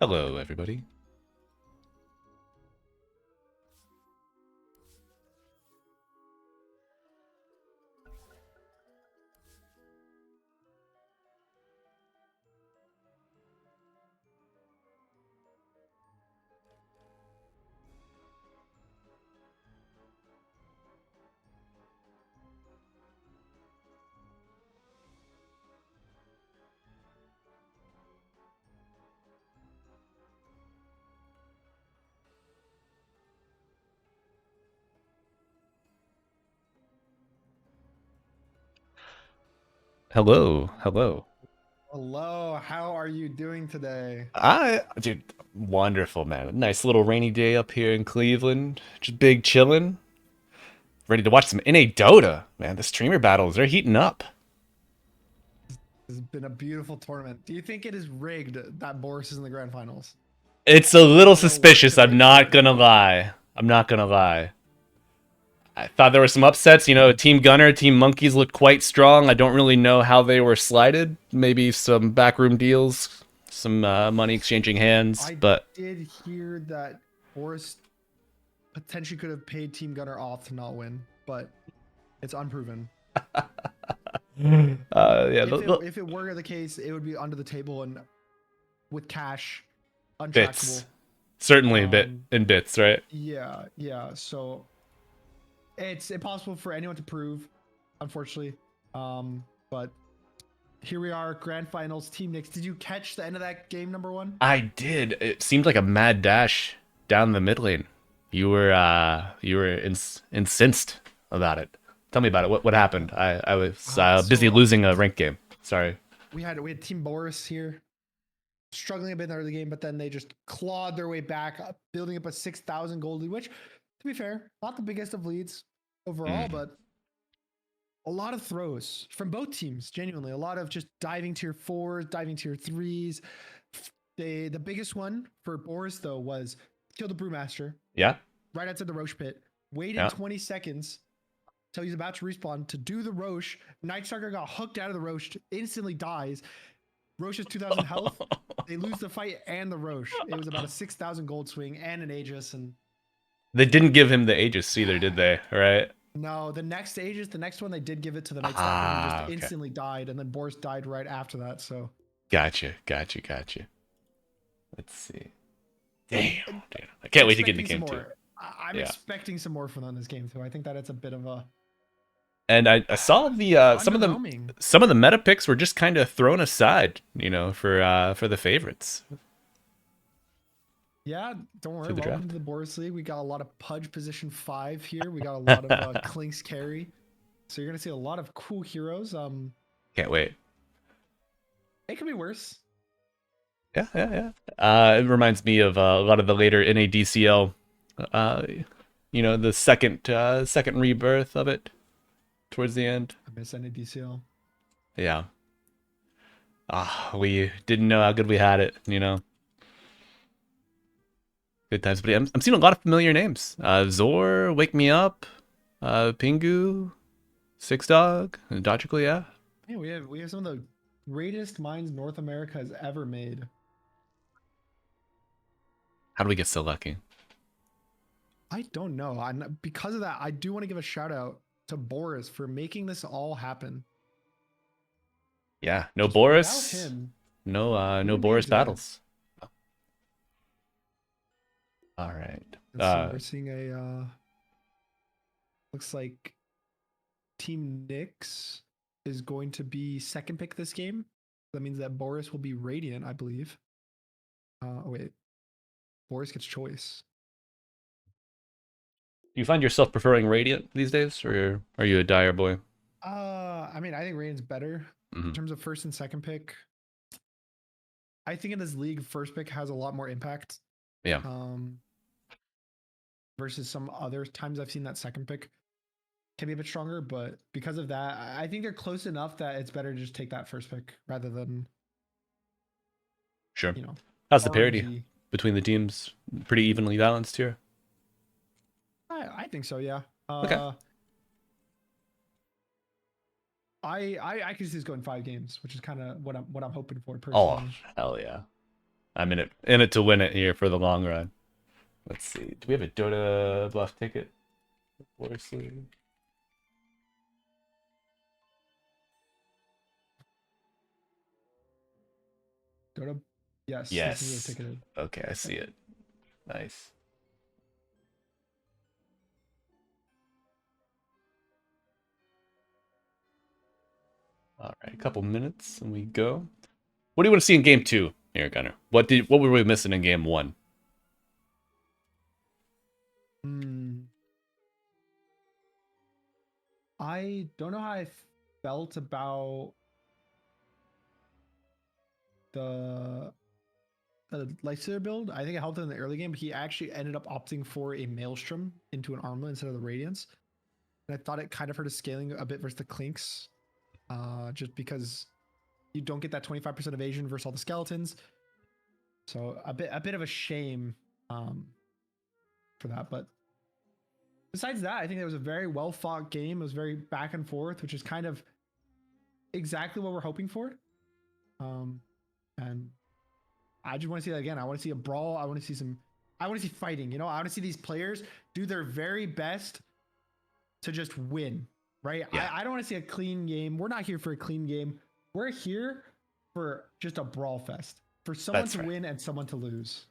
Hello, everybody. Hello, hello. Hello, how are you doing today? Dude, wonderful, man. Nice little rainy day up here in Cleveland. Just big chillin'. Ready to watch some NA Dota, man. The streamer battles, they're heating up. This has been a beautiful tournament. Do you think it is rigged that Boris is in the grand finals? It's a Or little is it all worth suspicious, the I'm wait for not it? gonna lie. I'm not gonna lie. I thought there were some upsets. Team Gunner, Team Monkeys looked quite strong. I don't really know how they were slighted. Maybe some backroom deals, some money exchanging hands, I but did hear that Boris potentially could have paid Team Gunner off to not win, but it's unproven. yeah, If it were the case, it would be under the table and with cash, bits. untrackable. Certainly a bit Um, in bits, right? yeah. So it's impossible for anyone to prove, unfortunately. But here we are, grand finals, Team Knicks. Did you catch the end of that game, number one? I did. It seemed like a mad dash down the mid lane. You were incensed about it. Tell me about it. What happened? I was busy So losing a rank game. Sorry. we had Team Boris here, struggling a bit in the early game, but then they just clawed their way back, building up a 6,000 gold lead. Which, to be fair, not the biggest of leads overall, Mm. but a lot of throws from both teams. Genuinely, a lot of just diving tier fours, diving tier threes. The biggest one for Boris though was kill the Brewmaster Yeah. right outside the Roche pit. Waited Yeah. 20 seconds till he's about to respawn to do the Roche. Night Stalker got hooked out of the Roche, instantly dies. Roche has 2,000 health. They lose the fight and the Roche. It was about a 6,000 gold swing and an Aegis. And They didn't give him the Aegis either, did they? Right? no, the next Aegis, the next one, they did give it to the Night Stalker who just Okay. instantly died. And then Boris died right after that. So Gotcha. Let's see. Damn, and dude. I can't wait to get into expecting some game two. more. I'm Yeah. expecting some more from them in this game too. I think that it's a bit of a And I saw the underwhelming. some of the meta picks were just kind of thrown aside, for the favorites Yeah, don't worry. through the Welcome draft. to the Boris League. We got a lot of Pudge position 5 here. We got a lot of Clinks carry. So you're gonna see a lot of cool heroes. Can't wait. It could be worse. Yeah. It reminds me of a lot of the later NADCL, uh, the second rebirth of it towards the end. I miss NADCL. Yeah. We didn't know how good we had it. Good times. But yeah, I'm seeing a lot of familiar names. Zor, Wake Me Up, Pingu, Six Dog, and Dodgically, yeah. Yeah, we have some of the greatest minds North America has ever made. How do we get so lucky? I don't know. Because of that, I do want to give a shout out to Boris for making this all happen. Yeah, no Just without Boris, him, we no wouldn't be here Boris today. battles. All right. Let's see. We're seeing a looks like Team Knicks is going to be second pick this game. That means that Boris will be Radiant, I believe. Oh wait, Boris gets choice. Do you find yourself preferring Radiant these days, or are you a Dire boy? I mean, I think Radiant's better in Hmm. terms of first and second pick. I think in this league, first pick has a lot more impact. Yeah, Um, versus some other times I've seen that second pick can be a bit stronger, but because of that, I think they're close enough that it's better to just take that first pick rather than sure. you know How's the parity RNG. between the teams? Pretty evenly balanced here. I think so, yeah. Okay. I could see this going 5 games, which is kind of what I'm hoping for Oh, personally. hell yeah. I'm in it to win it here for the long run. Let's see. Do we have a Dota bluff ticket? Boris? Dota. Yes, this is a Yes. ticketed. Okay, I see it. Nice. All right, a couple minutes and we go. What do you want to see in game 2 here, Gunner? What were we missing in game 1? I don't know how I felt about the Lightsaber build. I think it helped in the early game, but he actually ended up opting for a Maelstrom into an Armlet instead of the Radiance. And I thought it kind of hurt his scaling a bit versus the Clinks, just because you don't get that 25% evasion versus all the skeletons. So a bit of a shame for that. But besides that, I think it was a very well fought game. It was very back and forth, which is kind of exactly what we're hoping for. And I just want to see that again. I want to see a brawl. I want to see fighting. You know, I want to see these players do their very best to just win, right? Yeah. I don't want to see a clean game. We're not here for a clean game. We're here for just a brawl fest, for someone That's to right. win and someone to lose.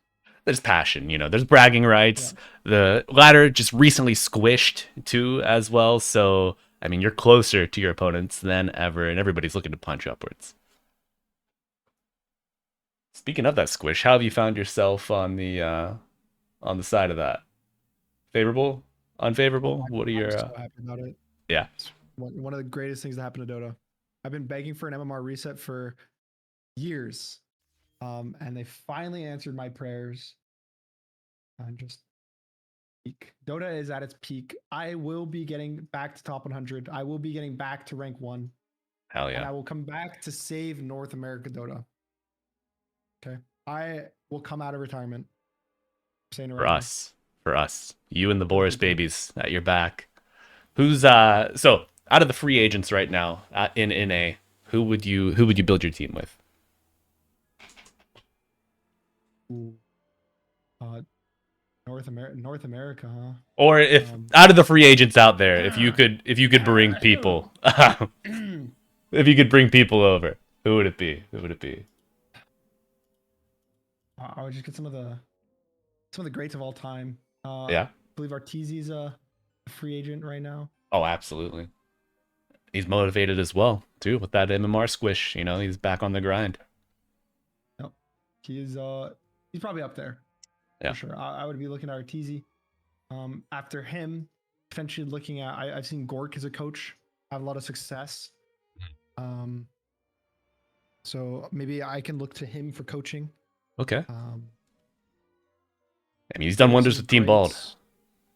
There's passion, there's bragging rights. Yeah. The ladder just recently squished too as well, so I mean you're closer to your opponents than ever, and everybody's looking to punch upwards. Speaking of that squish, how have you found yourself on the side of that? Favorable? Unfavorable? What are I'm your so happy about it. Yeah. It's one of the greatest things that happened to Dota. I've been begging for an MMR reset for years. And they finally answered my prayers. And just peak. Dota is at its peak. I will be getting back to top 100. I will be getting back to rank 1. Hell yeah. And I will come back to save North America Dota. Okay. I will come out of retirement. I'm saying it right now. For us. You and the Boris babies at your back. Who's so out of the free agents right now in NA, who would you build your team with? Ooh. North America, huh? Or if out of the free agents out there, if you could bring people, if you could bring people over, who would it be? Who would it be? I would just get some of the greats of all time. Yeah, I believe Arteezy's a free agent right now. Oh, absolutely. He's motivated as well too with that MMR squish. He's back on the grind. Yep, he's probably up there. Yeah, for sure. I would be looking at Arteezy. After him, potentially looking at I've seen Gork as a coach have a lot of success. So maybe I can look to him for coaching. Okay. I mean, he's done wonders with Team Bald.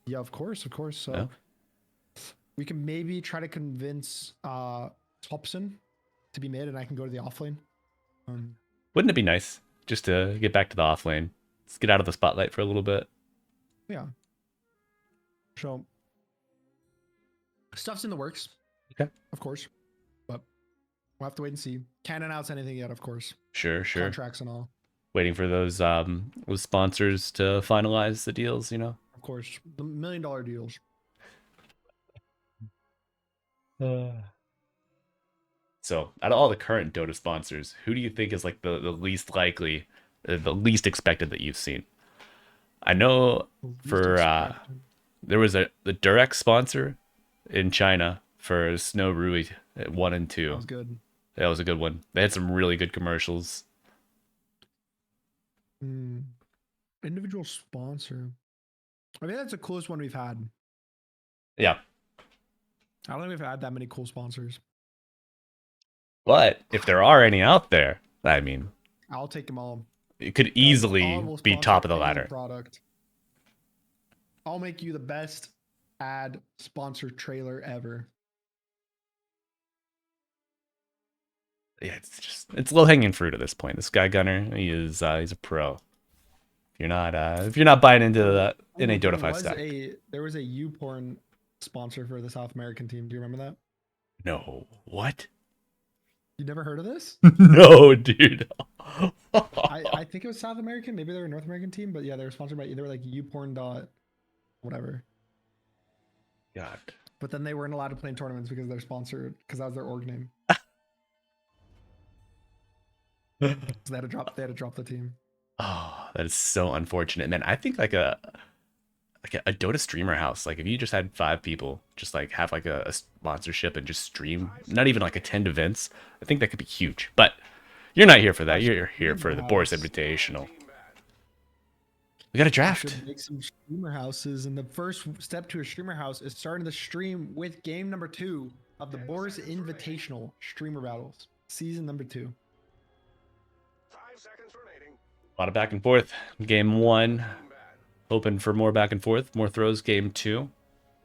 Yeah, of course. So we can maybe try to convince Thompson to be mid, and I can go to the offlane. Wouldn't it be nice just to get back to the offlane? Let's get out of the spotlight for a little bit. Yeah. So stuff's in the works. Okay. Of course. But we'll have to wait and see. Can't announce anything yet, of course. Sure. Contracts and all. Waiting for those sponsors to finalize the deals, Of course. The $1 million deals. So, out of all the current Dota sponsors, who do you think is like the least likely, the least expected that you've seen? I know for there was the Durex sponsor in China for Snow Rui at 1 and 2. That was good. That was a good one. They had some really good commercials. Individual sponsor. I mean, that's the coolest one we've had. Yeah. I don't think we've had that many cool sponsors. But if there are any out there, I mean, I'll take them all. It could easily be top of the ladder. Product. I'll make you the best ad sponsor trailer ever. Yeah, it's low hanging fruit at this point. This guy Gunner, he's a pro. If you're not buying into that in a Dota 5 stack. There was a YouPorn sponsor for the South American team. Do you remember that? No. What? You never heard of this? No, dude. I think it was South American. Maybe they were a North American team, but yeah, they were sponsored by either like YouPorn dot whatever. God. But then they weren't allowed to play in tournaments because they're sponsored because that was their org name. So they had to drop. They had to drop the team. Oh, that is so unfortunate, man. I think like a Dota streamer house. Like if you just had 5 people, just like have like a sponsorship and just stream, not even like attend events. I think that could be huge. But you're not here for that. You're here for the Boris Invitational. We got a We draft. should make some streamer houses, and the first step to a streamer house is starting the stream with game number 2 of the Boris Invitational Streamer Battles, season number 2. A lot of back and forth. Game 1. Hoping for more back and forth, more throws. Game 2.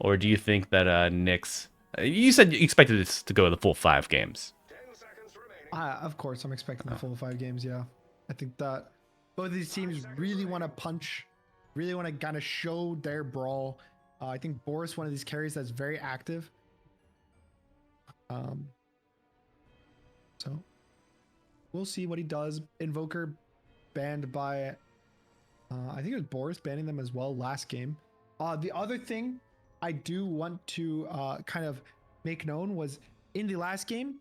Or do you think that Knicks... You said you expected this to go the full 5 games. Of course, I'm expecting the full 5 games, yeah. I think that both of these teams really want to punch, really want to kind of show their brawl. I think Boris, one of these carries that's very active. So we'll see what he does. Invoker banned by, I think it was Boris banning them as well last game. The other thing I do want to kind of make known was in the last game,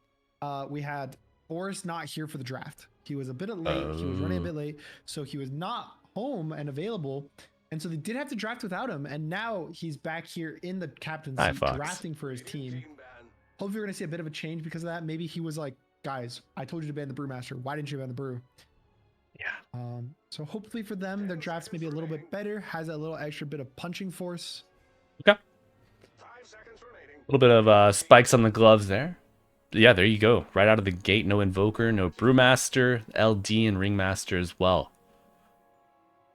we had Boris not here for the draft. He was a bit late. He was running a bit late. So he was not home and available. And so they did have to draft without him. And now he's back here in the captaincy drafting for his team. Hopefully we're going to see a bit of a change because of that. Maybe he was like, guys, I told you to ban the Brewmaster. Why didn't you ban the Brew? Yeah. So hopefully for them, their drafts maybe a little bit better, has a little extra bit of punching force. Okay. A little bit of spikes on the gloves there. Yeah, there you go. Right out of the gate, no Invoker, no Brewmaster, LD, and Ringmaster as well.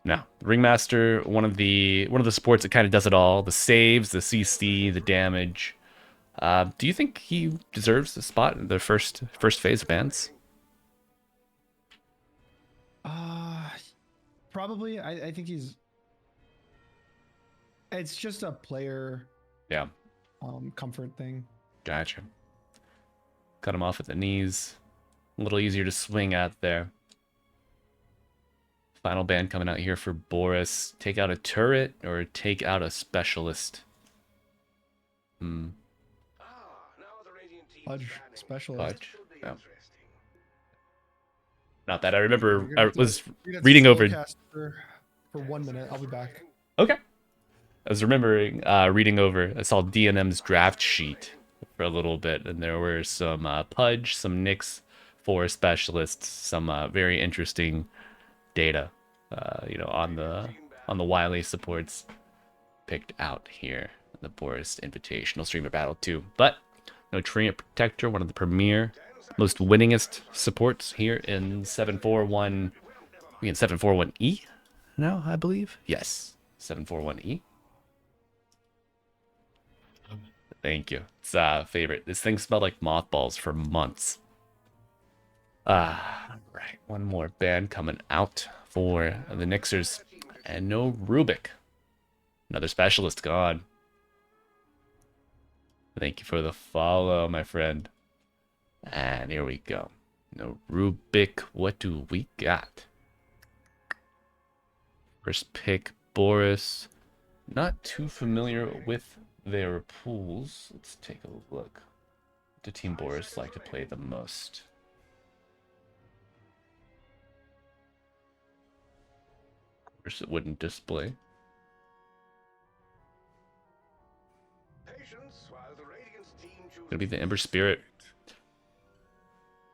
Now, Ringmaster, one of the supports that kind of does it all: the saves, the CC, the damage. Do you think he deserves the spot in the first phase of bans? Probably. I think he's. It's just a player. Yeah. Comfort thing. Gotcha. Cut him off at the knees. A little easier to swing at there. Final ban coming out here for Boris. Take out a turret or take out a specialist? Pudge specialist. Pudge. Yeah. Not that I remember. I was reading over. For 1 minute. I'll be back. Okay. I was remembering reading over. I saw DNM's draft sheet for a little bit, and there were some Pudge, some Knicks for specialists, some very interesting data, on the Wily supports picked out here in the Boris Invitational Streamer Battle 2. But no Treant Protector, one of the premier, most winningest supports here in 741. We in 741E now, I believe. Yes, 741E. Thank you. It's favorite. This thing smelled like mothballs for months. Right. One more ban coming out for the Nixers. And no Rubik. Another specialist gone. Thank you for the follow, my friend. And here we go. No Rubik. What do we got? First pick, Boris. Not too familiar with their pools. Let's take a look. Do Team Boris like to play the most? Of course, it wouldn't display. Gonna be the Ember Spirit.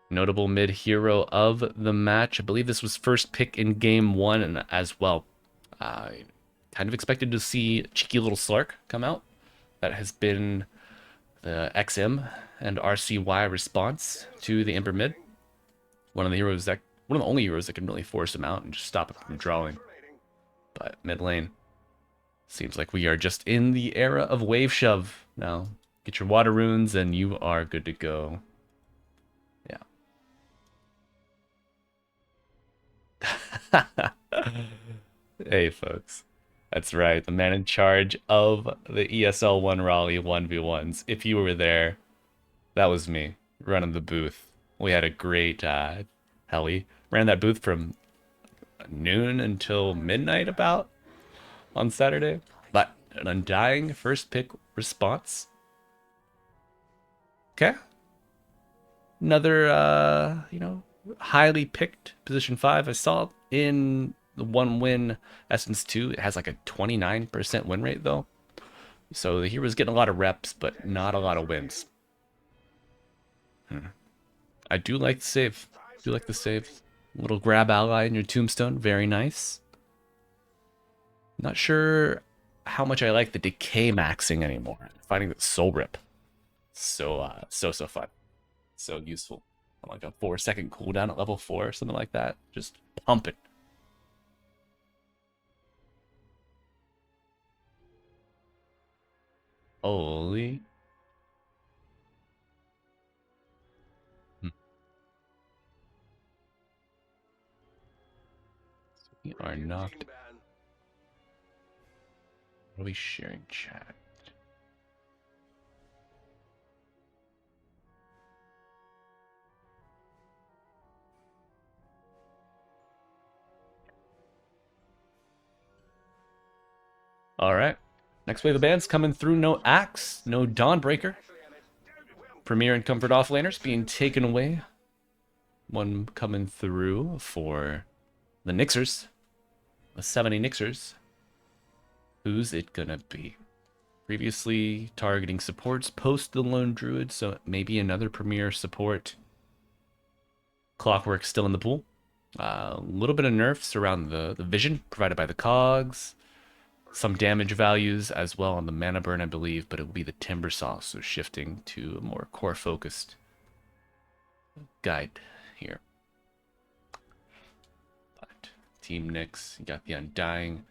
Notable mid-hero of the match. I believe this was first pick in game 1 and as well. Kind of expected to see cheeky little Slark come out. That has been the XM and RCY response to the Ember mid. One of the only heroes that can really force him out and just stop him from drawing. But mid lane, seems like we are just in the era of wave shove now. Get your water runes and you are good to go. Yeah. Hey folks. That's right, the man in charge of the ESL 1 Raleigh 1v1s. If you were there, that was me, running the booth. We had a great, hell, we ran that booth from noon until midnight about on Saturday. But an undying first pick response. Okay. Another, highly picked position 5. I saw in the one win Essence 2, it has like a 29% win rate though. So the hero's getting a lot of reps, but not a lot of wins. I do like the save. Do like the save. Little grab ally in your tombstone. Very nice. Not sure how much I like the decay maxing anymore. Finding that soul rip. So fun. So useful. Like a 4-second cooldown at level 4 or something like that. Just pumping. Holy. We are knocked. What are we sharing chat? All right. Next wave of bands coming through. No Axe, no Dawnbreaker. Premier and Comfort offlaners being taken away. One coming through for the Nixers. The 70 Nixers. Who's it gonna be? Previously targeting supports post the Lone Druid, so maybe another Premier support. Clockwork still in the pool. A little bit of nerfs around the vision provided by the cogs. Some damage values as well on the mana burn, I believe, but it will be the Timber Saw, so shifting to a more core focused guide here. But Team Nyx, you got the Undying.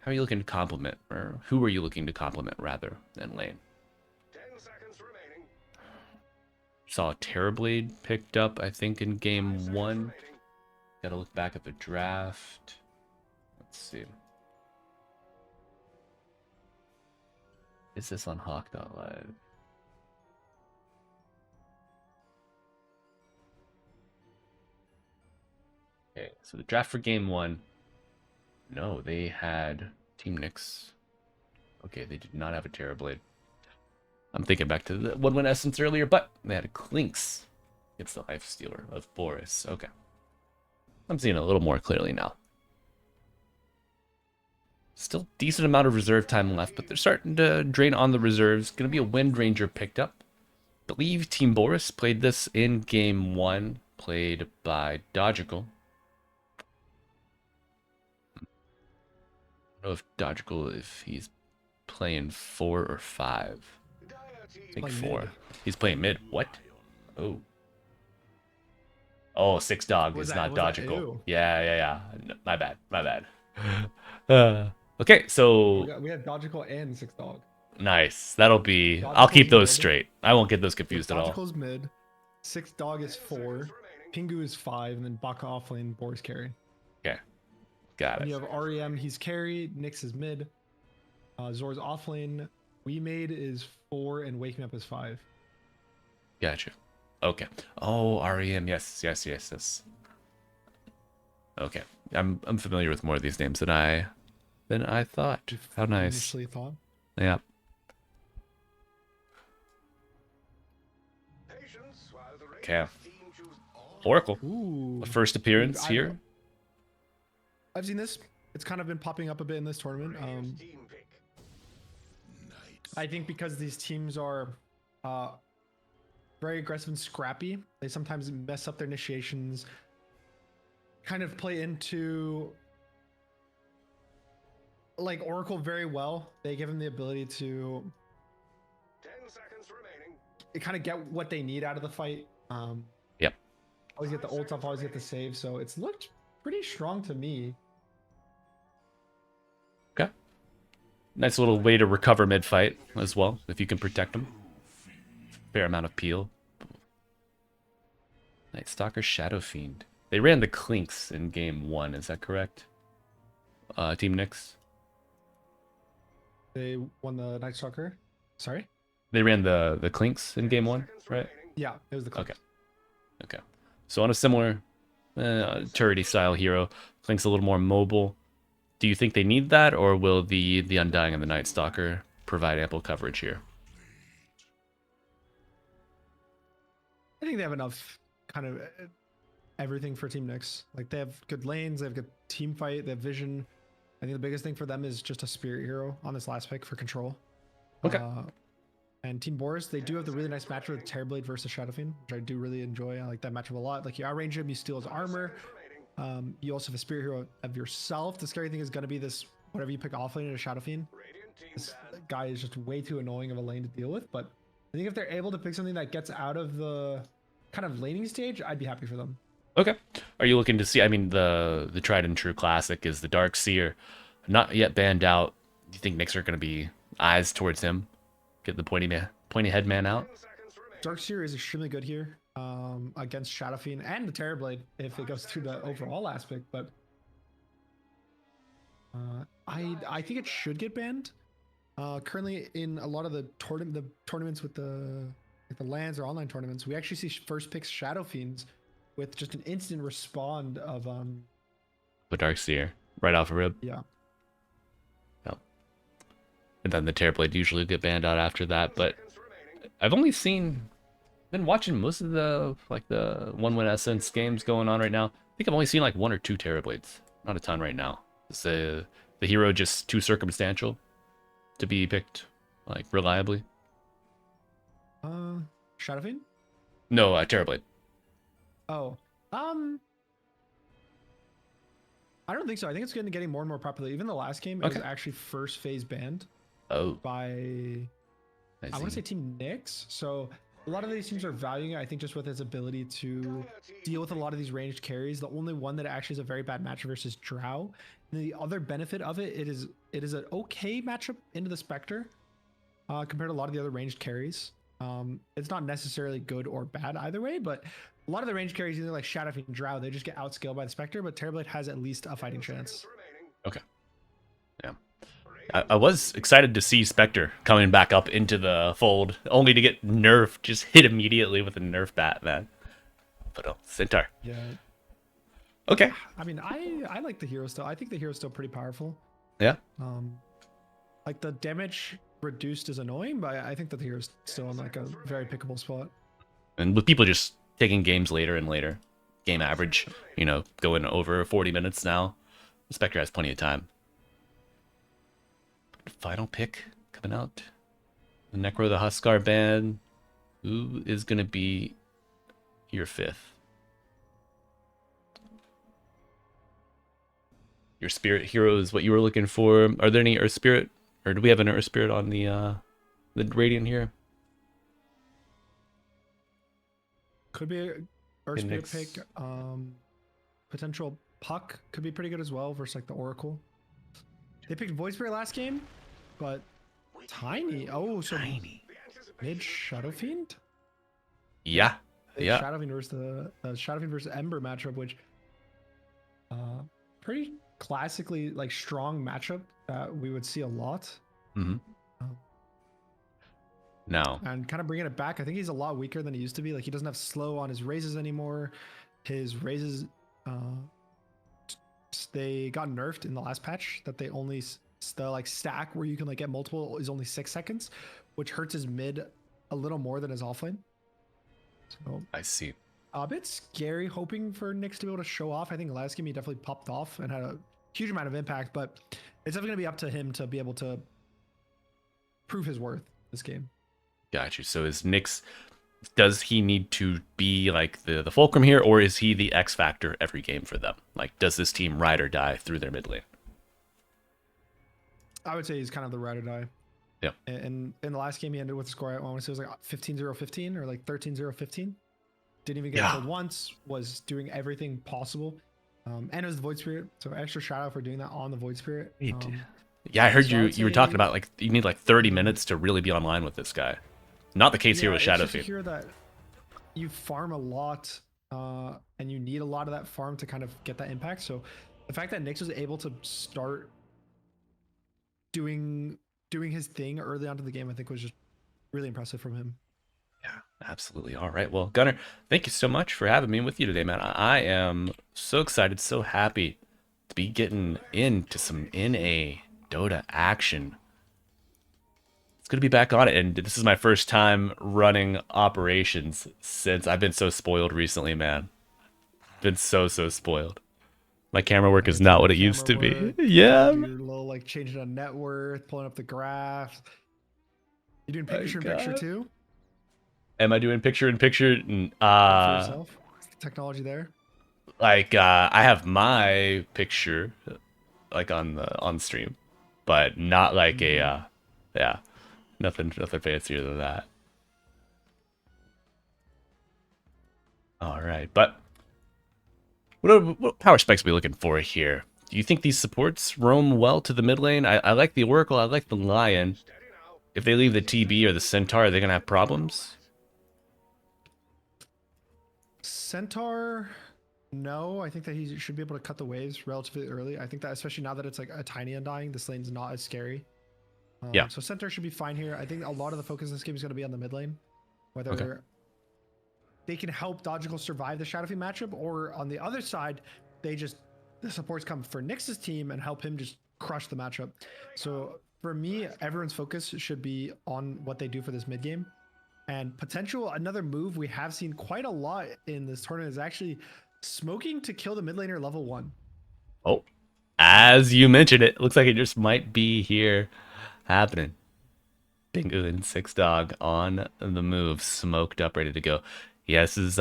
How are you looking to complement, or who are you looking to complement rather than lane? 10 seconds remaining. Saw Terrorblade picked up, I think, in game 1. Gotta look back at the draft. Let's see. Is this on Hawk.live? Okay, so the draft for game 1. No, they had Team Nyx. Okay, they did not have a Terrorblade. I'm thinking back to the one-win Essence earlier, but they had a Clinks. It's the Life Stealer of Boris. Okay. I'm seeing it a little more clearly now. Still decent amount of reserve time left, but they're starting to drain on the reserves. Going to be a Wind Ranger picked up. I believe Team Boris played this in game 1, played by Dodgical. I don't know if Dodgical, if he's playing 4 or 5. I think 4. Mid. He's playing mid. What? Oh. Oh, 6 dog is not Dodgical. Yeah. No, my bad. Okay, so we have Dodgical and 6 dog. Nice. That'll be. I'll keep those straight. I won't get those confused at all. Dodgical's mid. 6 dog is 4. Pingu is 5, and then Baka offlane, Boris carry. Okay. Got it. And you have REM, he's carry. Nyx is mid. Zor's offlane. We made is 4, and Wake Me Up is 5. Gotcha. Okay. Oh, REM. Yes. Okay. I'm familiar with more of these names than I thought. How nice. Initially thought. Yeah. Okay. Oracle. Ooh. The first appearance here. I've seen this. It's kind of been popping up a bit in this tournament. I think because these teams are very aggressive and scrappy, they sometimes mess up their initiations, kind of play into like Oracle very well. They give him the ability to 10 seconds remaining. kind of get what they need out of the fight. Yep. Always get the ult up, always get the save. So it's looked pretty strong to me. Okay. Nice little way to recover mid-fight as well, if you can protect them. Fair amount of peel. Night Stalker, Shadow Fiend. They ran the Clinks in game 1, is that correct? Team Nyx? They won the Night Stalker. Sorry? They ran the Clinks in game 1, right? Yeah, it was the Clinks. Okay. Okay. So on a similar turrety style hero, Link's a little more mobile. Do you think they need that, or will the Undying and the Night Stalker provide ample coverage here? I think they have enough kind of everything for Team Nyx. Like they have good lanes, they have good team fight, they have vision. I think the biggest thing for them is just a spirit hero on this last pick for control. Okay. And Team Boris, they do have the really nice matchup with Terrorblade versus Shadow Fiend, which I do really enjoy. I like that matchup a lot. Like you outrange him, you steal his armor. You also have a spirit hero of yourself. The scary thing is going to be this, whatever you pick offlane in a Shadow Fiend. This guy is just way too annoying of a lane to deal with. But I think if they're able to pick something that gets out of the kind of laning stage, I'd be happy for them. Okay. Are you looking to see? I mean, the tried and true classic is the Dark Seer, not yet banned out. Do you think Nyx are going to be eyes towards him? Get the pointy head man out. Dark Seer is extremely good here against Shadow Fiend and the Terrorblade if it goes through the overall aspect. But I think it should get banned. Currently, in a lot of the tournaments with the lands or online tournaments, we actually see first picks Shadow Fiends with just an instant respawn of The Dark Seer right off a rib. yeah. Yep. And then the Terrorblade usually get banned out after that. But I've only been watching most of the the 1-win Essence games going on right now. I think I've only seen like 1 or 2 Terrorblades. Not a ton right now. Is the hero just too circumstantial to be picked like reliably? Shadow Fiend? No, Terrorblade. Oh. I don't think so. I think it's getting more and more popular. Even the last game, it was actually first phase banned Oh, by I want to say Team Nyx. So a lot of these teams are valuing it, I think, just with its ability to deal with a lot of these ranged carries. The only one that actually is a very bad matchup versus Drow. And the other benefit of it is an okay matchup into the Spectre compared to a lot of the other ranged carries. It's not necessarily good or bad either way, but a lot of the range carries, either like Shadow Fiend and Drow, they just get outscaled by the Spectre, but Terrorblade has at least a fighting chance. okay. Yeah. I was excited to see Spectre coming back up into the fold, only to get nerfed, just hit immediately with a nerf bat, man. But oh, Centaur. Yeah. Okay. I mean, I like the hero still. I think the hero's still pretty powerful. Yeah. Like the damage reduced is annoying, but I think that the hero's still in like a very pickable spot. And with people just taking games later and later, game average, going over 40 minutes now, Spectre has plenty of time. Final pick coming out. The Necro the Huskar band. Who is going to be your 5th? Your spirit hero is what you were looking for. Are there any Earth Spirit? Or do we have an Earth Spirit on the Radiant here? Could be a Earth Spirit pick. Potential Puck could be pretty good as well versus like the Oracle. They picked Void Spirit last game, but Tiny. Oh, so Tiny. mid Shadow Fiend? Yeah. Yeah. Shadow Fiend versus the Shadow Fiend versus Ember matchup, which pretty classically like strong matchup that we would see a lot. Mm-hmm. Now. And kind of bringing it back, I think he's a lot weaker than he used to be. Like he doesn't have slow on his raises anymore. His raises, they got nerfed in the last patch that they only the like stack where you can like get multiple is only 6 seconds, which hurts his mid a little more than his offlane. So I see. a bit scary hoping for Nyx to be able to show off. I think last game he definitely popped off and had a huge amount of impact, but it's definitely gonna be up to him to be able to prove his worth this game. Got you. So is Nyx, does he need to be like the fulcrum here, or is he the X factor every game for them? Like, does this team ride or die through their mid lane? I would say he's kind of the ride or die. Yeah. And in the last game he ended with a score, I want to say it was like 15-0-15 or like 13-0-15. Didn't even get killed once, was doing everything possible. And it was the Void Spirit, so extra shout out for doing that on the Void Spirit. Yeah, I heard you were talking about like you need like 30 minutes to really be online with this guy. Not the case here with Shadow Fiend. Hear that you farm a lot, and you need a lot of that farm to kind of get that impact. So the fact that Nyx was able to start doing his thing early onto the game, I think was just really impressive from him. Yeah. Absolutely. All right. Well, Gunnar, thank you so much for having me with you today, man. I am so excited, so happy to be getting into some NA Dota action. It's good to be back on it, and this is my first time running operations since I've been so spoiled recently, man. Been so spoiled. My camera work I is get you not on what the it used camera to be. work. You Yeah. do your little like changing on net worth, pulling up the graphs. You doing My picture in picture God. too? Am I doing picture in picture? Like for yourself? Is the technology there? Like I have my picture like on stream, but not like a Mm. yeah, nothing fancier than that. All right, but what power specs are we looking for here? Do you think these supports roam well to the mid lane? I like the Oracle, I like the Lion. Steady now. If they leave the TB or the Centaur, are they gonna have problems? Centaur, no. I think that he should be able to cut the waves relatively early. I think that especially now that it's like a tiny undying, this lane's not as scary. Yeah. So Centaur should be fine here. I think a lot of the focus in this game is going to be on the mid lane, Okay. whether they can help Dodgical survive the Shadowfiend matchup, or on the other side, the supports come for Nyx's team and help him just crush the matchup. So for me, everyone's focus should be on what they do for this mid game. And potential another move we have seen quite a lot in this tournament is actually smoking to kill the mid laner level 1. Oh, as you mentioned, it looks like it just might be here happening. Bingo and Six Dog on the move, smoked up, ready to go. Yeah, this is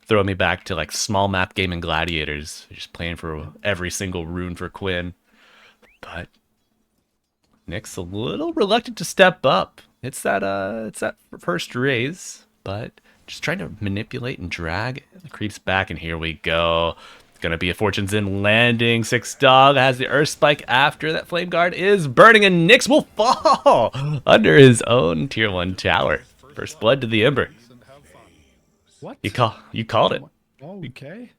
throwing me back to like small map game and gladiators, just playing for every single rune for Quinn. But Nick's a little reluctant to step up. It's that first raise, but just trying to manipulate and drag the creeps back, and here we go. It's gonna be a Fortune's in landing. Six Dog has the Earth Spike after that Flame Guard is burning, and Nyx will fall under his own tier 1 tower. First blood to the Ember. What? You called it. Okay.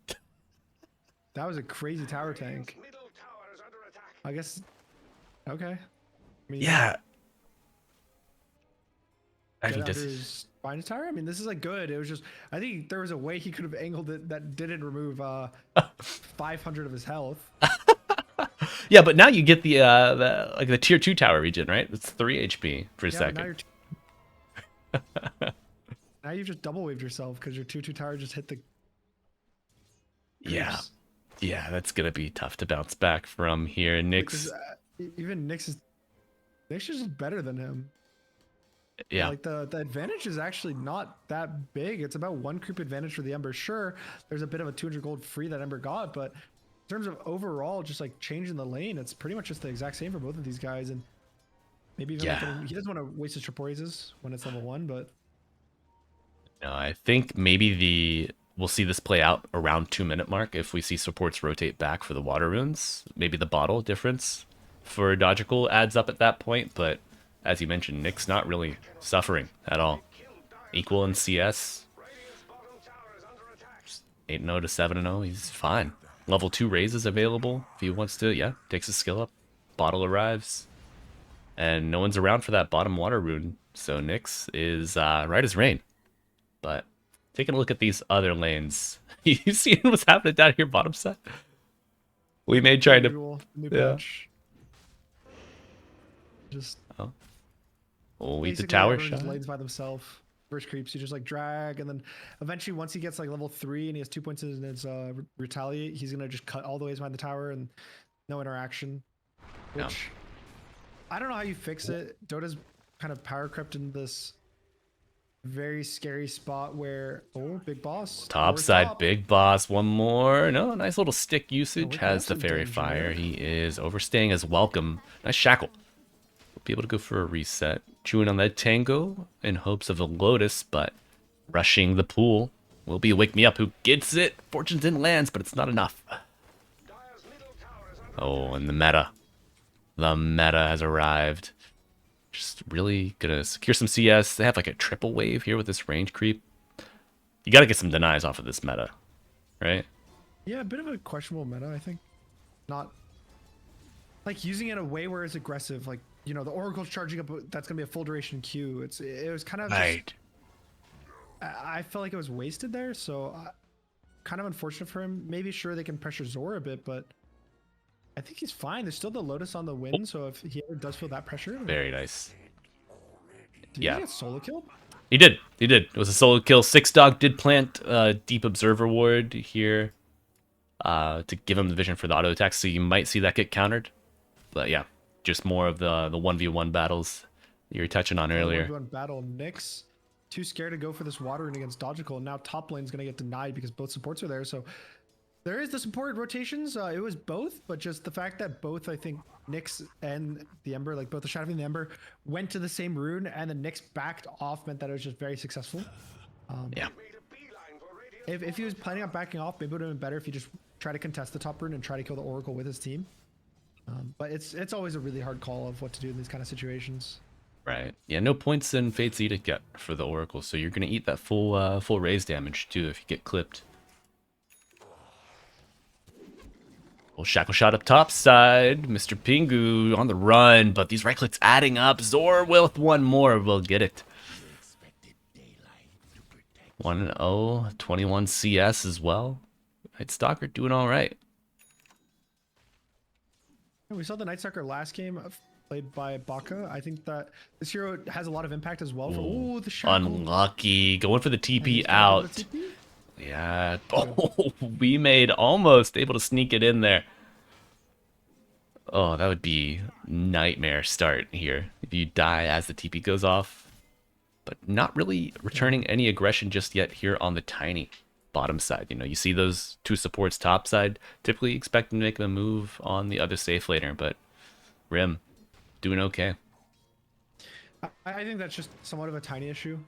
That was a crazy tower tank. Middle tower is under attack. I guess. Okay. I mean, Yeah. I get mean, under does his spine tower. I mean, this is like good. It was just, I think there was a way he could have angled it that didn't remove 500 of his health. yeah, but now you get the like the tier 2 tower regen, right? It's 3 HP per Yeah, but second. now you've just double waved yourself because your 2/2 tower just hit the. Yeah. creeps. Yeah, that's gonna be tough to bounce back from here. Because Nyx, even Nyx is just better than him. yeah, Like the advantage is actually not that big. It's about 1 creep advantage for the Ember. Sure, there's a bit of a 200 gold free that Ember got, but in terms of overall just like changing the lane, it's pretty much just the exact same for both of these guys. And maybe even like, yeah. he doesn't want to waste his trip raises when it's level 1, but No, I think maybe we'll see this play out around 2 minute mark if we see supports rotate back for the water runes. Maybe the bottle difference for Dodgical adds up at that point, but as you mentioned, Nick's not really suffering at all. Equal in CS, Radiant's bottom tower is under attack. 8-0 to 7-0, he's fine. Level 2 raises available if he wants to, yeah, takes his skill up. Bottle arrives, and no one's around for that bottom water rune, so Nyx is right as rain. But taking a look at these other lanes, you see what's happening down here bottom side? We may try to, usual new yeah. patch. Just We'll lead the basically tower everyone shot. just lanes by themselves. First creeps, you just like drag, and then eventually once he gets like level 3 and he has 2 points in his retaliate, he's gonna just cut all the ways behind the tower and no interaction. Which Yeah. I don't know how you fix it. Dota's kind of power crept in this very scary spot where big boss Top Boris side, top. big boss. One more. No, nice little stick usage. we can Has the actually fairy dungeon fire. it. He is overstaying his welcome. Nice shackle. We'll be able to go for a reset. Chewing on that tango in hopes of a lotus, but rushing the pool will be a wake me up. Who gets it? Fortune's in lands, but it's not enough. Dire's middle tower is under Oh, and the meta. The meta has arrived. Just really gonna secure some CS. They have like a triple wave here with this range creep. You gotta get some denies off of this meta, right? Yeah, a bit of a questionable meta, I think. Not like using it in a way where it's aggressive, like the Oracle's charging up. That's gonna be a full duration Q. It was kind of just, I felt like it was wasted there. So kind of unfortunate for him. Maybe sure they can pressure Zor a bit, but I think he's fine. There's still the Lotus on the win. So if he ever does feel that pressure, Very nice. did Yeah. he get solo killed? He did. He did. It was a solo kill. Six Dog did plant Deep Observer Ward here to give him the vision for the auto attack, so you might see that get countered. But yeah, just more of the 1v1 battles you were touching on earlier. 1v1 battle. Nyx too scared to go for this water rune against Dodgical, and now top lane's going to get denied because both supports are there. So there is the support rotations. It was both, but just the fact that both, I think, Nyx and the Ember, like both the Shadow and the Ember, went to the same rune, and the Nyx backed off meant that it was just very successful. Yeah. Made a beeline for radiant. If he was planning on backing off, maybe it would have been better if he just tried to contest the top rune and try to kill the Oracle with his team. But it's always a really hard call of what to do in these kind of situations. Right. Yeah, no points in Fate's Edict yet for the Oracle, so you're going to eat that full raise damage too if you get clipped. Well, Shackle shot up top side. Mr. Pingu on the run, but these right clicks adding up. Zor with one more will get it. 1-0, 21 CS as well. Night Stalker doing all right. We saw the Night Stalker last game played by Baka. I think that this hero has a lot of impact as well. Oh, the shackle. Unlucky. Going for the And TP he's gonna out. go to TP? Yeah. Oh, we made almost able to sneak it in there. Oh, that would be nightmare start here if you die as the TP goes off. But not really returning any aggression just yet here on the tiny bottom side. You know, you see those two supports top side. Typically expect them to make a move on the other safe later, but Rim doing okay. I think that's just somewhat of a tiny issue.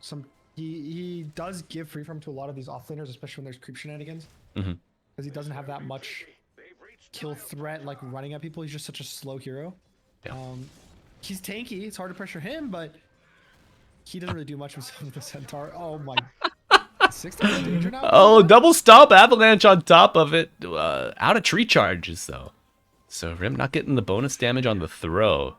He does give free farm to a lot of these offlaners, especially when there's creep shenanigans, because he doesn't have that much kill threat like running at people. He's just such a slow hero. Yeah. He's tanky. It's hard to pressure him, but he doesn't really do much himself with the Centaur. Oh my. 60 danger now? Oh, double stop avalanche on top of it. Out of tree charges though. So Rim not getting the bonus damage on the throw.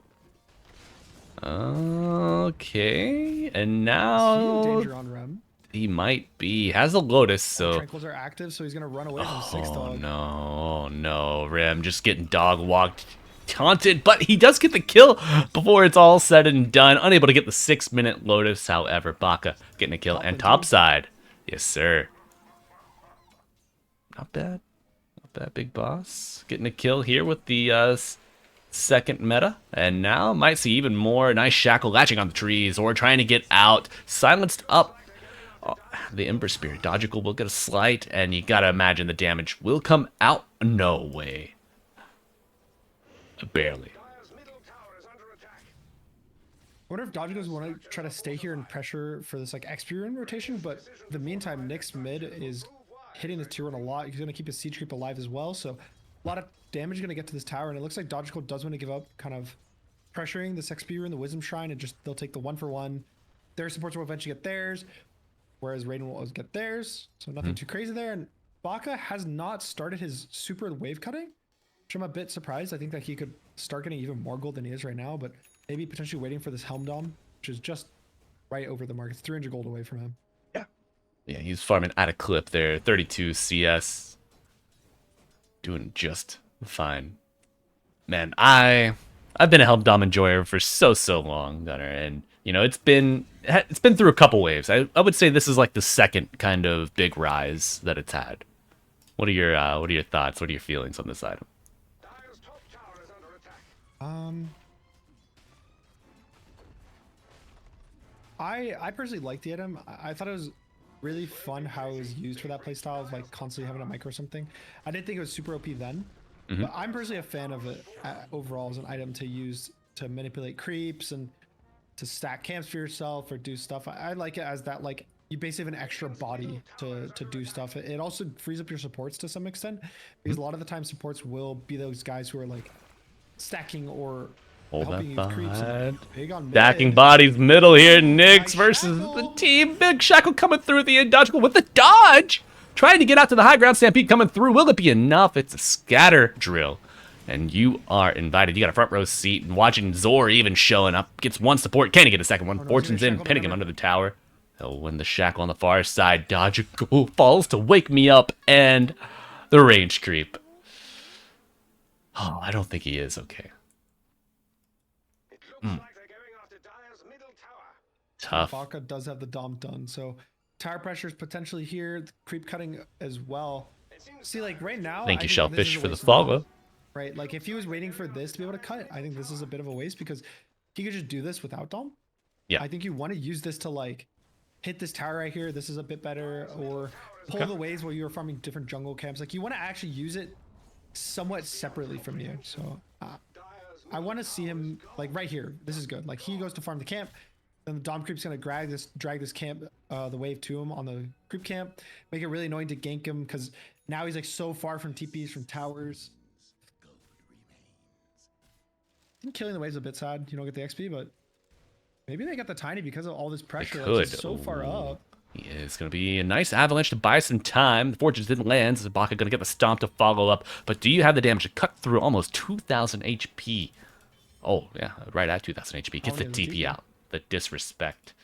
Okay, and Is he in now danger on Rem? he might be. Has a Lotus, so. Tranquils are active, so he's gonna run away from Six Oh Dog. no, no, Rim just getting dog walked, taunted, but he does get the kill before it's all said and done. Unable to get the 6-minute Lotus, however, Baka getting a kill Top and and topside. Yes, sir. Not bad. Not bad, big boss. Getting a kill here with the second meta. And now might see even more. Nice shackle latching on the trees or trying to get out. Silenced up. Oh, the Ember Spirit. Dodgical will get a slight, and you gotta imagine the damage will come out. No way. Barely. Dire's middle tower is under attack. I wonder if Dodgicals want to try to stay here and pressure for this like XP rune rotation, but in the meantime, Nyx mid is hitting this tier 1 a lot. He's going to keep his siege creep alive as well, so a lot of damage going to get to this tower, and it looks like Dodgical does want to give up kind of pressuring this XP rune, the Wisdom Shrine, and just they'll take the 1-for-1. Their supports will eventually get theirs, whereas Raiden will always get theirs, so nothing too crazy there. And Baka has not started his super wave cutting, which I'm a bit surprised. I think that he could start getting even more gold than he is right now, but maybe potentially waiting for this Helm Dom, which is just right over the mark. It's 300 gold away from him. Yeah, he's farming at a clip there. 32 CS. Doing just fine. Man, I've been a Helm Dom enjoyer for so long, Gunner, and you know it's been through a couple waves. I would say this is like the second kind of big rise that it's had. What are your thoughts? What are your feelings on this item? Dire's top tower is under attack. I personally like the item. I thought it was really fun how it was used for that playstyle of like constantly having a micro or something. I didn't think it was super OP then, but I'm personally a fan of it overall as an item to use to manipulate creeps and to stack camps for yourself or do stuff. I like it as that, like, you basically have an extra body to do stuff. It also frees up your supports to some extent, because a lot of the time supports will be those guys who are like stacking or Hold helping that use creeps. thought. And big on Stacking mid. bodies middle here. Nyx Nice versus the shackle. team. Big Shackle coming through the end. Dodgical with the dodge. Trying to get out to the high ground. Stampede coming through. Will it be enough? It's a scatter drill. And you are invited. You got a front row seat and watching Zor even showing up. Gets one support. Can't he get a second one? Oh, no, Fortune's he's gonna in. shackle Pinning him the under the tower. He'll win the shackle on the far side. Dodge a goal, falls to wake me up, and the range creep. Oh, I don't think he is okay. It looks like they're going after Dire's middle tower. Tough. Baka does have the dom done, so tower pressure is potentially here. The creep cutting as well. See, like right now, Thank I you, think this Shellfish, is a for the waste of time, follow. right? Like if he was waiting for this to be able to cut, I think this is a bit of a waste because he could just do this without dom. Yeah. I think you want to use this to like hit this tower right here. This is a bit better, or pull the waves while you're farming different jungle camps. Like you want to actually use it somewhat separately from you. So I want to see him like right here. This is good. Like he goes to farm the camp, then the dom creep's gonna drag this camp, the wave to him on the creep camp, make it really annoying to gank him because now he's like so far from TPs, from towers. I think killing the wave's a bit sad. You don't get the XP, but maybe they got the tiny because of all this pressure. could. Like, he's so far up. Yeah, it's going to be a nice avalanche to buy some time. The fortunes didn't land, so Baka going to get the stomp to follow up. But do you have the damage to cut through almost 2,000 HP? Oh, yeah, right at 2,000 HP. Gets the TP out. The disrespect.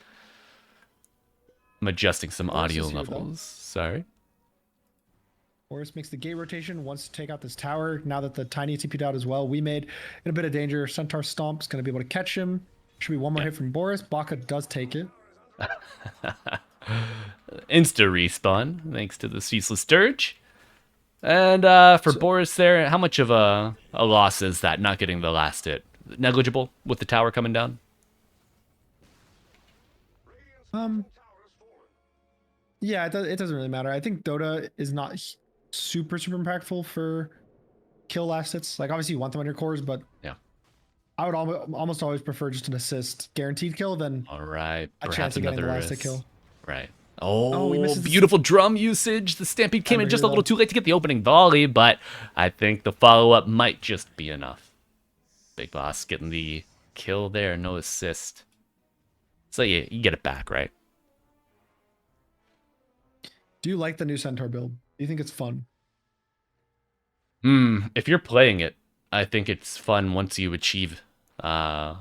I'm adjusting some audio levels. Sorry. Boris makes the gate rotation, wants to take out this tower. Now that the tiny TP'd out as well, we made in a bit of danger. Centaur Stomp's going to be able to catch him. Should be one more hit from Boris. Baka does take it. Insta respawn, thanks to the ceaseless dirge. And for Boris there, how much of a loss is that, not getting the last hit? Negligible with the tower coming down? Yeah, it doesn't really matter. I think Dota is not super impactful for kill last hits. Like obviously you want them on your cores, but yeah, I would almost always prefer just an assist guaranteed kill than all right, a chance perhaps of getting the another last hit kill. Right. Oh, we missed beautiful drum usage. The Stampede came in just a little though. too late to get the opening volley, but I think the follow-up might just be enough. Big Boss getting the kill there, no assist. So yeah, you get it back, right? Do you like the new Centaur build? Do you think it's fun? If you're playing it, I think it's fun once you achieve the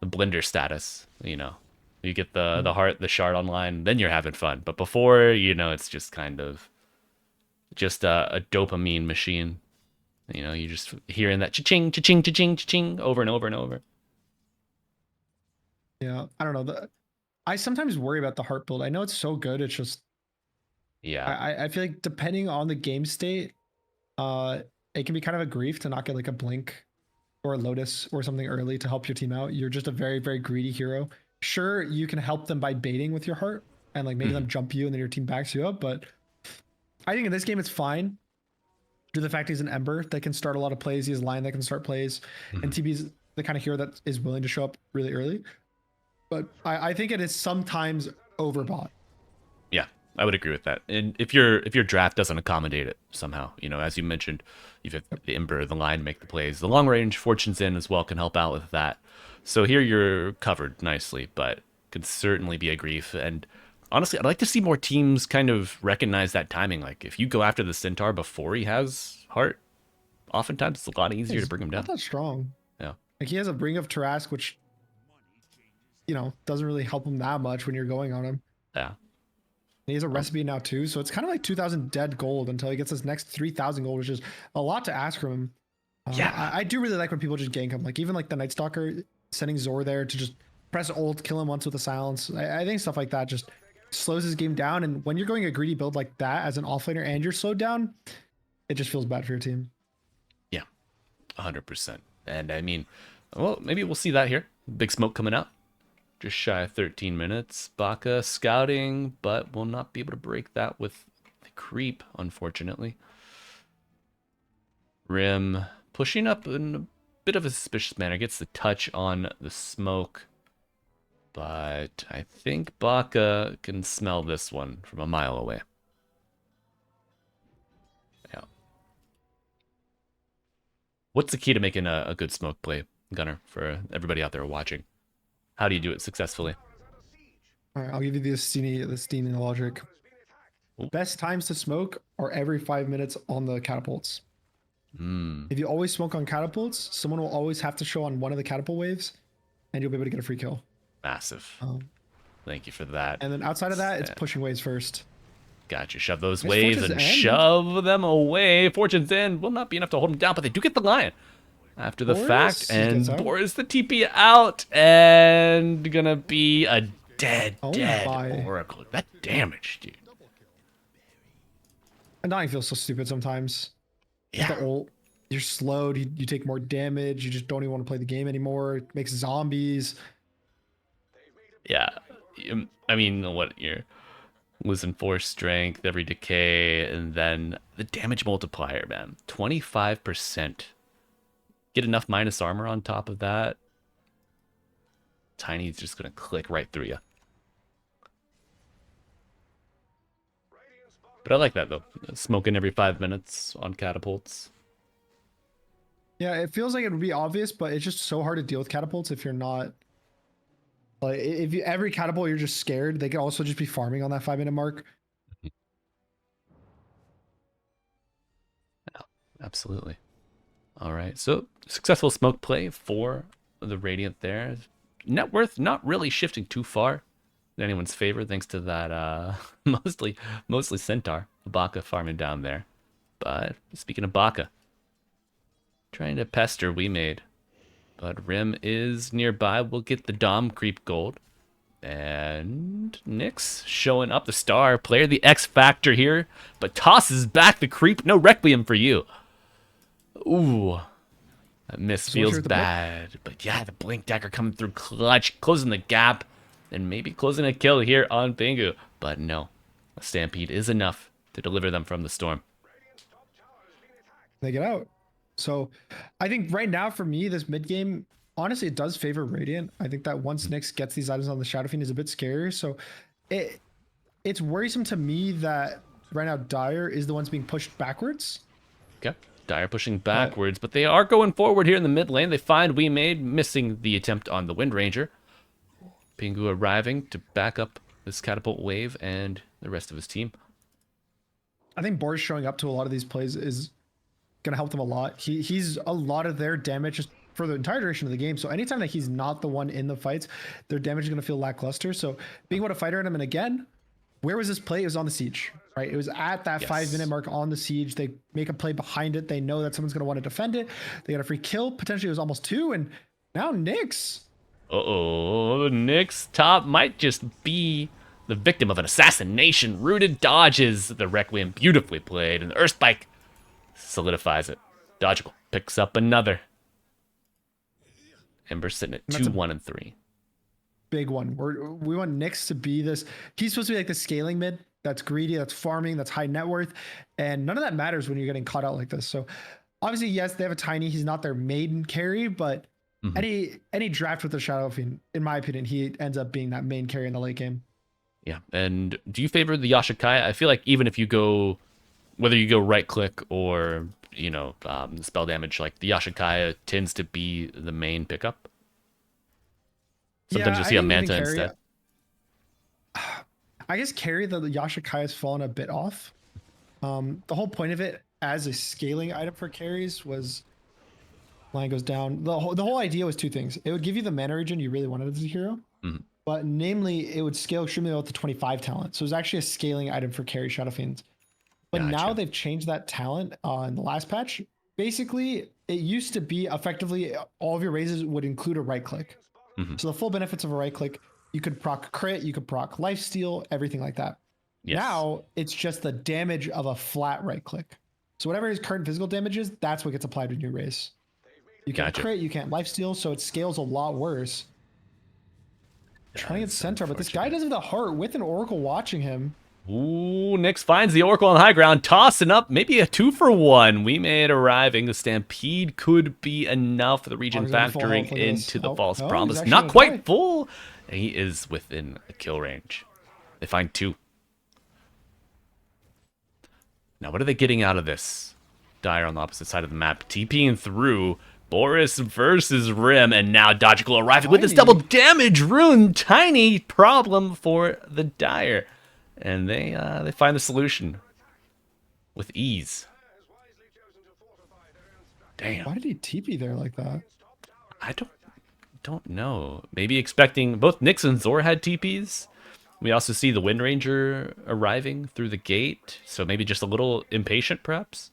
blender status, you know. You get the heart, the shard online, then you're having fun. But before, you know, it's just kind of just a dopamine machine. You know, you're just hearing that cha-ching, cha-ching, cha-ching, cha-ching over and over and over. Yeah, I don't know. I sometimes worry about the heart build. I know it's so good. It's just, yeah, I feel like depending on the game state, it can be kind of a grief to not get like a blink or a lotus or something early to help your team out. You're just a very, very greedy hero. Sure, you can help them by baiting with your heart and like making them jump you and then your team backs you up. But I think in this game, it's fine. Due to the fact he's an Ember that can start a lot of plays. He has Lion that can start plays. And TB's the kind of hero that is willing to show up really early. But I think it is sometimes overbought. Yeah, I would agree with that. And if your draft doesn't accommodate it somehow, you know, as you mentioned, you've got the Ember, the Lion make the plays. The long range Fortune's in as well can help out with that. So here you're covered nicely, but could certainly be a grief. And honestly, I'd like to see more teams kind of recognize that timing. Like if you go after the Centaur before he has heart, oftentimes it's a lot easier to bring him down. Not that strong. Yeah. Like he has a Ring of Tarask, which, you know, doesn't really help him that much when you're going on him. Yeah. He has a recipe now too, so it's kind of like 2,000 dead gold until he gets his next 3,000 gold, which is a lot to ask from him. Yeah. I do really like when people just gank him. Like even like the Night Stalker sending Zor there to just press ult, kill him once with a silence. I think stuff like that just slows his game down. And when you're going a greedy build like that as an offlaner and you're slowed down, it just feels bad for your team. Yeah, 100%. And I mean, well, maybe we'll see that here. Big smoke coming out. Just shy of 13 minutes. Baka scouting, but will not be able to break that with the creep, unfortunately. Rim pushing up in a bit of a suspicious manner. Gets the touch on the smoke. But I think Baka can smell this one from a mile away. Yeah. What's the key to making a good smoke play, Gunner, for everybody out there watching? How do you do it successfully? All right, I'll give you the Steeny logic. Ooh. Best times to smoke are every 5 minutes on the catapults. If you always smoke on catapults, someone will always have to show on one of the catapult waves, and you'll be able to get a free kill. Massive. Thank you for that. And then outside of that, it's pushing waves first. Gotcha. Shove those Nice waves Fortune's and End. shove them away. Fortune's End will not be enough to hold them down, but they do get the lion after the Boris fact. And gets out. Boris the TP out and gonna be a dead my. Oracle. That damage, dude. Dying feels so stupid sometimes. Just Yeah. the ult. You're slowed. You take more damage. You just don't even want to play the game anymore. It makes zombies. Yeah. I mean, what you're losing 4 strength, every decay, and then the damage multiplier, man. 25%. Get enough minus armor on top of that. Tiny's just gonna click right through you. But I like that though. Smoking every 5 minutes on catapults. Yeah, it feels like it would be obvious, but it's just so hard to deal with catapults if you're not like if you every catapult you're just scared. They could also just be farming on that 5-minute mark. Absolutely. All right. So successful smoke play for the Radiant there. Net worth not really shifting too far in anyone's favor thanks to that mostly Centaur. Baka farming down there. But speaking of Baka, trying to pester we made. But Rim is nearby. We'll get the Dom creep gold. And Nyx showing up the star player, the X factor here, but tosses back the creep. No Requiem for you. Ooh, that miss feels bad. But yeah, the Blink Dagger coming through clutch, closing the gap, and maybe closing a kill here on Pingu. But no, a Stampede is enough to deliver them from the storm. They get out. So I think right now for me, this mid game, honestly, it does favor Radiant. I think that once Nyx gets these items on the Shadow Fiend is a bit scary. So it's worrisome to me that right now Dire is the ones being pushed backwards. Okay. Dire pushing backwards, but they are going forward here in the mid lane. They find We Made, missing the attempt on the Wind Ranger. Pingu arriving to back up this catapult wave and the rest of his team. I think Boris showing up to a lot of these plays is going to help them a lot. He's a lot of their damage just for the entire duration of the game. So anytime that he's not the one in the fights, their damage is going to feel lackluster. So being able to fight at him, and again, where was this play? It was on the siege, right? It was at that 5-minute mark on the siege. They make a play behind it. They know that someone's going to want to defend it. They got a free kill. Potentially it was almost 2. And now Nyx. Uh-oh, Nyx top might just be the victim of an assassination. Rooted dodges the Requiem, beautifully played, and the Earth Spike solidifies it. Dodgical picks up another. Ember sitting at 2, 1, and 3. Big one. We want Nyx to be this. He's supposed to be like the scaling mid. That's greedy. That's farming. That's high net worth. And none of that matters when you're getting caught out like this. So obviously, yes, they have a Tiny. He's not their main carry, but any draft with the Shadow Fiend, in my opinion, he ends up being that main carry in the late game. Yeah. And do you favor the Yashikaya? I feel like even if you go, whether you go right click or, you know, spell damage, like the Yashikaya tends to be the main pickup. Sometimes you see a Manta instead. I guess carry the Yashikaya has fallen a bit off. The whole point of it as a scaling item for carries was line goes down. The whole idea was 2 things. It would give you the mana regen you really wanted as a hero, but namely it would scale extremely well to 25 talent. So it was actually a scaling item for carry Shadow Fiends. But now they've changed that talent in the last patch. Basically, it used to be effectively all of your raises would include a right click. So the full benefits of a right click, you could proc crit, you could proc lifesteal, everything like that. Yes. Now it's just the damage of a flat right click. So whatever his current physical damage is, that's what gets applied to your raise. You can't crit, you can't lifesteal, so it scales a lot worse. Trying to get Centaur, but this guy doesn't have the heart with an Oracle watching him. Ooh, Nyx finds the Oracle on high ground, tossing up maybe a 2-for-1. We made arriving. The Stampede could be enough for the region factoring into the false promise. Not quite full. And he is within a kill range. They find 2. Now, what are they getting out of this? Dire on the opposite side of the map. TPing through. Boris versus Rim. And now Dodgical arriving with this double damage rune. Tiny problem for the Dire. And they find the solution with ease. Damn. Why did he TP there like that? I don't know. Maybe expecting both Nyx and Zor had TPs. We also see the Wind Ranger arriving through the gate, so maybe just a little impatient, perhaps?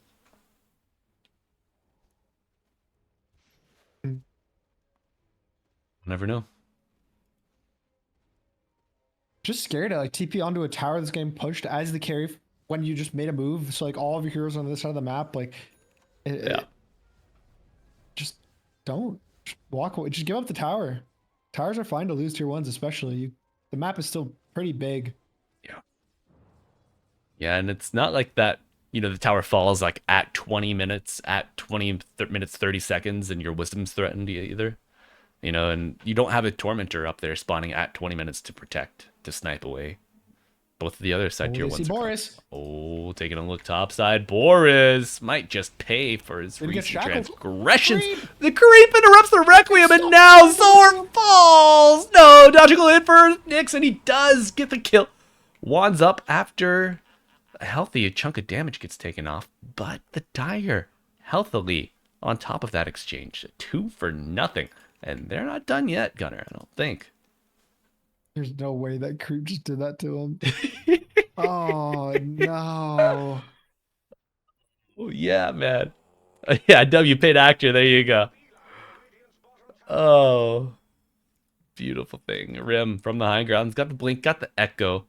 Never know. Just scared to like TP onto a tower that's getting pushed as the carry when you just made a move. So like all of your heroes on the other side of the map, like, Yeah. just don't just walk away. Just give up the tower. Towers are fine to lose tier ones, especially. The map is still pretty big. Yeah. Yeah, and it's not like that, the tower falls like at 20 minutes, at 20 minutes, 30 seconds, and your wisdom's threatened either. And you don't have a tormentor up there spawning at 20 minutes to protect, to snipe away. Both of the other side tier They see ones are Boris. Oh, taking a look topside. Boris might just pay for his Gonna get recent shackled. transgressions. Creep. The creep interrupts the Requiem, and now Zor falls. No, dodgical hit for Nyx, and he does get the kill. Wands up after a healthy chunk of damage gets taken off, but the Dire healthily on top of that exchange. 2 for nothing. And they're not done yet, Gunner, I don't think. There's no way that creep just did that to him. Oh no. Oh, yeah, man. Yeah, W paid actor. There you go. Oh, beautiful thing. Rim from the high ground. Got the blink, got the echo.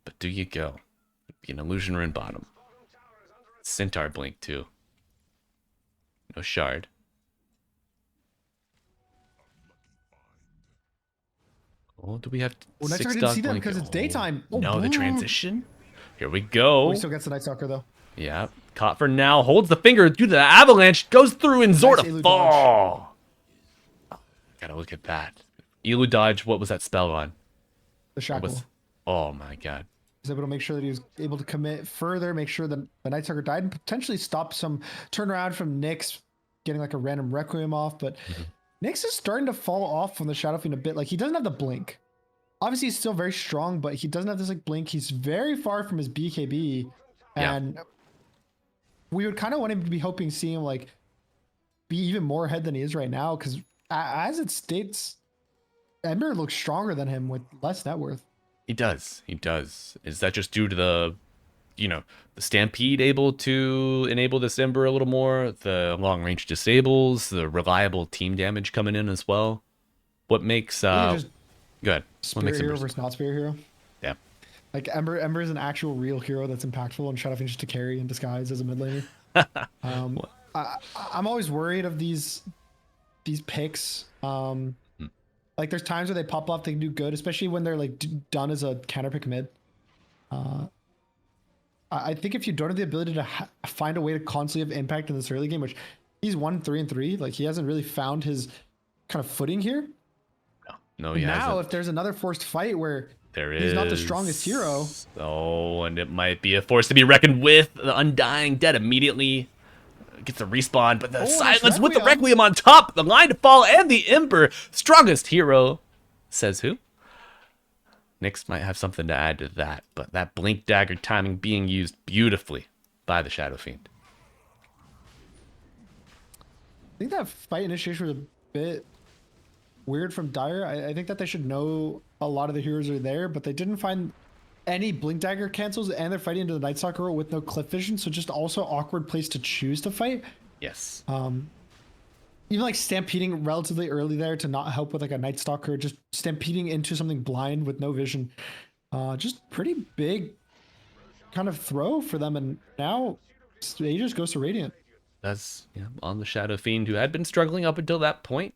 But do you go? Be an illusion rune bottom. Centaur blink too. No shard. Oh, do we have Well, next I 6 didn't dog see that blink? because it's daytime. Oh, no, the boom. transition. Here we go. Oh, he still gets the Night Stalker though. Yeah, caught for now. Holds the finger due to the avalanche. Goes through and Zor Nice to Elu fall. Oh, gotta look at that. Elu dodge. What was that spell on? The shackle. Oh my god. He's able to make sure that he was able to commit further, make sure that the Night Stalker died, and potentially stop some turnaround from Nyx getting like a random Requiem off. But Nyx is starting to fall off from the Shadow Fiend a bit. Like he doesn't have the blink. Obviously, he's still very strong, but he doesn't have this like blink. He's very far from his BKB, and we would kind of want him to be hoping seeing him like be even more ahead than he is right now. Because as it states, Ember looks stronger than him with less net worth. He does. He does. Is that just due to the Stampede able to enable this Ember a little more? The long range disables, the reliable team damage coming in as well. What makes Just good? What Spirit makes hero Ember? versus not Spirit hero. Yeah. Like Ember is an actual real hero that's impactful, and Shadow Fiend just to carry in disguise as a mid laner. I'm always worried of these picks. Like there's times where they pop off, they can do good, especially when they're like done as a counter pick mid. I think if you don't have the ability to find a way to constantly have impact in this early game, which he's 1-3-3, like he hasn't really found his kind of footing here. No, he Now, hasn't. if there's another forced fight where There he's not the is. strongest hero. Oh, and it might be a force to be reckoned with. The Undying Dead immediately gets a respawn, but the silence with the Requiem on top, the line to fall, and the Ember. Strongest hero, says who? Nyx might have something to add to that, but that blink dagger timing being used beautifully by the Shadow Fiend. I think that fight initiation was a bit weird from Dire. I think that they should know a lot of the heroes are there, but they didn't find any blink dagger cancels, and they're fighting into the Night Stalker role with no cliff vision, so just also awkward place to choose to fight. Yes. Even like stampeding relatively early there to not help with like a Night Stalker, just stampeding into something blind with no vision. Just pretty big kind of throw for them, and now Aegis goes to Radiant. That's on the Shadow Fiend, who had been struggling up until that point.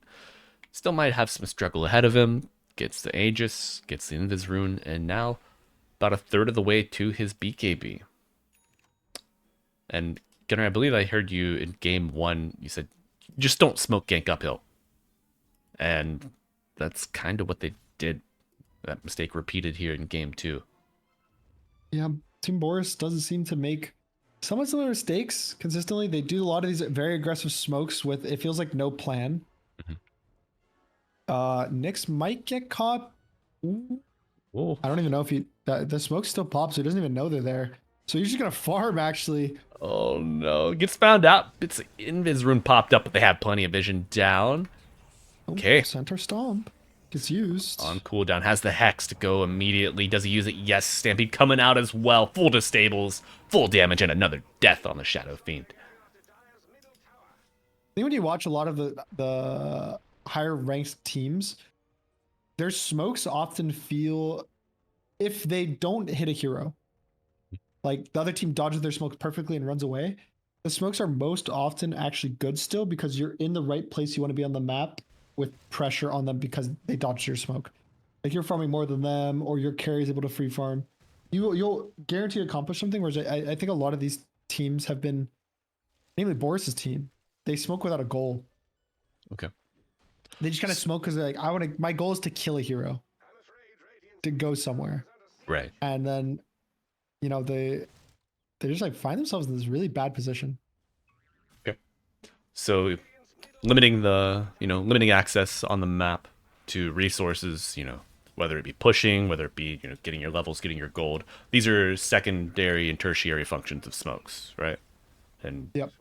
Still might have some struggle ahead of him. Gets the Aegis, gets the Invis rune, and now about a third of the way to his BKB. And Gunnar, I believe I heard you in game 1. You said, just don't smoke gank uphill. And that's kind of what they did. That mistake repeated here in game 2. Yeah, Team Boris doesn't seem to make somewhat similar mistakes consistently. They do a lot of these very aggressive smokes with, it feels like, no plan. Nyx might get caught. Whoa. I don't even know if the smoke still pops, so he doesn't even know they're there. So he's just gonna farm actually. Oh no, gets found out. It's Invis rune popped up, but they have plenty of vision down. Okay. Center stomp. Gets used. On cooldown. Has the Hex to go immediately. Does he use it? Yes. Stampede coming out as well. Full disables. Full damage and another death on the Shadow Fiend. I think when you watch a lot of the higher ranked teams, their smokes often feel, if they don't hit a hero, like the other team dodges their smokes perfectly and runs away, the smokes are most often actually good still because you're in the right place you want to be on the map with pressure on them because they dodged your smoke. Like you're farming more than them, or your carry is able to free farm. You'll guarantee to accomplish something. Whereas I think a lot of these teams have been, namely Boris's team, they smoke without a goal. Okay. They just kind of smoke because they're like, my goal is to kill a hero, to go somewhere. Right. And then, you know, they just like find themselves in this really bad position. Okay. So limiting access on the map to resources, whether it be pushing, whether it be, getting your levels, getting your gold. These are secondary and tertiary functions of smokes, right? And Yep.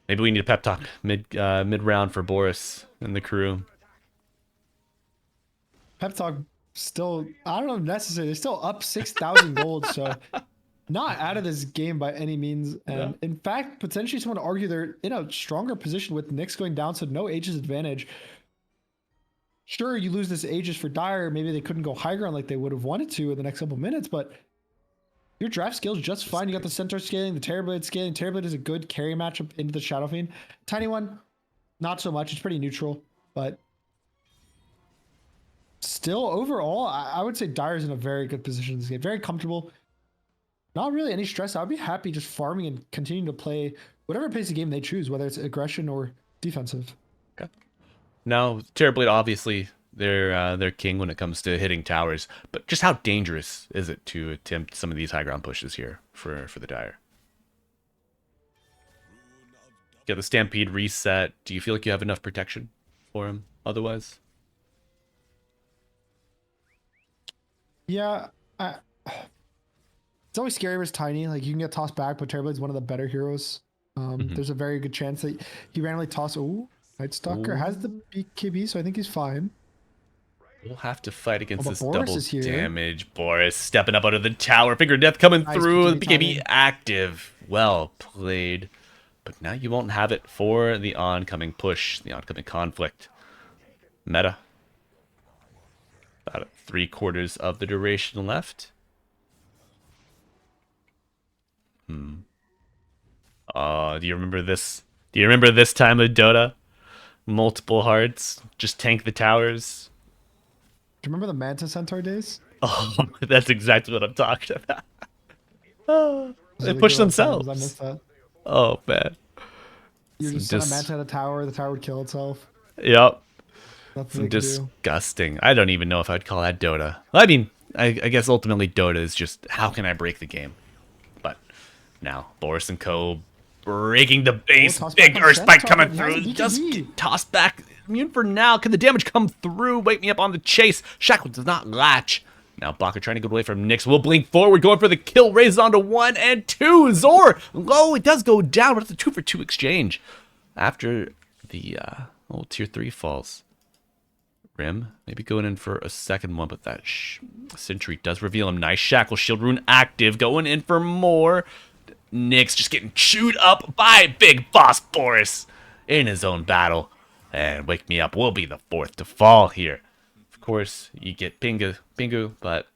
maybe we need a pep talk mid round for Boris and the crew. Pep talk still, I don't know if necessary. They're still up 6,000 gold, so not out of this game by any means. And in fact, potentially someone would argue they're in a stronger position with Nyx going down, so no Aegis advantage. Sure, you lose this Aegis for Dire. Maybe they couldn't go high ground like they would have wanted to in the next couple minutes, but your draft scale's just fine. You got the Centaur scaling, the Terrorblade scaling. Terrorblade is a good carry matchup into the Shadow Fiend. Tiny One, not so much. It's pretty neutral, but still overall, I would say Dire's in a very good position in this game. Very comfortable. Not really any stress. I'd be happy just farming and continuing to play whatever pace of game they choose, whether it's aggression or defensive. Okay. Now, Terrorblade, obviously, they're king when it comes to hitting towers, but just how dangerous is it to attempt some of these high ground pushes here for the Dire? Get the Stampede reset. Do you feel like you have enough protection for him otherwise? Yeah, it's always scary when it's tiny. Like you can get tossed back, but Terrorblade's one of the better heroes. There's a very good chance that he randomly toss. Oh, Night Stalker has the BKB, so I think he's fine. We'll have to fight against this Boris double is here. damage. Boris stepping up out of the tower. Finger Death coming through. The BKB active. Well played. But now you won't have it for the oncoming push, the oncoming conflict. Meta. About 3/4 of the duration left. Do you remember this? Do you remember this time of Dota? Multiple hearts. Just tank the towers. Do you remember the Manta Centaur days? Oh, that's exactly what I'm talking about. Oh, they push themselves. I missed that. Oh, man. You just send a Manta at a tower, the tower would kill itself. Yep. That's Some disgusting. I don't even know if I'd call that Dota. I mean, I guess ultimately Dota is just how can I break the game? But now, Boris and Co. breaking the base. Big Earth Spike coming through. Just get tossed back. Immune for now. Can the damage come through? Wake me up on the chase. Shackle does not latch. Now Baka trying to get away from Nyx. Will blink forward. Going for the kill. Raises on to 1 and 2. Zor low. It does go down, but it's a 2-for-2 exchange. After the old tier 3 falls. Rim, maybe going in for a second one, but that Sentry does reveal him. Nice Shackle Shield Rune active. Going in for more. Nyx just getting chewed up by Big Boss Boris in his own battle. And Wake Me Up will be the 4th to fall here. Of course, you get Pingu, but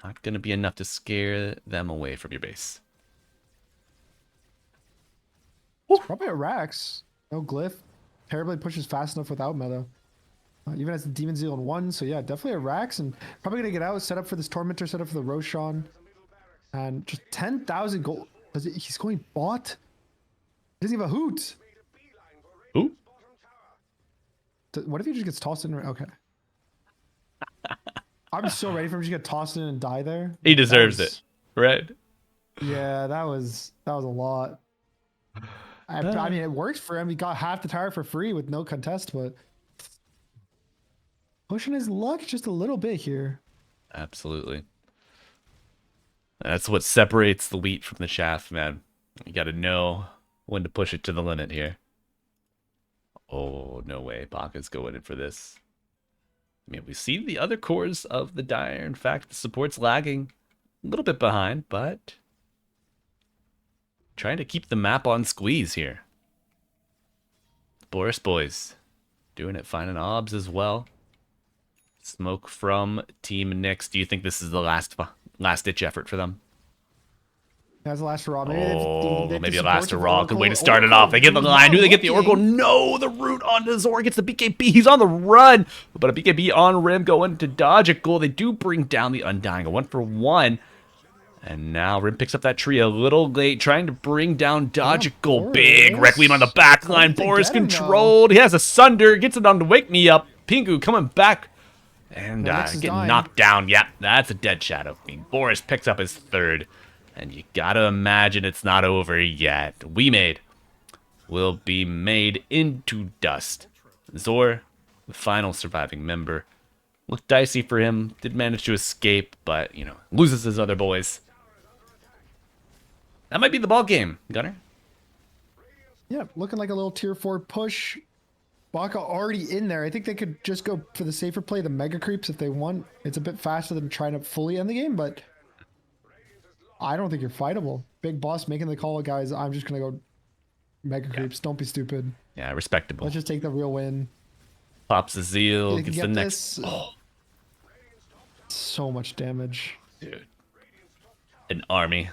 not going to be enough to scare them away from your base. It's probably a Rax. No Glyph. Terrorblade pushes fast enough without meta. Even as the Demon Zeal in 1, so yeah, definitely a Rax, and probably gonna get out, set up for this Tormentor, set up for the Roshan, and just 10,000 gold. He's going bot? He doesn't have a hoot. Who? What if he just gets tossed in? Okay. I'm so ready for him to just get tossed in and die there. He deserves it, right? Yeah, that was a lot. I mean, it works for him. He got half the tower for free with no contest, but pushing his luck just a little bit here. Absolutely. That's what separates the wheat from the chaff, man. You got to know when to push it to the limit here. Oh, no way. Baka's going in for this. I mean, we see the other cores of the Dire. In fact, the support's lagging a little bit behind, but trying to keep the map on squeeze here. Boris boys doing it, finding obs as well. Smoke from Team Nyx. Do you think this is the last ditch effort for them? That's the last hurrah. Maybe Oh, maybe a supports last with hurrah. Good way to Oracle. start it off. They get the Oracle line. I not knew they get the Oracle. looking. No, the root onto Zor gets the BKB. He's on the run. But a BKB on Rim going to dodge a goal. They do bring down the Undying. A 1-for-1. And now Rim picks up that tree a little late, trying to bring down dodge a goal. Boris. Big Requiem on the back line. They Boris get him, controlled. He has a Sunder. Gets it on to wake me up. Pingu coming back. And No, Nyx is getting dying. knocked down. Yeah, that's a dead shadow. I mean, Boris picks up his third. And you gotta imagine it's not over yet. We made will be made into dust. Zor, the final surviving member. Looked dicey for him. Did manage to escape, but, you know, loses his other boys. That might be the ball game, Gunner. Yeah, looking like a little tier 4 push. Baka already in there. I think they could just go for the safer play, the mega creeps if they want. It's a bit faster than trying to fully end the game, but I don't think you're fightable. Big boss making the call, guys. I'm just going to go mega creeps. Don't be stupid. Yeah, respectable. Let's just take the real win. Pops a zeal, They can gets the get next. this. Oh, So much damage. dude. An army.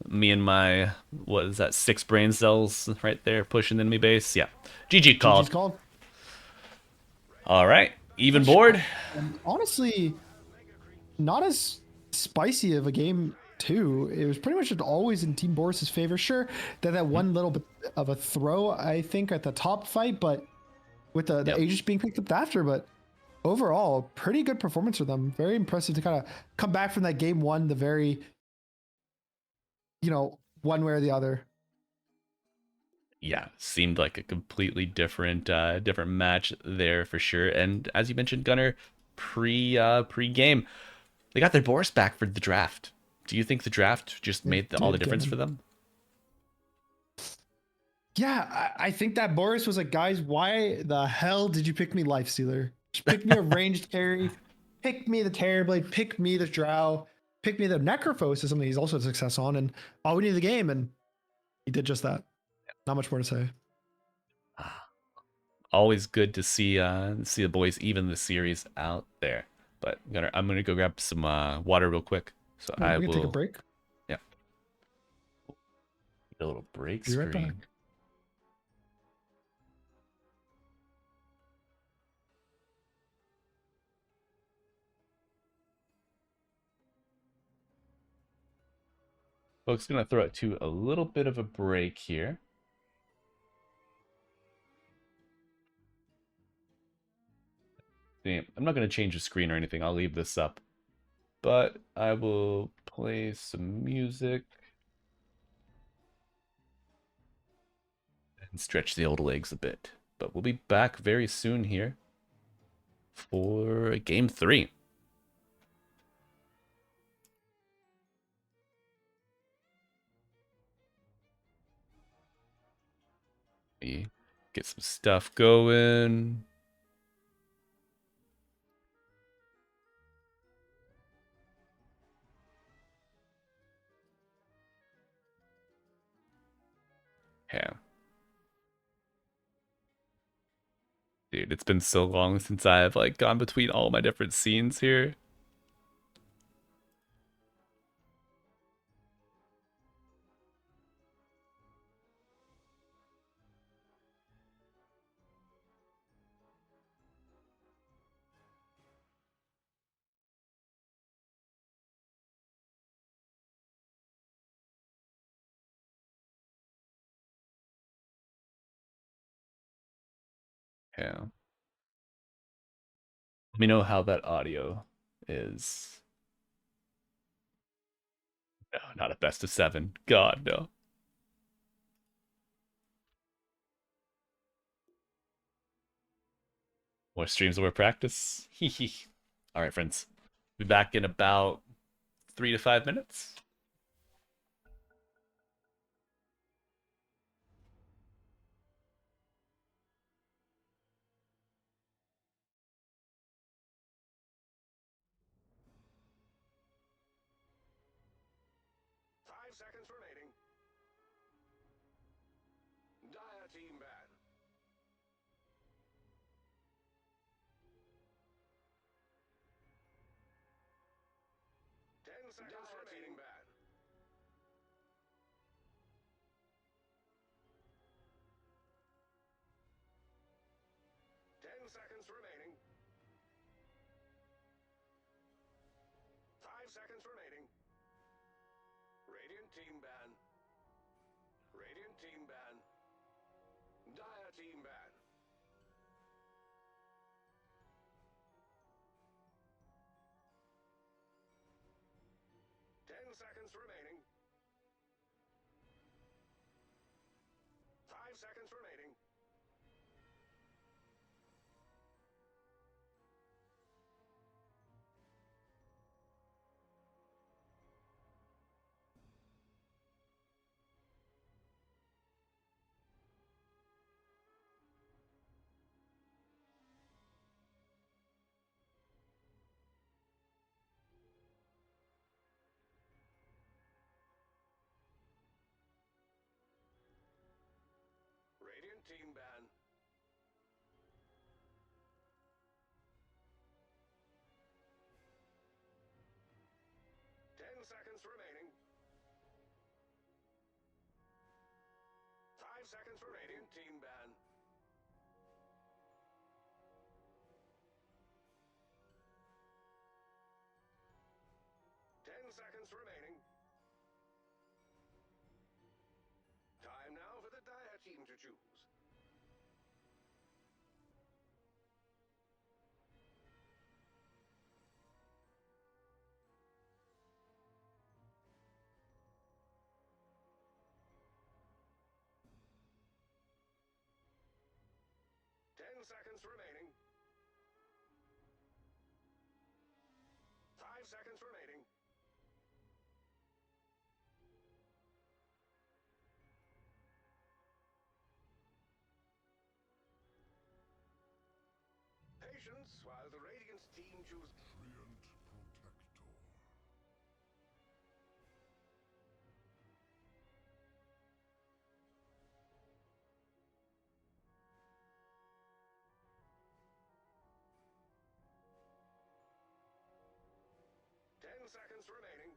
Me and my, what is that, 6 brain cells right there pushing the enemy base. Yeah. GG called. GG's called. All right. Even board. And honestly, not as spicy of a game too. It was pretty much just always in Team Boris's favor. Sure, that one little bit of a throw, I think, at the top fight, but with the Yep. Aegis being picked up after, but overall, pretty good performance for them. Very impressive to kind of come back from that game one, the very, one way or the other. Yeah, seemed like a completely different different match there for sure. And as you mentioned, Gunner, pre-game, they got their Boris back for the draft. Do you think the draft just made all the did, difference Kevin. for them? Yeah, I think that Boris was like, guys, why the hell did you pick me Life Stealer? Just pick me a ranged carry, pick me the Terrorblade, pick me the Drow, pick me the Necrophos is something he's also a success on, and all we need the game, and he did just that. Not much more to say. Always good to see the boys even the series out there. But I'm gonna go grab some water real quick. So I We will can take a break. Yeah. A little break Be right screen. back. Folks, gonna throw it to a little bit of a break here. I'm not gonna change the screen or anything. I'll leave this up, but I will play some music and stretch the old legs a bit. But we'll be back very soon here for game 3. Get some stuff going. Yeah. Dude, it's been so long since I've like gone between all my different scenes here. Yeah. Let me know how that audio is. No, not a best of 7. God, no. More streams, more practice. Hee. All right, friends. Be back in about 3 to 5 minutes. seconds remaining. Dire team ban. 10 seconds remaining. Ban. 10 seconds remaining. 5 seconds remaining. Radiant team ban. Radiant team ban. Dire team ban. 10 seconds remaining. 5 seconds remaining. Radiant team ban. Ten seconds remaining. 5 seconds for Radiant team ban. Ten seconds remaining. Time now for the Dire team to choose. Ten seconds remaining. 5 seconds remaining. Patience while the Radiant team choose. Treant Protector. 10 seconds remaining.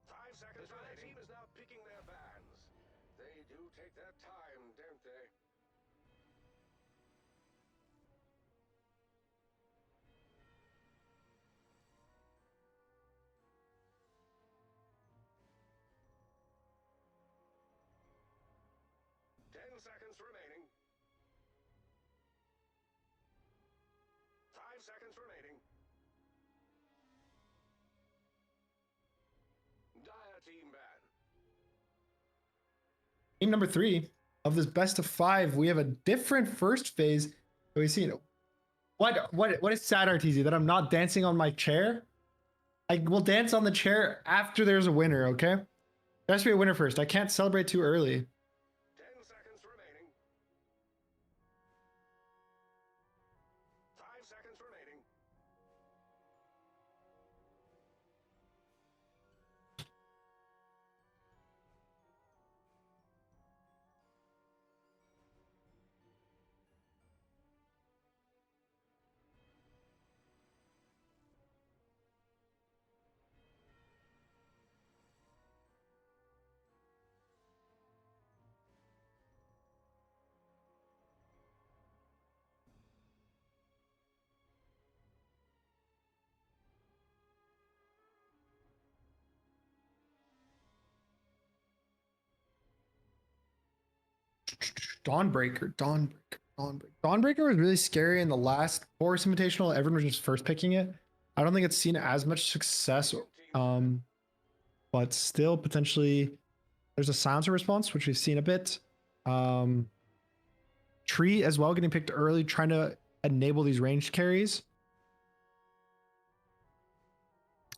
5 seconds remaining. The team is now picking their bans. They do take their time, don't they? Ten seconds remaining. 5 seconds remaining. Dire team ban. Game number 3 of this best of 5. We have a different first phase. We've seen what is sad, RTZ, that I'm not dancing on my chair? I will dance on the chair after there's a winner, okay? There has to be a winner first. I can't celebrate too early. 10 seconds remaining. 5 seconds remaining. Dawnbreaker was really scary in the last Boris Invitational. Everyone was just first picking it. I don't think it's seen as much success, but still potentially there's a silencer response, which we've seen a bit. Tree as well getting picked early, trying to enable these ranged carries.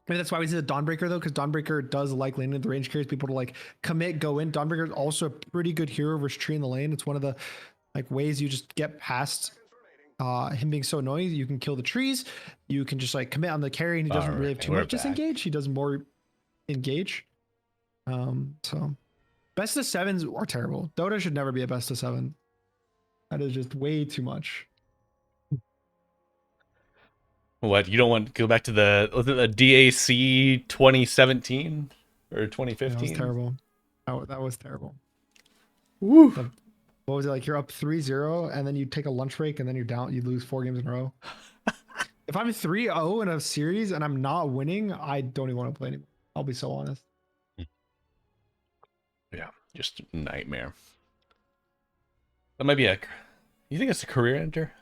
Maybe that's why we see the Dawnbreaker though, because Dawnbreaker does like laning at the range carries, people to like commit, go in. Dawnbreaker is also a pretty good hero versus Tree in the lane. It's one of the like ways you just get past him being so annoying, you can kill the trees. You can just like commit on the carry, and he doesn't really have Alright, too we're much disengage. He does more engage. So best of sevens are terrible. Dota should never be a best of seven. That is just way too much. What, you don't want to go back to the DAC 2017 or That was 2015? terrible. That was terrible. Woo. What was it like? You're up 3-0 and then you take a lunch break and then you're down. You lose 4 games in a row. If I'm 3-0 in a series and I'm not winning, I don't even want to play anymore. I'll be so honest. Yeah, just a nightmare. That might be a. You think it's a career ender?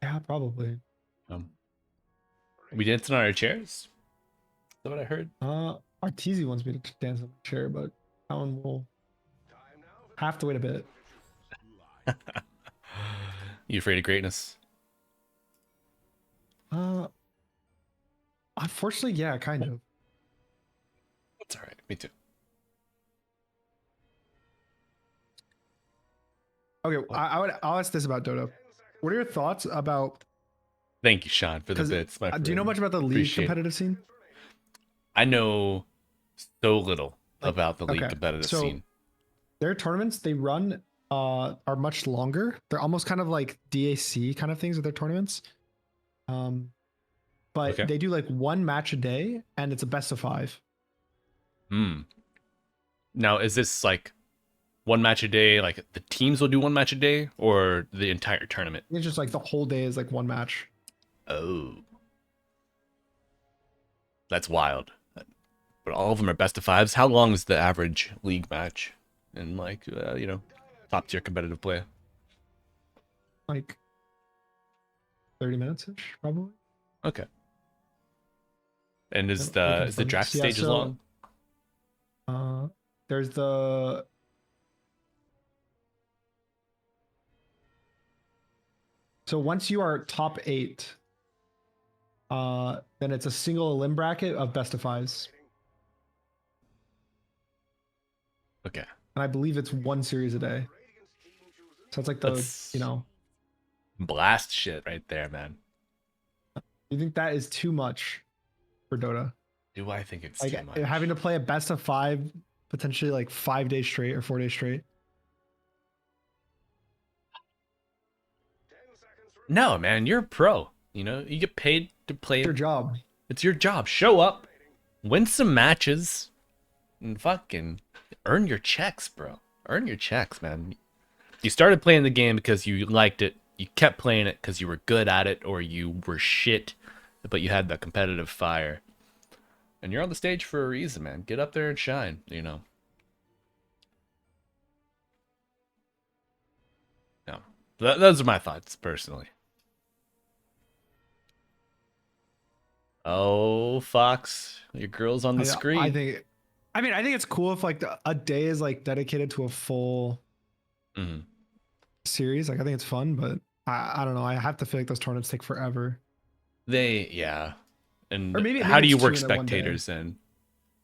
Yeah, probably. We dancing on our chairs? Is that what I heard? Arteezy wants me to dance on the chair, but that one will have to wait a bit. You afraid of greatness? Unfortunately, yeah, kind of. It's all right. Me too. Okay, I'll ask this about Dota. What are your thoughts about? Thank you, Sean, for the 'Cause, bits. My do you know friend. much about the league Appreciate it. competitive scene? I know so little Like, about the league okay, competitive so scene. their tournaments they run are much longer. They're almost kind of like DAC kind of things with their tournaments. But Okay. they do like 1 match a day, and it's a best of 5. Hmm. Now, is this like one match a day? Like the teams will do one match a day, or the entire tournament? It's just like the whole day is like 1 match. Oh, that's wild. But all of them are best of 5s. How long is the average league match? And like, top tier competitive play. Like 30 minutes ish, probably. Okay. And is Yeah, we can the focus. draft Yeah, stage as so- long? There's the so once you are top 8, then it's a single elim bracket of best of 5s, Okay. and I believe it's 1 series a day. So it's like the That's you blast shit right there, man. you think that is too much for Dota? Do I think it's Like too much? having to play a best of 5 potentially like 5 days straight or 4 days straight. No, man, you're a pro. You know, you get paid to play. It's your job. It's your job. Show up, win some matches, and fucking earn your checks, bro. Earn your checks, man. You started playing the game because you liked it. You kept playing it because you were good at it, or you were shit, but you had the competitive fire. And you're on the stage for a reason, man. Get up there and shine, you know. No. Those are my thoughts, personally. Oh, Fox, your girl's on the screen. I think it's cool if like a day is like dedicated to a full Mhm. series. Like I think it's fun, but I don't know. I have to feel like those tournaments take forever. Yeah. And Or maybe how do it's you 2 work in a one day. spectators then?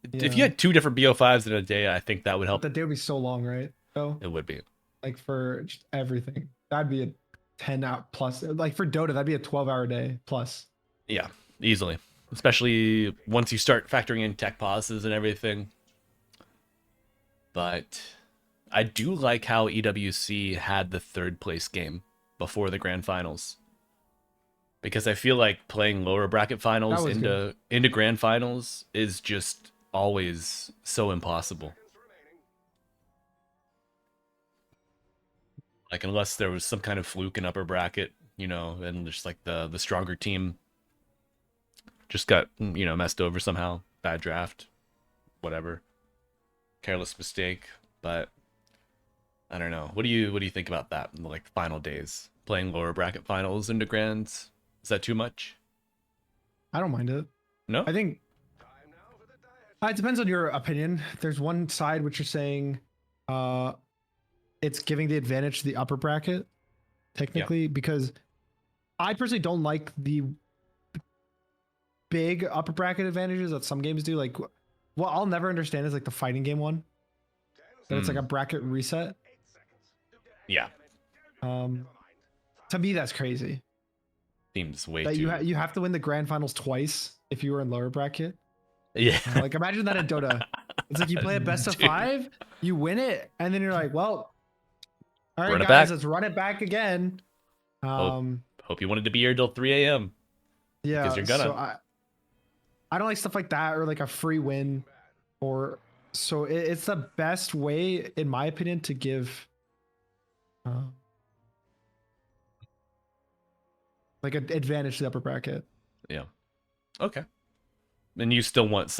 If you Yeah. had 2 different BO5s in a day, I think that would But help. the day would be so long, right? So It would be. like for just everything, that'd be a 10 out plus. Like for Dota, that'd be a 12-hour day plus. Yeah, easily. Especially once you start factoring in tech pauses and everything. But I do like how EWC had the 3rd place game before the grand finals. Because I feel like playing lower bracket finals was into grand finals is just always so impossible. Like unless there was some kind of fluke in upper bracket, and just like the stronger team just got, messed over somehow. Bad draft. Whatever. Careless mistake. But I don't know. What do you think about that in the like final days? Playing lower bracket finals into grands? Is that too much? I don't mind it. No? I think it depends on your opinion. There's one side which is saying it's giving the advantage to the upper bracket, technically, because I personally don't like the big upper bracket advantages that some games do. Like, what I'll never understand is like the fighting game one. That it's like a bracket reset. Yeah. To me, that's crazy. Seems way That too. you have to win the grand finals twice if you were in lower bracket. Yeah. Like imagine that in Dota. It's like you play a best of Dude. 5, you win it, and then you're like, well, all right, Run it guys, back. let's run it back again. Hope you wanted to be here till 3 a.m. Yeah, because you're gonna. so I don't like stuff like that or like a free win, or so it's the best way, in my opinion, to give like an advantage to the upper bracket. Yeah. Okay. And you still want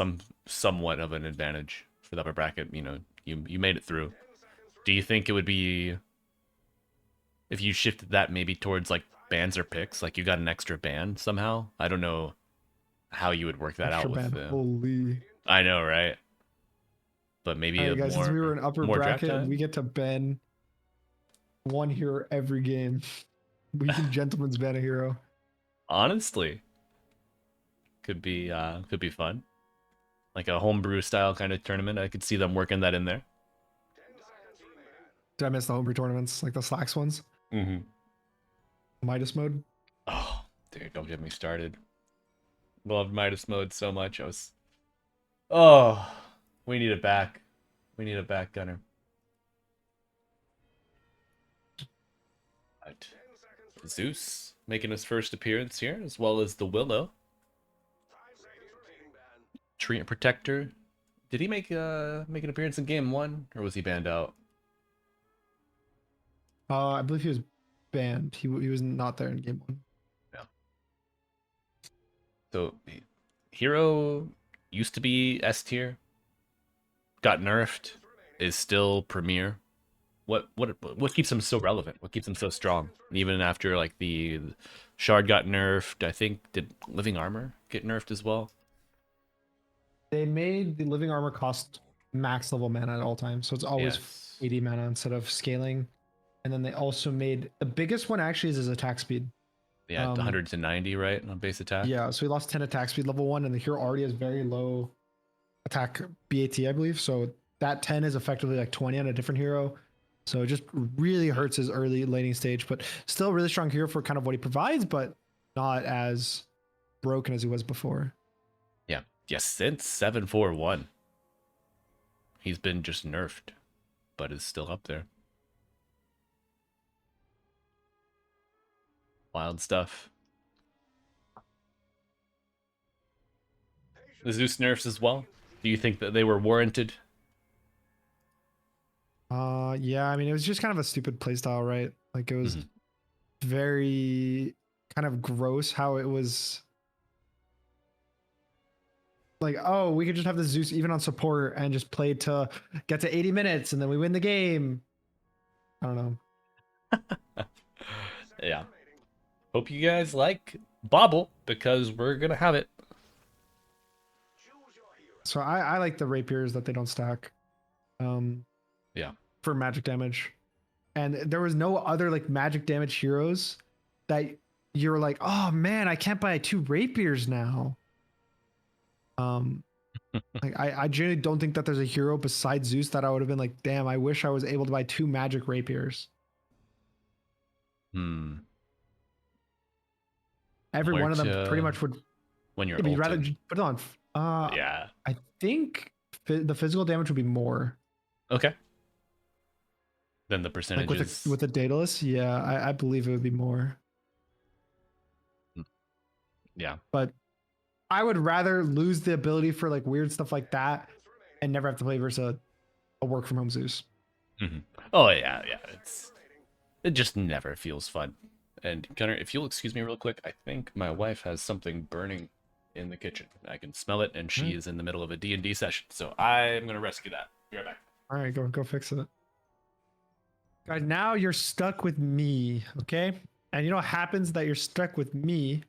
somewhat of an advantage for the upper bracket. You know, you made it through. Do you think it would be if you shifted that maybe towards like bans or picks, like you got an extra ban somehow? I don't know how you would work that Extra out with ban, the. holy. I know, right? But maybe All a right, guys, since we were in upper more draft bracket, time? we get to ban one hero every game. We can gentleman's ban a hero. Honestly, could be fun. Like a homebrew style kind of tournament. I could see them working that in there. Did I miss the homebrew tournaments, like the Slacks ones? Mm-hmm. Midas mode. Oh, dude, don't get me started. Loved Midas mode so much. Oh, we need it back. We need it back, Gunner. Right. Zeus making his first appearance here, as well as the Willow. Treant Protector. Did he make an appearance in game 1, or was he banned out? I believe he was banned. He was not there in game 1. Yeah. So, Hero used to be S tier, got nerfed, is still Premier. What keeps him so relevant? What keeps him so strong? Even after like the Shard got nerfed, I think did Living Armor get nerfed as well? They made the living armor cost max level mana at all times, so it's always Yes. 80 mana instead of scaling. And then they also made the biggest one actually is his attack speed. Yeah, 100 to 90, right, on base attack? Yeah, so he lost 10 attack speed level 1, and the hero already has very low attack BAT, I believe. So that 10 is effectively like 20 on a different hero. So it just really hurts his early laning stage, but still a really strong hero for kind of what he provides, but not as broken as he was before. Yeah, since 741. He's been just nerfed, but is still up there. Wild stuff. The Zeus nerfs as well. Do you think that they were warranted? Yeah, I mean, it was just kind of a stupid playstyle, right? Like it was very kind of gross how it was like, oh, we could just have the Zeus even on support and just play to get to 80 minutes and then we win the game. I don't know. Yeah. Hope you guys like Bobble, because we're gonna have it. So I like the rapiers that they don't stack. Yeah. For magic damage. And there was no other like magic damage heroes that you're like, oh man, I can't buy 2 rapiers now. Like I genuinely don't think that there's a hero besides Zeus that I would have been like, damn, I wish I was able to buy 2 magic rapiers. Every Where one of them to- pretty much would. When you're If you'd rather ulted. just put it on. Yeah. I think the physical damage would be more. Okay. Then the Like percentages. with the Daedalus, yeah, I believe it would be more. Yeah. But I would rather lose the ability for like weird stuff like that and never have to play versus a work from home Zeus. Oh yeah. It just never feels fun. And Gunnar, if you'll excuse me real quick, I think my wife has something burning in the kitchen. I can smell it, and she is in the middle of a D&D session. So I'm gonna rescue that. Be right back. All right, go fix it. Guys, now you're stuck with me, okay? And you know what happens that you're stuck with me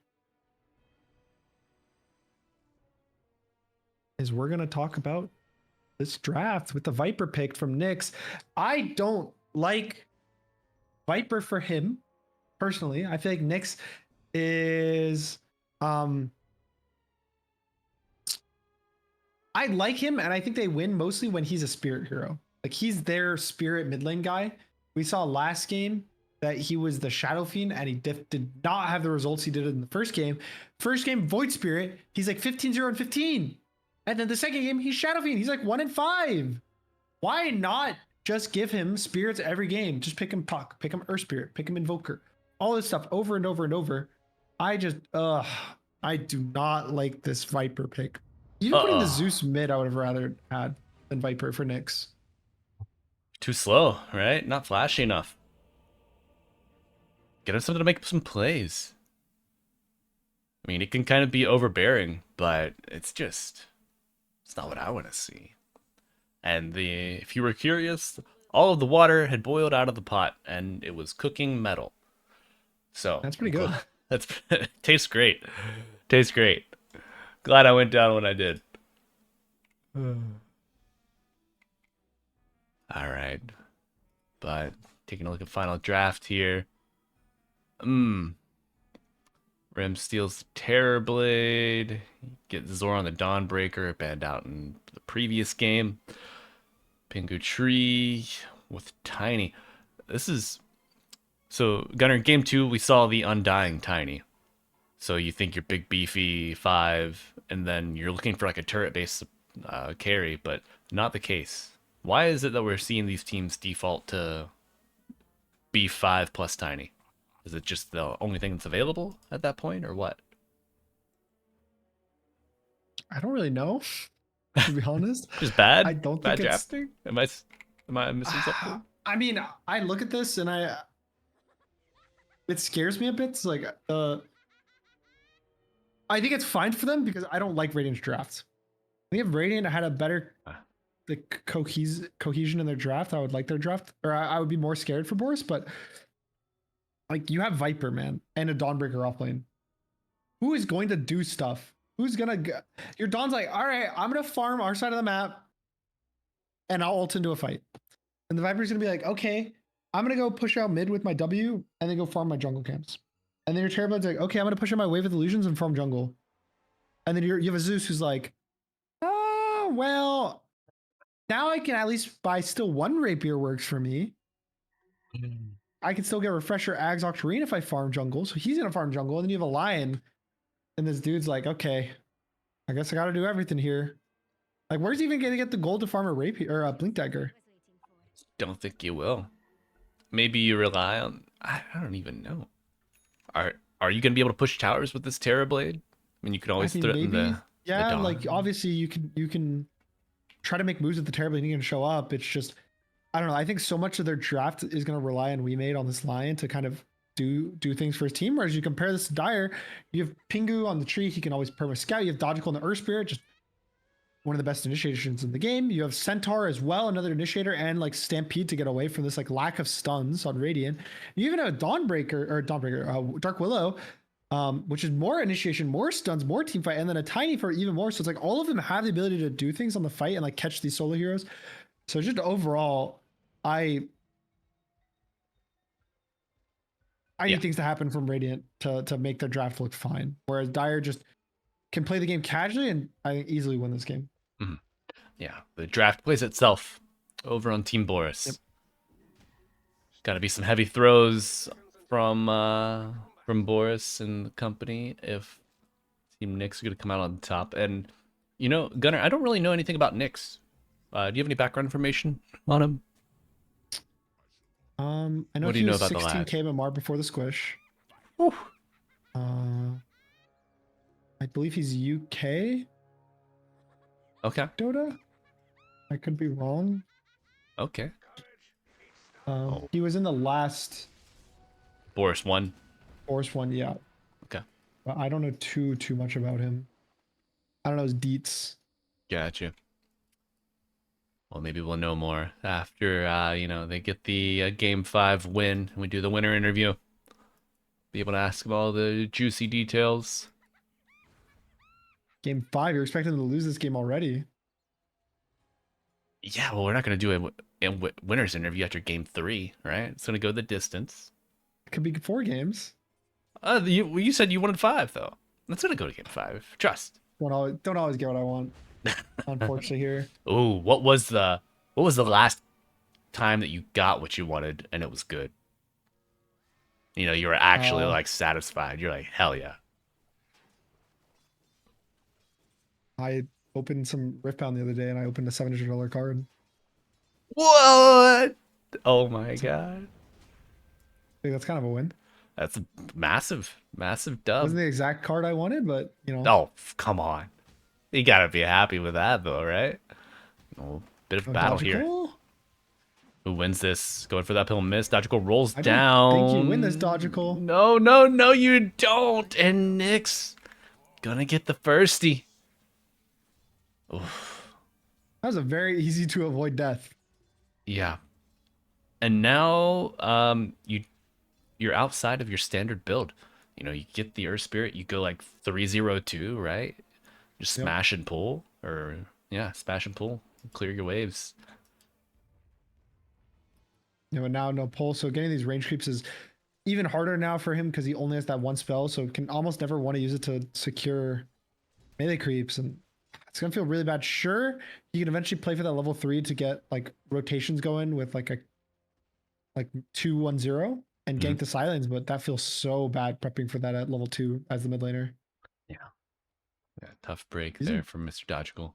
is we're gonna talk about this draft with the Viper pick from Nyx. I don't like Viper for him personally. I feel like Nyx is I like him, and I think they win mostly when he's a spirit hero. Like he's their spirit mid lane guy. We saw last game that he was the Shadow Fiend and he did not have the results he did in the first game. First game, Void Spirit, he's like 15-0 and 15. And then the second game, he's Shadow Fiend. He's like 1-5. Why not just give him spirits every game? Just pick him Puck, pick him Earth Spirit, pick him Invoker. All this stuff over and over and over. I do not like this Viper pick. Even putting the Zeus mid, I would have rather had than Viper for Nyx. Too slow, right? Not flashy enough. Get him something to make some plays. I mean, it can kind of be overbearing, but it's not what I want to see. And if you were curious, all of the water had boiled out of the pot and it was cooking metal. So that's pretty good. Tastes great. Tastes great. Glad I went down when I did. All right. But taking a look at final draft here. Rim steals Terrorblade. Get Zor on the Dawnbreaker, banned out in the previous game. Pingu Tree with Tiny. So Gunner, game 2, we saw the Undying Tiny. So you think you're big beefy 5, and then you're looking for like a turret-based carry, but not the case. Why is it that we're seeing these teams default to beef 5 plus Tiny? Is it just the only thing that's available at that point, or what? I don't really know, to be honest. Just bad? I don't bad think drafting? Am I missing something? I mean, I look at this and it scares me a bit. It's like, I think it's fine for them because I don't like Radiant's drafts. I think if Radiant had a better cohesion in their draft, I would like their draft, or I would be more scared for Boris. But like, you have Viper, man, and a Dawnbreaker offlane. Who is going to do stuff? Who's gonna your Dawn's like, all right, I'm gonna farm our side of the map and I'll ult into a fight. And the Viper's gonna be like, okay, I'm gonna go push out mid with my W and then go farm my jungle camps. And then your Terrorblade's like, okay, I'm gonna push out my Wave of Illusions and farm jungle. And then you have a Zeus who's like, oh, well, now I can at least buy still one Rapier works for me. I can still get Refresher, Ags, Octarine if I farm jungle. So he's gonna farm jungle. And then you have a Lion. And this dude's like, okay, I guess I gotta do everything here. Like, where's he even gonna get the gold to farm a Rapier or a Blink Dagger? Don't think you will. Maybe you rely on. I don't even know. Are you gonna be able to push towers with this Terrorblade? I mean, you can always threaten the. Yeah, the like obviously you can try to make moves with the Terrorblade and you can show up. It's just, I don't know. I think so much of their draft is gonna rely on We Made on this Lion to kind of do things for his team. Whereas you compare this to Dire, you have Pingu on the tree, he can always perma scout. You have Dodgical on the Earth Spirit, just one of the best initiations in the game. You have Centaur as well, another initiator, and like Stampede to get away from this like lack of stuns on Radiant. You even have Dark Willow, which is more initiation, more stuns, more team fight, and then a Tiny for even more. So it's like all of them have the ability to do things on the fight and like catch these solo heroes. So just overall, I need things to happen from Radiant to make their draft look fine. Whereas Dire just can play the game casually and I think easily win this game. Mm-hmm. Yeah, the draft plays itself over on Team Boris. Yep. Got to be some heavy throws from Boris and the company if Team Nyx are going to come out on top. And, you know, Gunnar, I don't really know anything about Nyx. Do you have any background information on him? I know what do he you know was about the 16k MMR before the squish. Whew. I believe he's UK. Okay. Dota. I could be wrong. Okay. He was in the last Boris 1. Boris one, yeah. Okay. But I don't know too much about him. I don't know his deets. Gotcha. Well, maybe we'll know more after, they get the Game 5 win and we do the winner interview. Be able to ask him all the juicy details. Game 5, you're expecting them to lose this game already. Yeah, well, we're not going to do a winner's interview after Game 3, right? It's going to go the distance. It could be 4 games. You said you wanted 5, though. It's going to go to Game 5. Trust. Don't always get what I want. Unfortunately here. Ooh, what was the last time that you got what you wanted and it was good? You know, you were actually Uh, like satisfied. You're like, hell yeah. I opened some Riftbound the other day, and I opened a $700 card. What? Oh my So I god. think that's kind of a win. That's a massive, massive It dub. wasn't the exact card I wanted, but you know, Oh, come on. You gotta be happy with that though, right? Oh, bit of no battle here. Dodgical. Who wins this? Going for the uphill miss. Dodgical rolls I don't think you win this down. Dodgical. No, no, no, you don't. And Nick's gonna get the firsty. Oof. That was a very easy to avoid death. Yeah. And now you're outside of your standard build. You know, you get the Earth Spirit, you go like 302, right? Just Yep. smash and pull. Or yeah, smash and pull. Clear your waves. You know, now no pull. So getting these range creeps is even harder now for him because he only has that one spell, so can almost never want to use it to secure melee creeps, and it's gonna feel really bad. Sure, you can eventually play for that level 3 to get like rotations going with like a 2-1-0 and gank the silence, but that feels so bad prepping for that at level 2 as the mid laner. Yeah. Yeah, tough break Is there it? from Mr. Dodgical.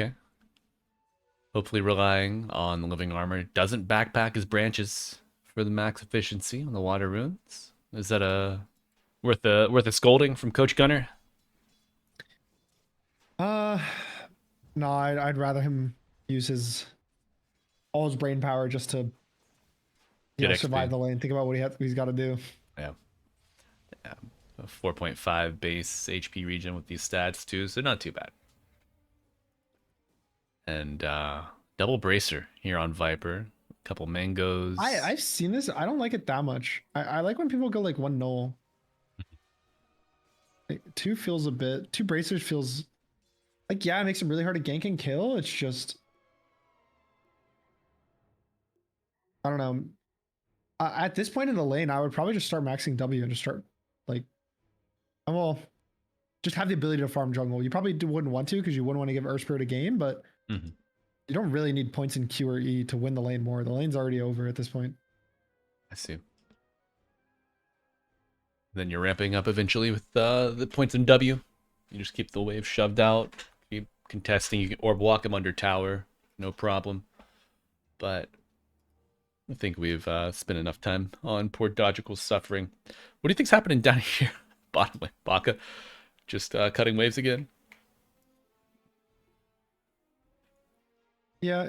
Okay. Hopefully relying on the living armor. Doesn't backpack his branches for the max efficiency on the water runes. Is that a worth a scolding from Coach Gunner? Uh, no, I'd rather him use his all his brain power just to Good survive XP. the lane. Think about what he's got to do. Yeah. Yeah. A 4.5 base HP region with these stats too, so not too bad. And double bracer here on Viper. A couple mangoes. I've seen this. I don't like it that much. I like when people go like one null. Like, two bracers feels like, yeah, it makes it really hard to gank and kill. It's just, I don't know. At this point in the lane, I would probably just start maxing W and just start like, well, just have the ability to farm jungle. You probably wouldn't want to because you wouldn't want to give Earth Spirit a game, but Mhm. you don't really need points in Q or E to win the lane more. The lane's already over at this point. I see. Then you're ramping up eventually with the points in W. You just keep the wave shoved out, keep contesting. You can orb walk him under tower, no problem. But I think we've spent enough time on poor Dodgical's suffering. What do you think's happening down here? Bottom lane, Baka, just cutting waves again. Yeah,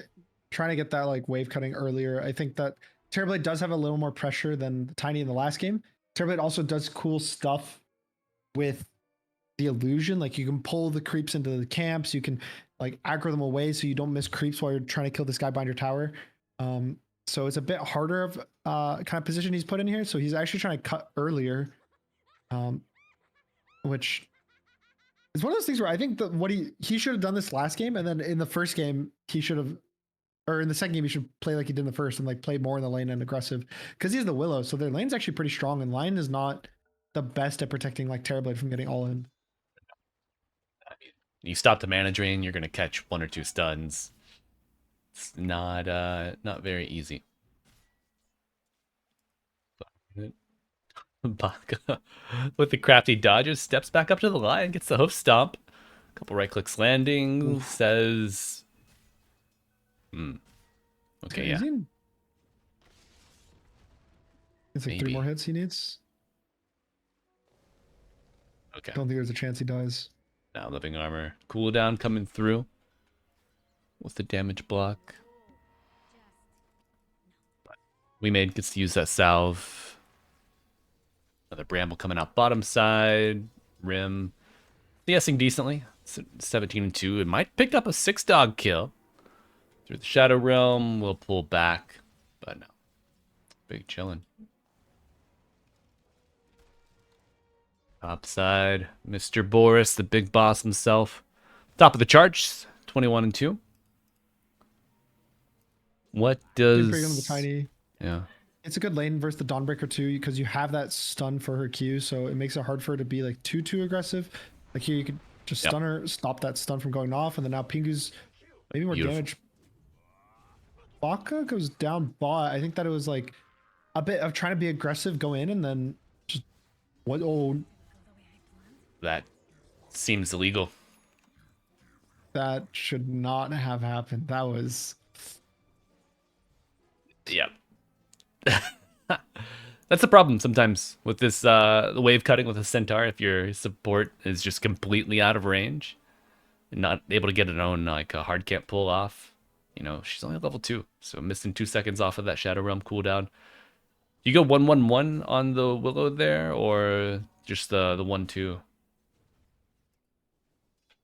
trying to get that like wave cutting earlier. I think that Terrorblade does have a little more pressure than Tiny in the last game. Terrorblade also does cool stuff with the illusion. Like you can pull the creeps into the camps. You can like aggro them away so you don't miss creeps while you're trying to kill this guy behind your tower. So it's a bit harder of kind of position he's put in here. So he's actually trying to cut earlier, which is one of those things where I think that what he should have done this last game, and then in the first game he should have, or in the second game he should play like he did in the first and like play more in the lane and aggressive because he's the Willow. So their lane's actually pretty strong, and Lion is not the best at protecting like Terrorblade from getting all in. You stop the mana drain, you're gonna catch 1 or 2 stuns. It's not very easy. Baka with the crafty dodges steps back up to the line, gets the hoof stomp. Couple right clicks landing, says okay, yeah. It's like Maybe. 3 more hits he needs. Okay. Don't think there's a chance he dies. Now living armor. Cooldown coming through. What's the damage block? We made gets to use that salve. Another bramble coming out bottom side. Rim. DSing decently. 17-2. It might pick up a 6-dog kill. Through the Shadow Realm. We'll pull back. But no. Big chillin'. Top side. Mr. Boris, the big boss himself. Top of the charts. 21-2. What does... Bring him the Tiny. Yeah. It's a good lane versus the Dawnbreaker too, because you have that stun for her Q, so it makes it hard for her to be like too aggressive. Like here, you could just stun her, stop that stun from going off, and then now Pingu's maybe more Beautiful. damage. Baka goes down bot, I think that it was like a bit of trying to be aggressive, go in, and then just what? Oh, That seems illegal. that should not have happened. That was Yep. That's the problem sometimes with this the wave cutting with a centaur. If your support is just completely out of range and not able to get an own like a hard can't pull off. You know, she's only level 2, so missing 2 seconds off of that Shadow Realm cooldown. You go 1-1-1 on the Willow there, or just the 1-2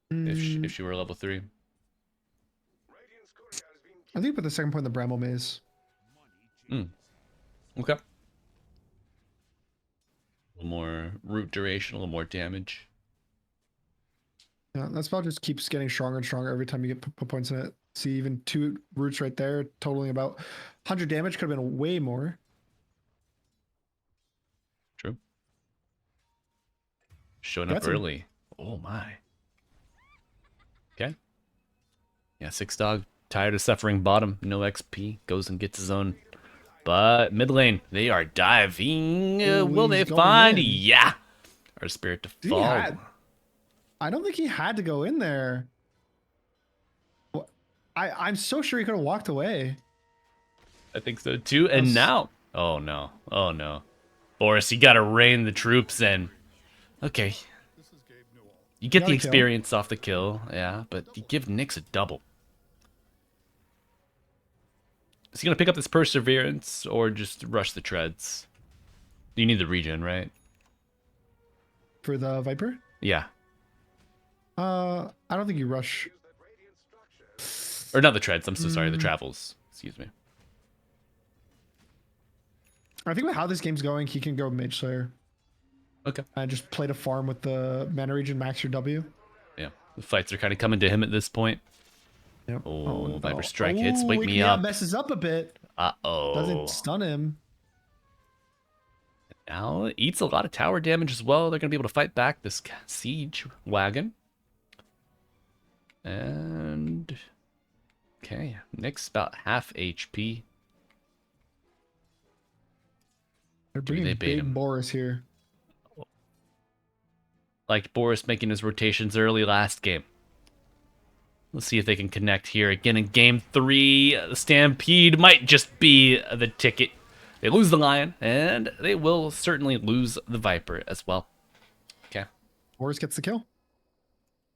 if she were level 3. I think put the second point in the Bramble Maze. Okay. A little more root duration, a little more damage. Yeah, that spell just keeps getting stronger and stronger every time you get put points in it. See, even 2 roots right there, totaling about 100 damage. Could have been way more. True. Showing Gets up him. early. Oh my. Okay. Yeah, 6 dog. Tired of suffering bottom. No XP. Goes and gets his own. But mid lane, they are diving. Ooh, Will they he's going find? in. Yeah. Our spirit to He fall. I don't think he had to go in there. I'm so sure he could have walked away. I think so too. And now. Oh no. Oh no. Boris, you gotta rein the troops in. Okay. You get Got the a kill. experience off the kill, yeah, but you give Nyx a double. Is he gonna pick up this perseverance or just rush the treads? You need the regen, right? For the Viper? Yeah. I don't think you rush. Or not the treads, I'm so sorry, the travels. Excuse me. I think with how this game's going, he can go Mage Slayer Okay. and just play to farm with the mana regen, max your W. Yeah. The fights are kind of coming to him at this point. Yep. Oh, Viper Strike hits. Wake me up. up. Messes up a bit. Uh-oh. Doesn't stun him. Now it eats a lot of tower damage as well. They're going to be able to fight back this siege wagon. And... Okay, Nyx about half HP. They're Do bringing they bait big him? Boris here. Like Boris making his rotations early last game. Let's see if they can connect here again in game 3. The Stampede might just be the ticket. They lose the Lion, and they will certainly lose the Viper as well. Okay, Boris gets the kill.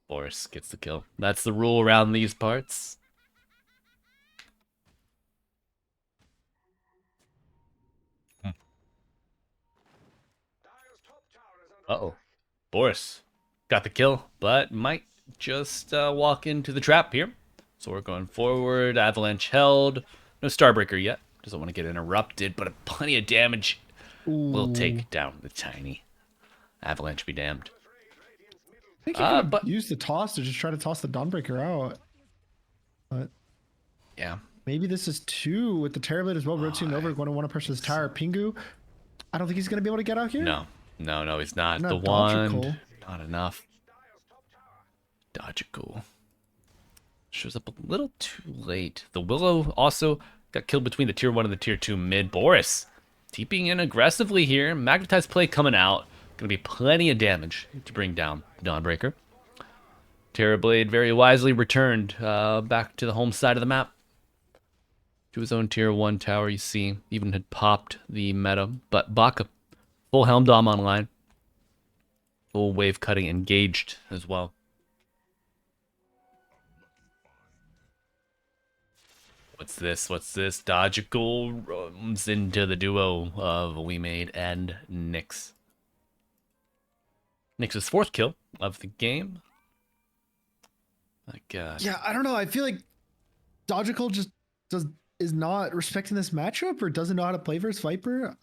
Boris gets the kill. That's the rule around these parts. Uh-oh. Boris got the kill, but might just walk into the trap here. So we're going forward. Avalanche held. No Starbreaker yet. Doesn't want to get interrupted, but plenty of damage will take down the tiny. Avalanche be damned. I think you could but- use the toss to just try to toss the Dawnbreaker out. But Yeah. maybe this is 2 with the Terrorblade as well. Rotating over, going to want to pressure this tower. Pingu. I don't think he's going to be able to get out here. No, he's not. Not The wand, dodgical. not enough. Dodgical. Shows up a little too late. The Willow also got killed between the tier 1 and the tier 2 mid. Boris TPing in aggressively here. Magnetized play coming out. Gonna be plenty of damage to bring down Dawnbreaker. Terrorblade very wisely returned back to the home side of the map. To his own tier 1 tower, you see. Even had popped the meta. But Baka, full Helm Dom online. Full wave cutting engaged as well. What's this? Dodgical roams into the duo of We Made and Nyx. Nyx's 4th kill of the game. Yeah, I don't know. I feel like Dodgical just is not respecting this matchup or doesn't know how to play versus Viper.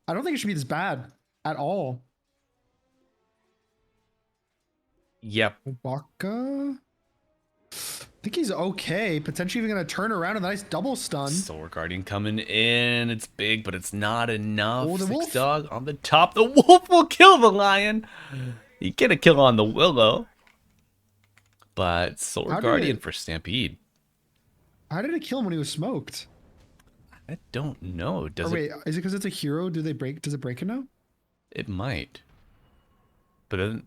I don't think it should be this bad at all. Yep. Baka. I think he's okay. Potentially even going to turn around a nice double stun. Sword Guardian coming in. It's big, but it's not enough. Oh, the wolf. 6 dog on the top. The wolf will kill the lion. You get a kill on the Willow. But Sword How did Guardian it- for Stampede. How did it kill him when he was smoked? I don't know. Or Does it? wait, is it because it's a hero? Do they break? Does it break it now? It might. But then,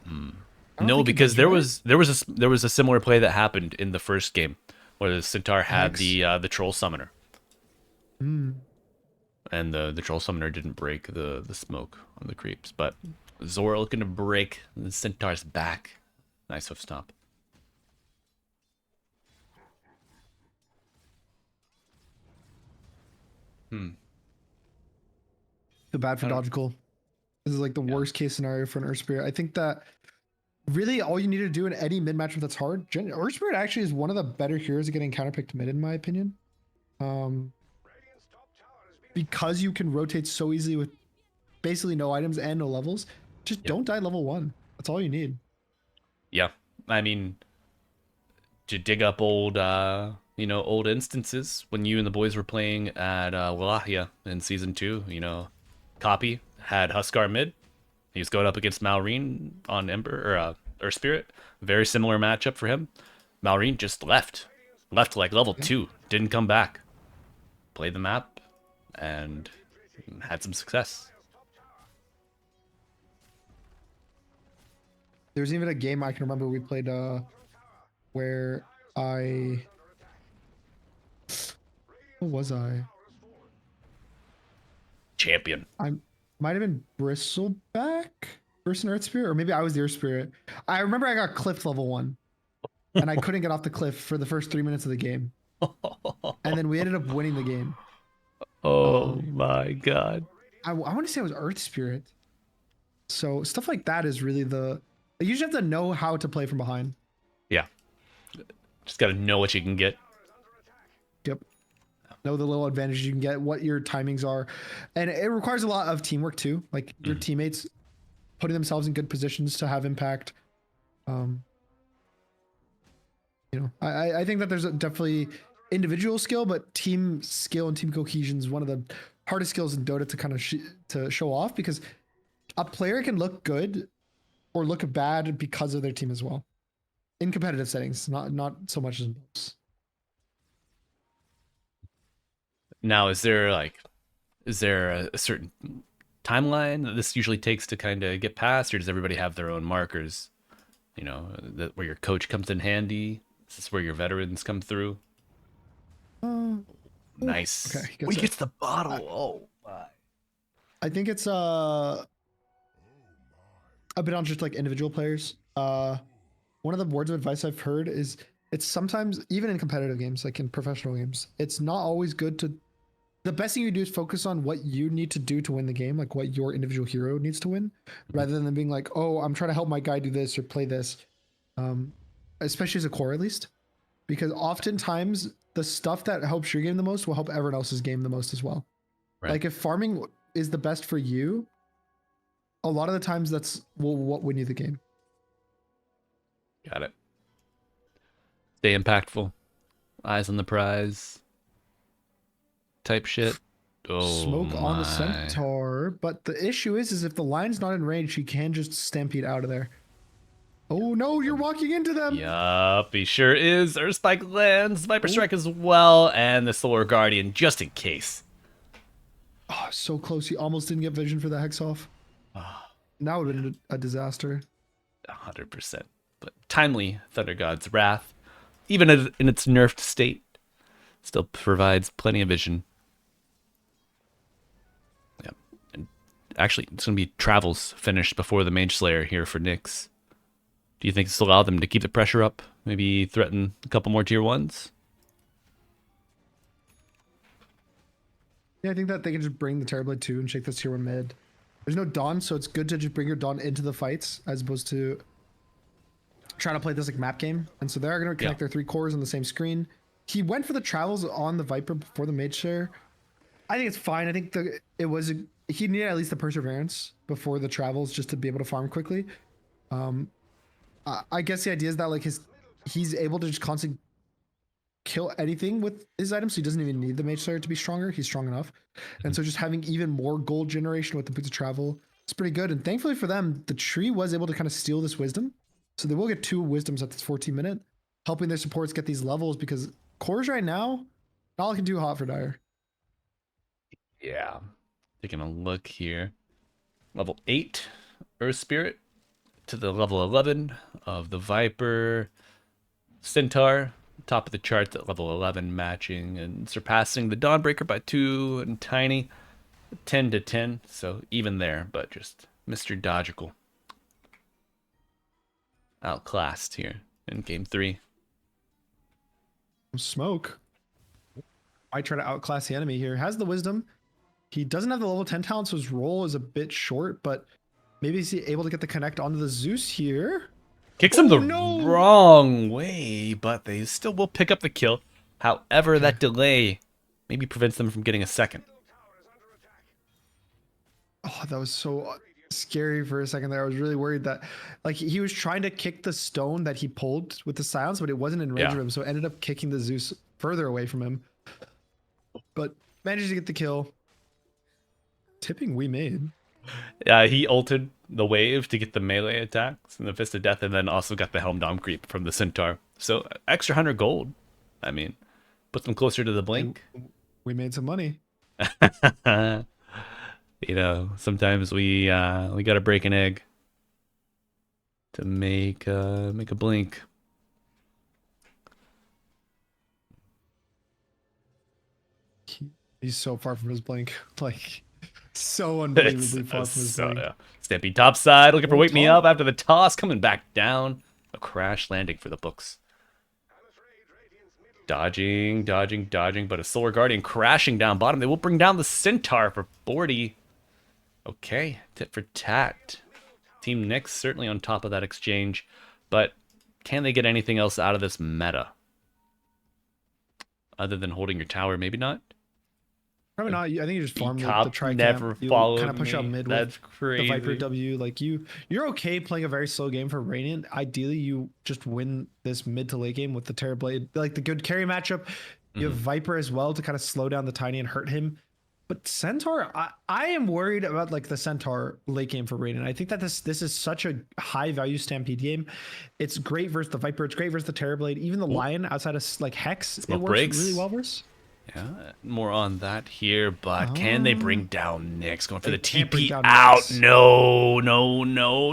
I don't no, think it because does, there right? was a similar play that happened in the first game where the Centaur had Yikes. the troll summoner, Hmm. and the troll summoner didn't break the smoke on the creeps. But Zora looking to break the Centaur's back. Nice hoof stomp. Feel bad for I don't- Logical. This is like the worst case scenario for an Earth Spirit. I think that really all you need to do in any mid matchup that's hard. Earth Spirit actually is one of the better heroes at getting counterpicked mid, in my opinion. Radiant's top tower is being Because you can rotate so easily with basically no items and no levels. Just don't die level 1. That's all you need. Yeah, I mean, to dig up old old instances when you and the boys were playing at Wallachia in season 2. Copy had Huskar mid. He was going up against Malrine on Ember or Spirit. Very similar matchup for him. Malrine just left like level 2, didn't come back. Played the map and had some success. There's even a game I can remember we played where what was I? Champion. I might have been Bristleback versus an Earth Spirit, or maybe I was the Earth Spirit. I remember I got clipped level 1, and I couldn't get off the cliff for the first 3 minutes of the game, and then we ended up winning the game. Oh my god. I want to say it was Earth Spirit. So stuff like that is really you just have to know how to play from behind. Yeah. Just gotta know what you can get. Yep. Know the little advantages you can get, what your timings are. And it requires a lot of teamwork too. Like your teammates putting themselves in good positions to have impact. I think that there's definitely individual skill, but team skill and team cohesion is one of the hardest skills in Dota to kind of to show off, because a player can look good or look bad because of their team as well. In competitive settings, not so much as most. Now, is there a certain timeline that this usually takes to kind of get past, or does everybody have their own markers? Where your coach comes in handy. Is this where your veterans come through? Nice. Okay, Oh, he gets the bottle. Oh my. I think it's a bit on just like individual players. One of the words of advice I've heard is it's sometimes, even in competitive games, like in professional games, it's not always good to. The best thing you do is focus on what you need to do to win the game, like what your individual hero needs to win, rather than being like, oh, I'm trying to help my guy do this or play this. Especially as a core, at least, because oftentimes the stuff that helps your game the most will help everyone else's game the most as well. Right. Like if farming is the best for you, a lot of the times that's what win you the game. Got it. Stay impactful. Eyes on the prize. Type shit. Oh, Smoke on the my. Centaur, but the issue is if the line's not in range, you can just stampede out of there. Oh no, you're walking into them. Yup, he sure is. Earth Spike lands, Viper Strike as well, and the Solar Guardian just in case. Oh, so close. He almost didn't get vision for the Hex off. That would have been a disaster. 100%. But timely Thunder God's Wrath, even in its nerfed state, still provides plenty of vision. Yeah. And actually, it's going to be Travels finished before the Mage Slayer here for Nyx. Do you think this will allow them to keep the pressure up? Maybe threaten a couple more tier 1s? Yeah, I think that they can just bring the Terrorblade 2 and shake this tier 1 mid. There's no Dawn, so it's good to just bring your Dawn into the fights as opposed to trying to play this like map game. And so they're going to connect their 3 cores on the same screen. He went for the Travels on the Viper before the Mage Slayer. I think it's fine. I think he needed at least the Perseverance before the Travels just to be able to farm quickly. I guess the idea is that like he's able to just constantly kill anything with his items, so he doesn't even need the Mage Slayer to be stronger. He's strong enough. And so just having even more gold generation with the Boots of Travel is pretty good. And thankfully for them, the tree was able to kind of steal this wisdom. So they will get 2 wisdoms at this 14 minute, helping their supports get these levels, because cores right now, not looking too hot for Dire. Yeah. Taking a look here. Level 8 Earth Spirit to the level 11 of the Viper Centaur. Top of the charts at level 11, matching and surpassing the Dawnbreaker by 2, and Tiny 10 to 10. So even there, but just Mr. Dodgical outclassed here in game 3. Smoke. I try to outclass the enemy here. Has the wisdom. He doesn't have the level 10 talent, so his roll is a bit short, but maybe he's able to get the connect onto the Zeus here. Kicks him the no! wrong way, but they still will pick up the kill. However, that delay maybe prevents them from getting a second. Oh, that was so scary for a second there. I was really worried that, like, he was trying to kick the stone that he pulled with the silence, but it wasn't in range of him, so it ended up kicking the Zeus further away from him. But managed to get the kill. Tipping we made. Yeah, he ulted the wave to get the melee attacks and the Fist of Death, and then also got the Helm Dom creep from the Centaur. So extra 100 gold. I mean, puts them closer to the blink. We made some money. You know, sometimes we gotta break an egg to make a blink. He's so far from his blink. Like, so unbelievably far from his blink. Stampede topside, looking for Wake Me Up after the toss, coming back down. A crash landing for the books. Dodging, but a Solar Guardian crashing down bottom. They will bring down the Centaur for 40. Okay, tit for tat. Team Nyx certainly on top of that exchange, but can they get anything else out of this meta? Other than holding your tower, maybe not? Probably not. I think you just farm the tri never camp. You followed kind of push me. out mid That's with crazy. the Viper W. Like, you're okay playing a very slow game for Radiant. Ideally, you just win this mid to late game with the Terrorblade. Like, the good carry matchup. You have Viper as well to kind of slow down the Tiny and hurt him. But Centaur, I am worried about, like, the Centaur late game for Radiant. I think that this is such a high value Stampede game. It's great versus the Viper. It's great versus the Terrorblade. Even the Lion outside of, like, Hex, Smoke it works breaks. really well versus. Yeah, more on that here, but can they bring down Nyx? Going for the They can't bring TP down out. Nyx.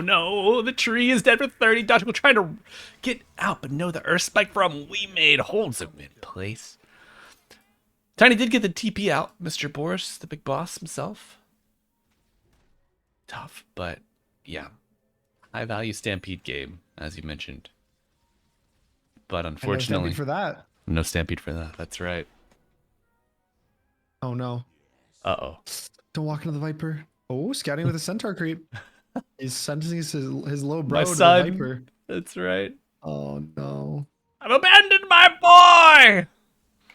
No. The tree is dead for 30. Dodgeable trying to get out, but no, the Earth Spike from We Made holds him in place. Tiny did get the TP out, Mr. Boris, the big boss himself. Tough, but yeah. High value Stampede game, as you mentioned. But unfortunately, No Stampede for that. no Stampede for that. That's right. Oh no. Uh-oh. Don't walk into the Viper. Oh, scouting with a Centaur creep. He's sentencing his little bro My to the son. Viper. That's right. Oh no. I've abandoned my boy!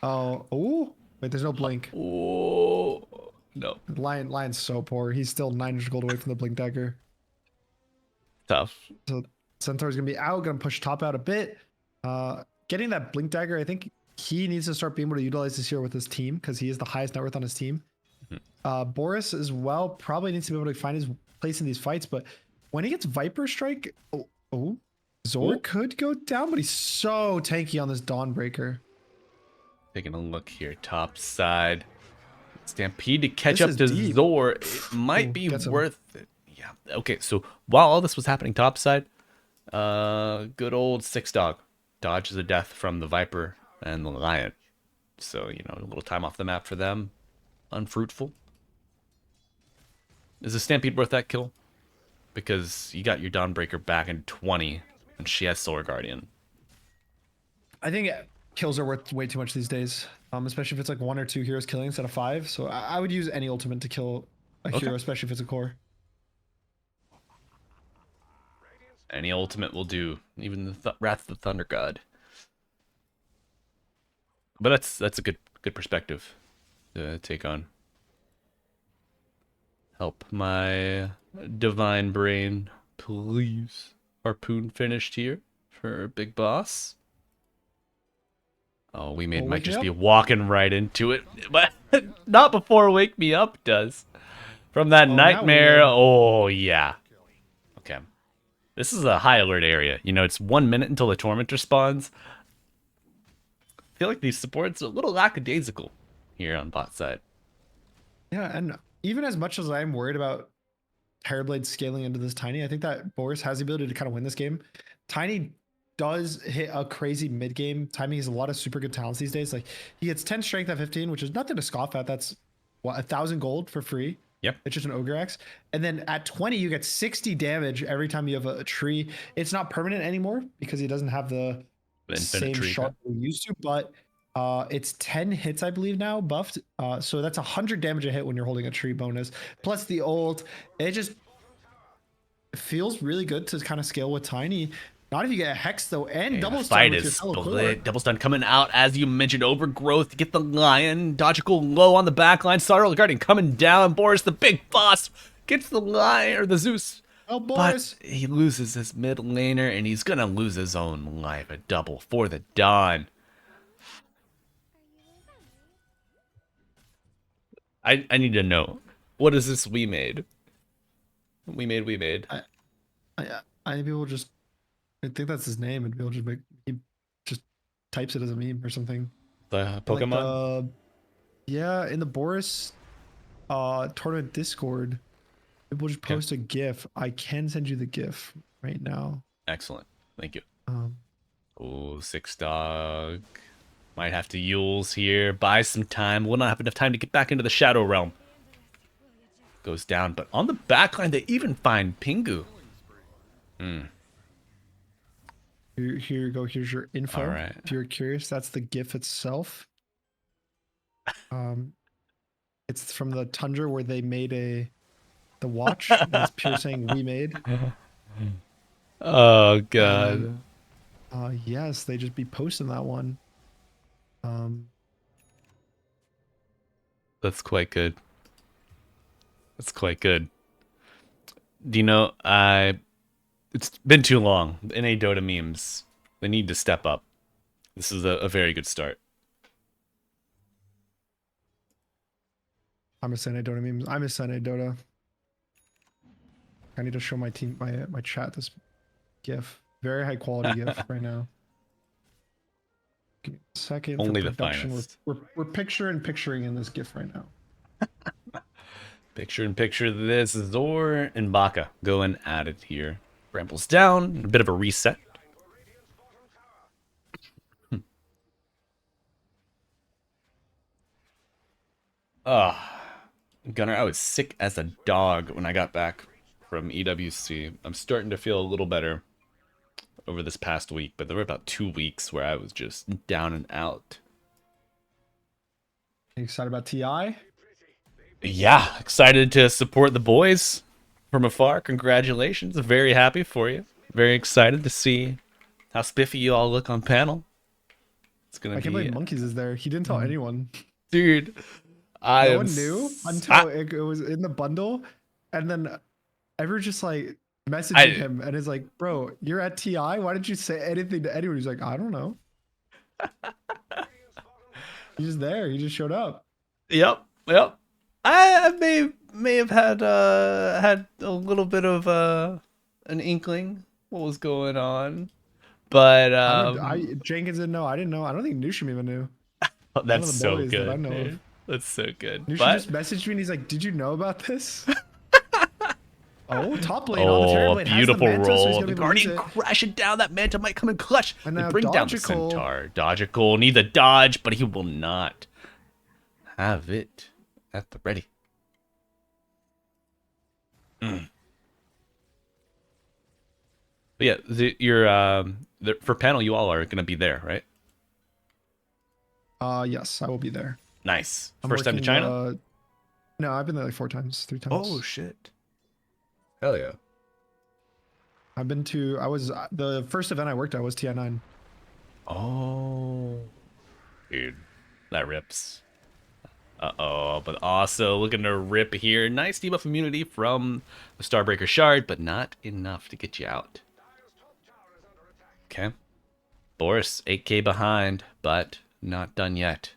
Oh, wait, there's no blink. Oh, no. Lion's so poor. He's still 900 gold away from the blink dagger. Tough. So Centaur's gonna be out, gonna push top out a bit. Getting that blink dagger, I think he needs to start being able to utilize this here with his team because he is the highest net worth on his team. Boris as well probably needs to be able to find his place in these fights, but when he gets Viper Strike, Zor could go down, but he's so tanky on this Dawnbreaker. Taking a look here, top side. Stampede to catch This up to is deep. Zor. It might be gets him. worth it. Yeah. Okay, so while all this was happening top side, good old Six Dog dodges a death from the Viper and the Lion. So, you know, a little time off the map for them. Unfruitful. Is the Stampede worth that kill? Because you got your Dawnbreaker back in 20, and she has Solar Guardian. I think kills are worth way too much these days, especially if it's like 1 or 2 heroes killing instead of 5. So I would use any ultimate to kill a hero, especially if it's a core. Any ultimate will do, even the Wrath of the Thunder God. But that's a good perspective to take on. Help my divine brain, please. Harpoon finished here for Big Boss. Oh, We Made might just be walking right into it, but not before Wake Me Up does. From that nightmare. Oh yeah. Okay. This is a high alert area. You know, it's 1 minute until the Tormentor spawns. feel like these supports are a little lackadaisical here on bot side. Yeah, and even as much as I'm worried about Terrorblade scaling into this Tiny, I think that Boris has the ability to kind of win this game. Tiny does hit a crazy mid game. Timing has a lot of super good talents these days. Like he gets 10 strength at 15, which is nothing to scoff at. That's what, 1,000 gold for free. Yep. It's just an Ogre X. And then at 20, you get 60 damage every time you have a tree. It's not permanent anymore because he doesn't have the Infinite same tree shard we used to, but it's 10 hits, I believe, now buffed. So that's 100 damage a hit when you're holding a tree bonus. Plus the ult. It just feels really good to kind of scale with Tiny. Not if you get a Hex, though, and double stun Fight with your is fellow core. split. Double stun coming out, as you mentioned. Overgrowth to get the Lion. Dodgical low on the backline. Startle Guardian coming down. Boris, the big boss, gets the Lion, or the Zeus. Oh, Boris. But he loses his mid laner, and he's going to lose his own life. A double for the Dawn. I need to know. What is this we made? We made. I think people just, I think that's his name, and people just make, he just types it as a meme or something. The Like Pokemon? yeah, in the Boris tournament Discord, people just post a GIF. I can send you the GIF right now. Excellent. Thank you. Um, Oh, 6 dog. Might have to Yules here. Buy some time. Will not have enough time to get back into the Shadow Realm. Goes down, but on the backline, they even find Pingu. here you go. Here's your info. All right. If you're curious, that's the GIF itself. It's from the Tundra where they made the watch. And it's pure saying we made. Oh, God. Yes, they just be posting that one. That's quite good. That's quite good. Do you know, it's been too long. The NA Dota memes, they need to step up. This is a very good start. I'm a Senate Dota memes. I'm a Senate Dota. I need to show my team, my chat this GIF. Very high quality GIF right now. Give me a second. Only for the production. finest. We're picturing in this GIF right now. Picture this. Zor and Baka going at it here. Brambles down. A bit of a reset. Gunner, I was sick as a dog when I got back from EWC. I'm starting to feel a little better over this past week, but there were about 2 weeks where I was just down and out. You excited about TI? Yeah, excited to support the boys from afar. Congratulations. Very happy for you. Very excited to see how spiffy you all look on panel. It's gonna I be... can't believe Monkeys is there. He didn't tell anyone. Dude, No one knew until it was in the bundle, and then everyone just like messaging him and is like, "Bro, you're at TI. Why didn't you say anything to anyone?" He's like, "I don't know." He's just there. He just showed up. Yep. I may have had a little bit of an inkling what was going on, but Jenkins didn't know. I didn't know. I don't think Nushim even knew. oh, that's the so boys that good. I know of. Dude. That's so good. Nushim But just messaged me and he's like, "Did you know about this?" Oh, top lane on the oh, Terrorblade a has beautiful the Manta, so he's roll. gonna The be able to use Guardian it. crashing down. That Manta might come in clutch. And They now bring down the Dodgical. Centaur. Dodgical needs a dodge, but he will not have it at the ready. But yeah, for panel, you all are going to be there, right? Yes, I will be there. Nice. I'm First time to working, China? No, I've been there like 3 times. Oh, shit. Hell yeah. I've been to, the first event I worked at was TI9. Oh. Dude, that rips. Uh-oh, but also looking to rip here. Nice debuff immunity from the Starbreaker Shard, but not enough to get you out. Okay. Boris, 8k behind, but not done yet.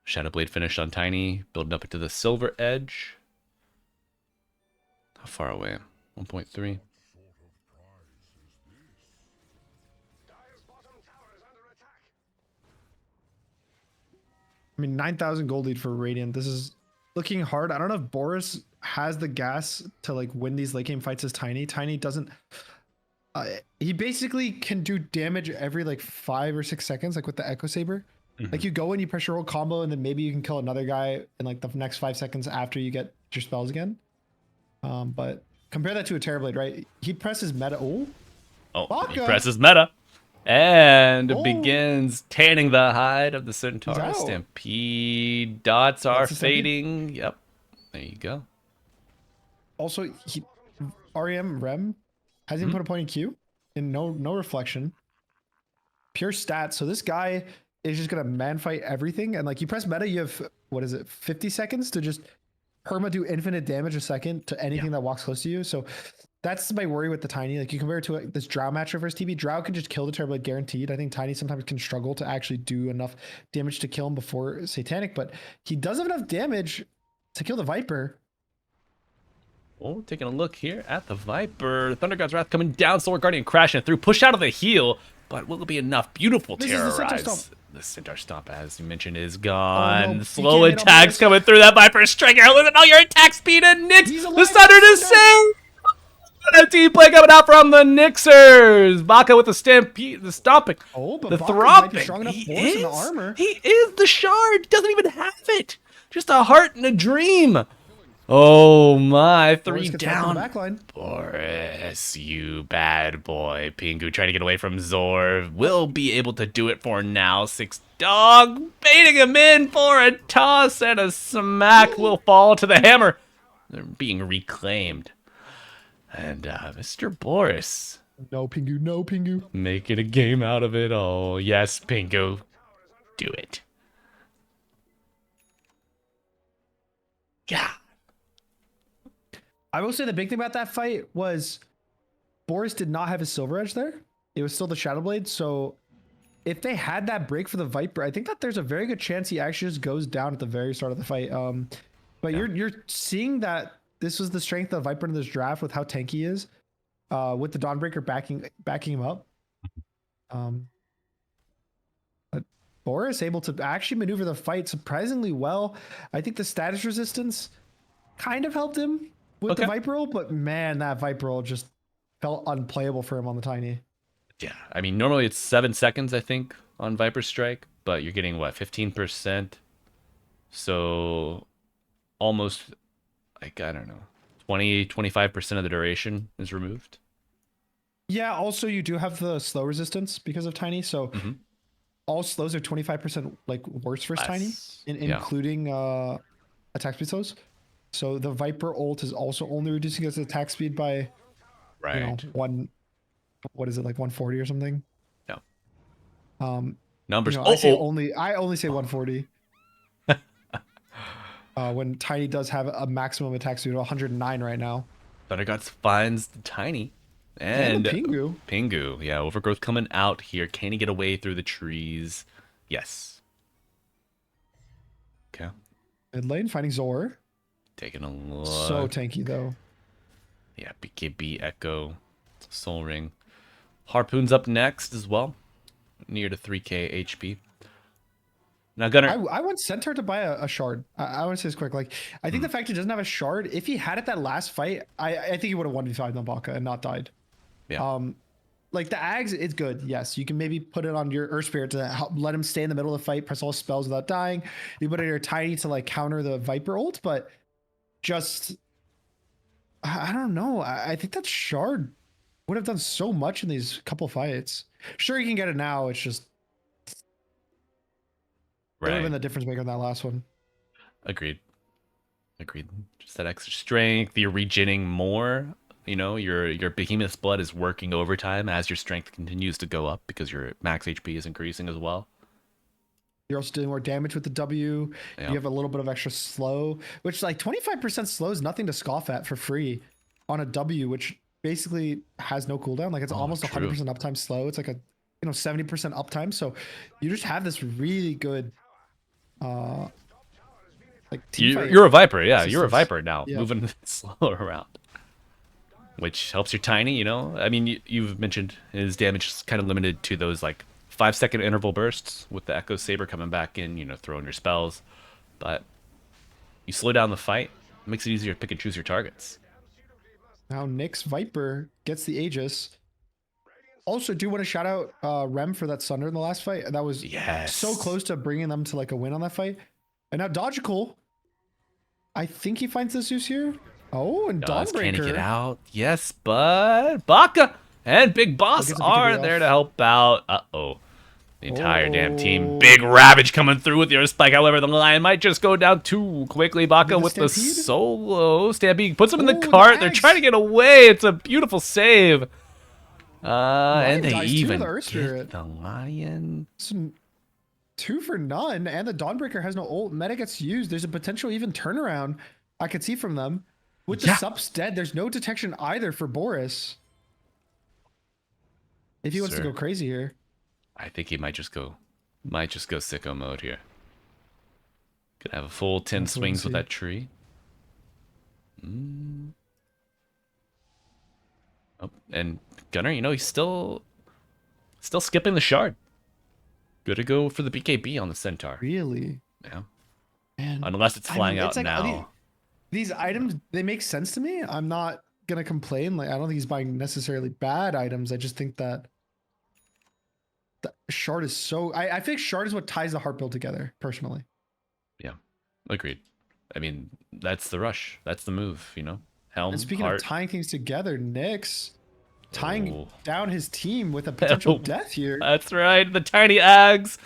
Shadowblade finished on Tiny, building up into the Silver Edge. How far away? 1.3. I mean, 9,000 gold lead for Radiant. This is looking hard. I don't know if Boris has the gas to like win these late game fights as Tiny. Tiny doesn't. He basically can do damage every like 5 or 6 seconds, like with the Echo Saber. Like you go in, you press your ult combo, and then maybe you can kill another guy in like the next 5 seconds after you get your spells again. But compare that to a Terrorblade, right? He presses meta. Oh, Oh, he Baka. presses meta. And Oh. begins tanning the hide of the Centaur. out. Stampede dots are That's the Stampede. fading. Yep. There you go. Also, REM hasn't put a point in Q, and no reflection. Pure stats. So this guy is just gonna man fight everything, and like you press meta, you have what is it, 50 seconds to just perma do infinite damage a second to anything that walks close to you. So that's my worry with the Tiny. Like you compare it to this Drow matchup versus TB. Drow can just kill the Terrorblade guaranteed. I think Tiny sometimes can struggle to actually do enough damage to kill him before Satanic, but he does have enough damage to kill the Viper. Oh, taking a look here at the Viper. Thunder God's Wrath coming down. Solar Guardian crashing through. Push out of the heal. But will it be enough? Beautiful This is the Centaur terrorize. Stomp. The Centaur Stomp, as you mentioned, is gone. Oh, no. You Slow can't hit on attacks Boris. coming through that Viper Striker. Losing all your attack speed and Nyx. He's The alive. Thunder to save. A team play coming out from the Nixers. Baka with the stampede, the stomping, Oh, but the Baka might be throbbing. strong enough He for us in the is. armor. He is the shard. He doesn't even have it. Just a heart and a dream. Oh my, Boris 3 gets back in down. the back line. Boris, you bad boy. Pingu trying to get away from Zor. Will be able to do it for now. 6 dog baiting him in for a toss and a smack will fall to the hammer. They're being reclaimed. And Mr. Boris No Pingu, no Pingu. making a game out of it. Oh, yes, Pingu. Do it. Yeah. I will say the big thing about that fight was Boris did not have his Silver Edge there. It was still the Shadow Blade. So if they had that break for the Viper, I think that there's a very good chance he actually just goes down at the very start of the fight. But you're seeing that this was the strength of Viper in this draft with how tanky he is, with the Dawnbreaker backing him up. But Boris able to actually maneuver the fight surprisingly well. I think the status resistance kind of helped him with the Viper roll, but man, that Viper roll just felt unplayable for him on the Tiny. Yeah, I mean, normally it's 7 seconds, I think, on Viper Strike, but you're getting, what, 15%? So almost, like, I don't know, 25% of the duration is removed. Yeah, also you do have the slow resistance because of Tiny, so all slows are 25% like worse versus Tiny, Less. including attack speed slows. So the Viper ult is also only reducing its attack speed by Right. what is it, like 140 or something? Yeah. You Numbers. know, I only say 140. When Tiny does have a maximum attack speed of 109 right now. Thunder Gods finds the Tiny. And And the Pingu. Pingu. Yeah, Overgrowth coming out here. Can he get away through the trees? Yes. Okay. Mid lane finding Zor. Taking a look. So tanky though. Yeah, BKB, Echo, Soul Ring. Harpoon's up next as well. Near to 3k HP. Now, Gunnar. I want Centaur to buy a shard. I want to say this quick. Like, I think the fact he doesn't have a shard, if he had it that last fight, I think he would have 1v5'd Nabaka and not died. Yeah. Like the Ags, it's good. Yes, you can maybe put it on your Earth Spirit to help let him stay in the middle of the fight, press all spells without dying. You put it on your Tiny to like counter the Viper ult, but just I don't know. I think that shard would have done so much in these couple fights. Sure, you can get it now. It's just it would have been the difference maker in that last one. Agreed. Just that extra strength. You're regenning more. You know, your Behemoth's blood is working overtime as your strength continues to go up because your max HP is increasing as well. You're also doing more damage with the W. Yeah. You have a little bit of extra slow, which like 25% slow is nothing to scoff at for free on a W, which basically has no cooldown. Like it's almost true. 100% uptime slow. It's like a 70% uptime. So you just have this really good like team fight. You're a Viper, yeah. You're a systems. Viper now, Yeah. moving slow around. Which helps your Tiny, you know? I mean, you've mentioned his damage is kind of limited to those, like, 5-second interval bursts with the Echo Saber coming back in, you know, throwing your spells. But you slow down the fight, it makes it easier to pick and choose your targets. Now Nyx Viper gets the Aegis. Also, do want to shout out Rem for that Sunder in the last fight. That was Yes. so close to bringing them to like a win on that fight. And now Dodgical, I think he finds the Zeus here. Oh, and Can he get Dawnbreaker. out? Yes, but Baka and Big Boss gets a are PKB there off. to help out. Uh-oh. The entire damn team. Oh. Big Ravage coming through with your spike. However, the Lion might just go down too quickly. Baka with the Stampede? solo Stampede. Puts him in the Oh, the cart. They're axe. trying to get away. It's a beautiful save. And Lion they dies too, even the Earth get Spirit. the Lion. Some 2 for none, and the Dawnbreaker has no ult. Meta gets used. There's a potential even turnaround I could see from them. With the Yeah. subs dead, there's no detection either for Boris. If he wants to Sir. go crazy here. I think he might just go sicko mode here. Could have a full 10 Let's wait and swings with see. that tree. Oh, and Gunner, you know, he's still skipping the shard. Good to go for the BKB on the Centaur. Really? Yeah. Man. Unless it's I flying mean, out it's like, now. These items, they make sense to me. I'm not gonna complain. Like, I don't think he's buying necessarily bad items. I just think that the shard is so. I think shard is what ties the heart build together. Personally, Yeah. Agreed. I mean, that's the rush. That's the move, you know? Helm, and speaking heart. of tying things together, Nyx tying Oh. down his team with a potential Oh. death here. That's right. The tiny Ags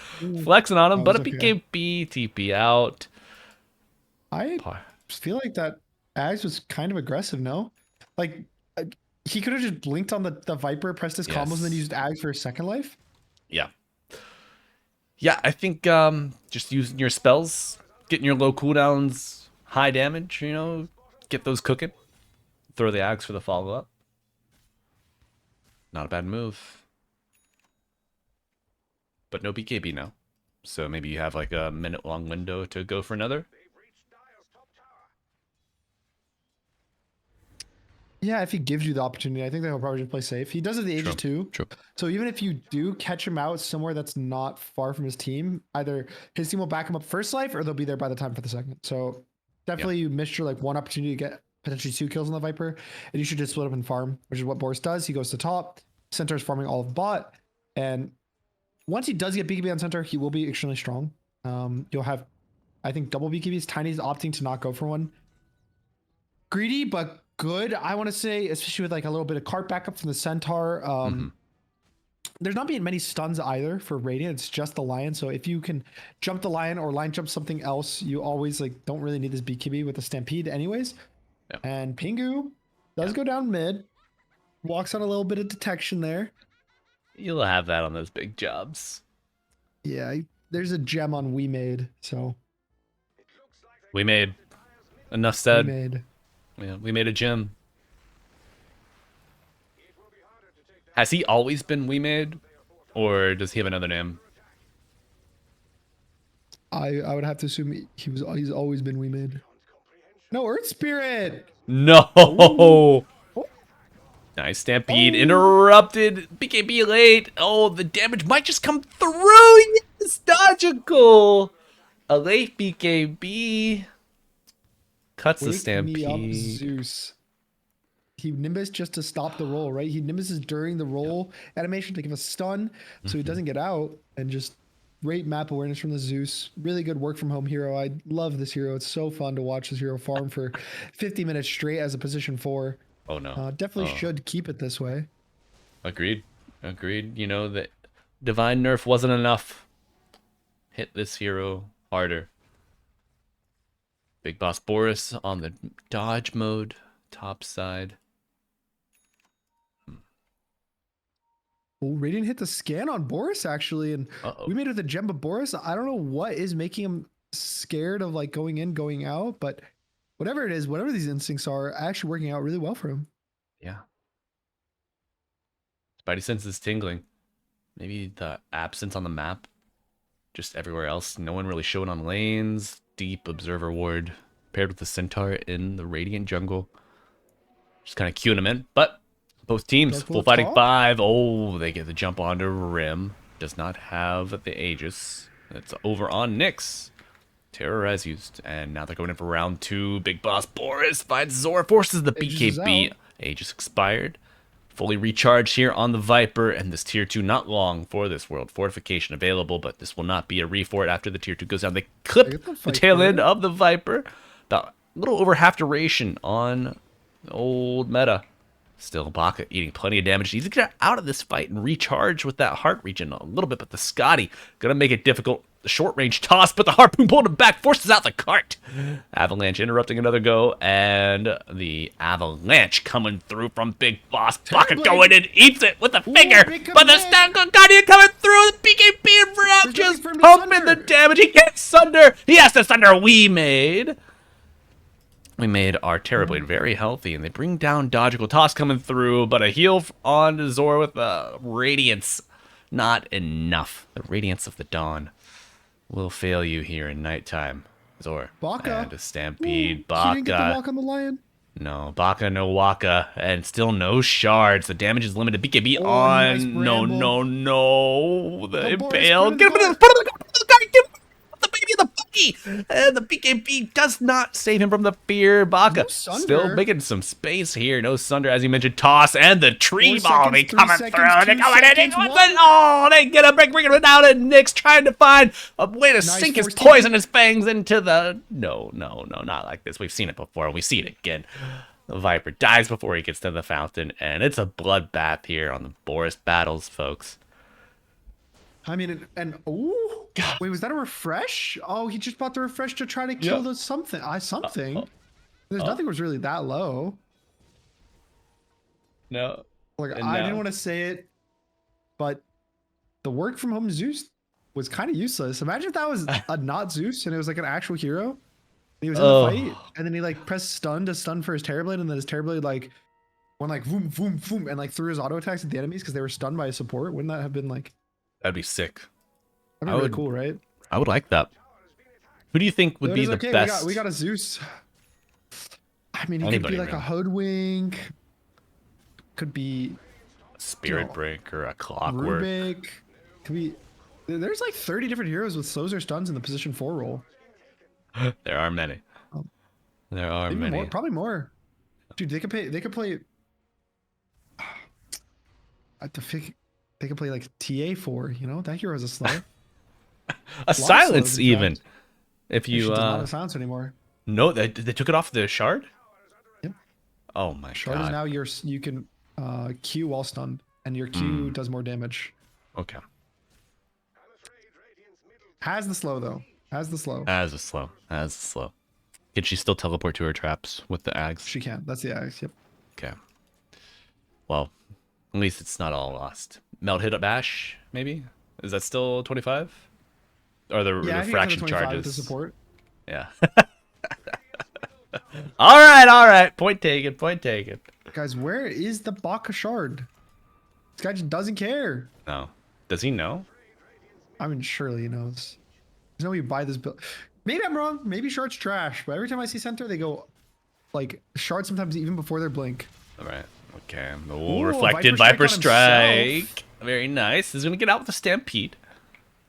flexing on him, Oh, but a it's okay. BKB TP out. I feel like that Ags was kind of aggressive. No, like he could have just blinked on the Viper, pressed his combos, and then Yes. used Ags for his second life. Yeah. Yeah, I think just using your spells, getting your low cooldowns, high damage, you know, get those cooking. Throw the axe for the follow-up. Not a bad move. But no BKB now. So maybe you have like a minute-long window to go for another. Yeah, if he gives you the opportunity, I think that he'll probably just play safe. He does have the Aegis too. True. So even if you do catch him out somewhere that's not far from his team, either his team will back him up first life or they'll be there by the time for the second. So definitely you missed your like one opportunity to get potentially 2 kills on the Viper, and you should just split up and farm, which is what Boris does. He goes to top, Centaur's farming all of bot, and once he does get BKB on Centaur, he will be extremely strong. You'll have, I think, double BKBs. Tiny's opting to not go for one. Greedy, but good, I want to say, especially with like a little bit of cart backup from the Centaur. There's not being many stuns either for Radiant. It's just the Lion. So if you can jump the Lion or line jump something else, you always like don't really need this BKB with the Stampede anyways. Yeah. And Pingu does go down mid. Walks on a little bit of detection there. You'll have that on those big jobs. Yeah, there's a gem on We Made. So We made enough We said. Made. Yeah, we made a gym. Has he always been We Made? Or does he have another name? I would have to assume he's always been We Made. No, Earth Spirit. No! Nice Stampede. Interrupted. BKB late. Oh, the damage might just come through. Yes, Dodgical. A late BKB. Cuts the Wake me up, Stampede. Zeus. He Nimbus just to stop the roll, right? He Nimbus is during the roll animation to give a stun, so he doesn't get out, and just great map awareness from the Zeus. Really good work from home hero. I love this hero. It's so fun to watch this hero farm for 50 minutes straight as a position 4. Oh, no. Definitely Oh. should keep it this way. Agreed. Agreed. You know, that Divine Nerf wasn't enough. Hit this hero harder. Big Boss Boris on the dodge mode, top side. Oh, Radiant hit the scan on Boris actually, and Uh-oh. we made it with the gem, but Boris, I don't know what is making him scared of like going in, going out, but whatever it is, whatever these instincts are, actually working out really well for him. Yeah. Spidey sense is tingling. Maybe the absence on the map. Just everywhere else. No one really showing on lanes. Deep observer ward paired with the Centaur in the Radiant jungle. Just kind of queuing them in. But both teams, Dark full Wolf fighting top? 5. Oh, they get the jump onto Rim. does not have the Aegis. It's over on Nyx. Terrorize used, and now they're going in for round 2. Big Boss Boris finds Zor, forces the Aegis is BKB. out. Aegis expired. Fully recharged here on the Viper, and this tier 2 not long for this world. Fortification available, but this will not be a refort after the tier 2 goes down. They clip Get the the fight tail for end it. of the Viper. About a little over half duration on the old meta. Still, Baka eating plenty of damage. He's gonna get out of this fight and recharge with that heart regen a little bit, but the Scotty gonna make it difficult. The short range toss, but the harpoon pulled him back, forces out the cart. Avalanche interrupting another go, and the avalanche coming through from Big Boss. Baka Terribly. going in, eats it with a finger, big but the command. Guardian coming through. The BKB and Rob There's just nothing for him to pumping the sunder. damage. He can't sunder. He has to sunder. We made our Terrorblade very healthy, and they bring down Dodgical Toss coming through, but a heal on Zor with Radiance. Not enough. The Radiance of the Dawn will fail you here in nighttime. Zor. Baka. And a Stampede. Ooh, he didn't get the Baka. walk on the lion. No. Baka, no Waka. And still no shards. The damage is limited. BKB Oh, on. nice No, bramble. no, no. The Oh, Boris, Impale. put him Get in him in the the front of the guard. Get him the baby of the Bucky. And the BKB does not save him from the fear. Baka No sunder. still making some space here. No sunder, as you mentioned. Toss and the tree 4 ball. seconds, They 3 coming seconds, through. They're 2 coming in. seconds, He wants 1. it. Oh, they get a break, bringing it down, and Nyx trying to find a way to sink his force poisonous fangs into the. No, not like this. We've seen it before. We see it again. The Viper dies before he gets to the fountain, and it's a bloodbath here on the Boris battles, folks. I mean, and ooh, wait, was that a refresh? Oh, he just bought the refresh to try to kill Yep. the something. Something. There's Oh. nothing was really that low. No. Like And I now- didn't want to say it, but the work from home Zeus was kind of useless. Imagine if that was a not Zeus and it was like an actual hero. And he was in Oh. the fight, and then he like pressed stun to stun for his Terrorblade, and then his Terrorblade like went like boom, boom, boom, and like threw his auto attacks at the enemies because they were stunned by his support. Wouldn't that have been like That'd be sick. that'd be I really would- cool, right? I would like that. Who do you think would But be it's the okay, best? We got a Zeus. I mean, he Anybody, could be like a really. Hoodwink. Could be Spirit No. Breaker, a Clockwork. Rubik. Could be. There's like 30 different heroes with slows or stuns in the position 4 role. There are many. Oh. There are Maybe many. more, probably more. Dude, they could play. They could play. They could play like TA4. You know that hero is a slow. A silence, slows, in even. fact. If She you does not have silence anymore. no, they took it off the shard. Yep. Oh my Shard god. is now you can Q while stunned, and your Q Mm. does more damage. Okay. Has the slow though. Has the slow. As a slow. Can she still teleport to her traps with the Ags? She can. That's the axe. Yep. Okay. Well, at least it's not all lost. Melt hit a bash, maybe? Is that still 25? Or the Yeah, I think it's refraction 25 with charges? the support. Yeah. all right. Point taken. Guys, where is the Baka shard? This guy just doesn't care. No. Does he know? I mean, surely he knows. There's no way you buy this build. Maybe I'm wrong. Maybe shard's trash. But every time I see center, they go like shard sometimes even before their blink. All right. Okay. The Ooh, reflected Viper Viper Strike on Strike. Very nice. He's going to get out with a Stampede.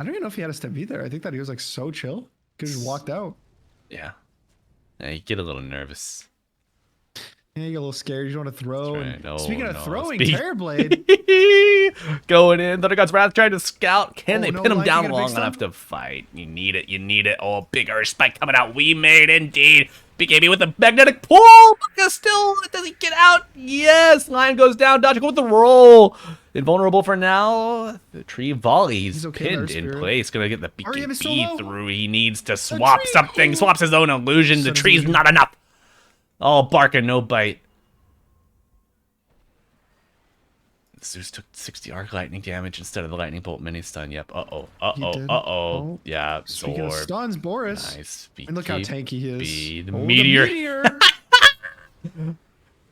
I don't even know if he had a step there. I think that he was like so chill. Could have just walked out. Yeah. You get a little nervous. Yeah, you get a little scared. You don't want to throw. That's right. And No, speaking of no. throwing, Speak- Terrorblade. Going in. Thunder God's Wrath trying to scout. Can Oh, they no, pin him Lion down King and a big long stun? enough to fight? You need it. Oh, big Earth Spike coming out. We made indeed. BKB with the magnetic pull. Baka still. Does he get out? Yes. Lion goes down. Dodging with the roll. Invulnerable for now. The tree volley. He's okay, pinned Nurse in Spirit. place. Gonna get the Ariam is so BKB low. through. He needs to swap tree- something. Swaps his own illusion. The Sun's tree's illusion. not enough. Oh, barking, no bite. Zeus took 60 arc lightning damage instead of the lightning bolt mini stun. Yep. He did. Uh oh. Oh. Yeah. Speaking of Zorb. stuns, Boris. Nice. And look how tanky he is. BKB, the Oh, meteor.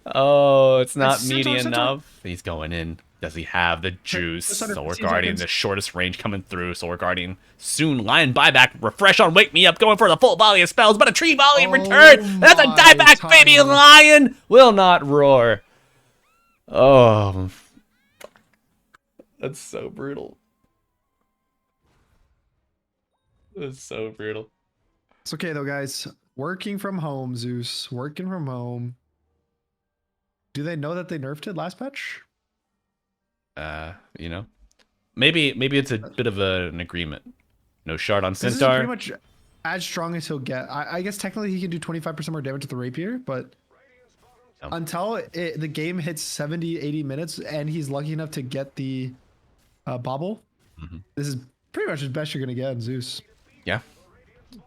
Oh, it's not Centaur, meaty Centaur. enough. He's going in. Does he have the juice? Centaur, Solar 15 Guardian, seconds. the shortest range coming through. Solar Guardian soon. Lion buyback. Refresh on Wake Me Up. Going for the full volley of spells, but a tree volley in Oh return. That's a my dieback, baby. time. Lion will not roar. Oh. That's so brutal. It's so brutal. It's okay though, guys. Working from home, Zeus. Working from home. Do they know that they nerfed it last patch? You know, maybe it's a bit of an agreement. No shard on This is pretty Centaur. much as strong as he'll get. I guess technically he can do 25% more damage with the rapier, but Oh. until the game hits 70, 80 minutes and he's lucky enough to get the bobble, Mhm. this is pretty much as best you're going to get in Zeus. Yeah,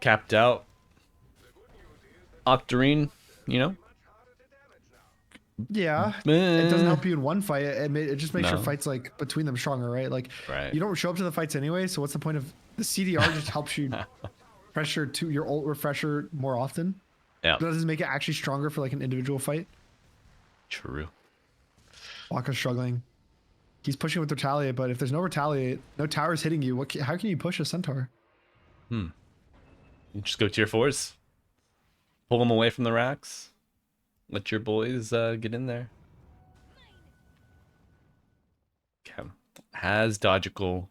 capped out. Octarine, you know. Yeah, it doesn't Eh. help you in one fight. It just makes your No. fights like between them stronger, right? Like Right. you don't show up to the fights anyway, so what's the point of the CDR? Just helps you pressure to your ult refresher more often. Yeah, That doesn't make it actually stronger for like an individual fight. true. Waka's struggling. He's pushing with retaliate, but if there's no retaliate, no towers hitting you, how can you push a centaur? You just go tier 4s. Pull them away from the racks. Let your boys get in there. Okay. Has Dodgical...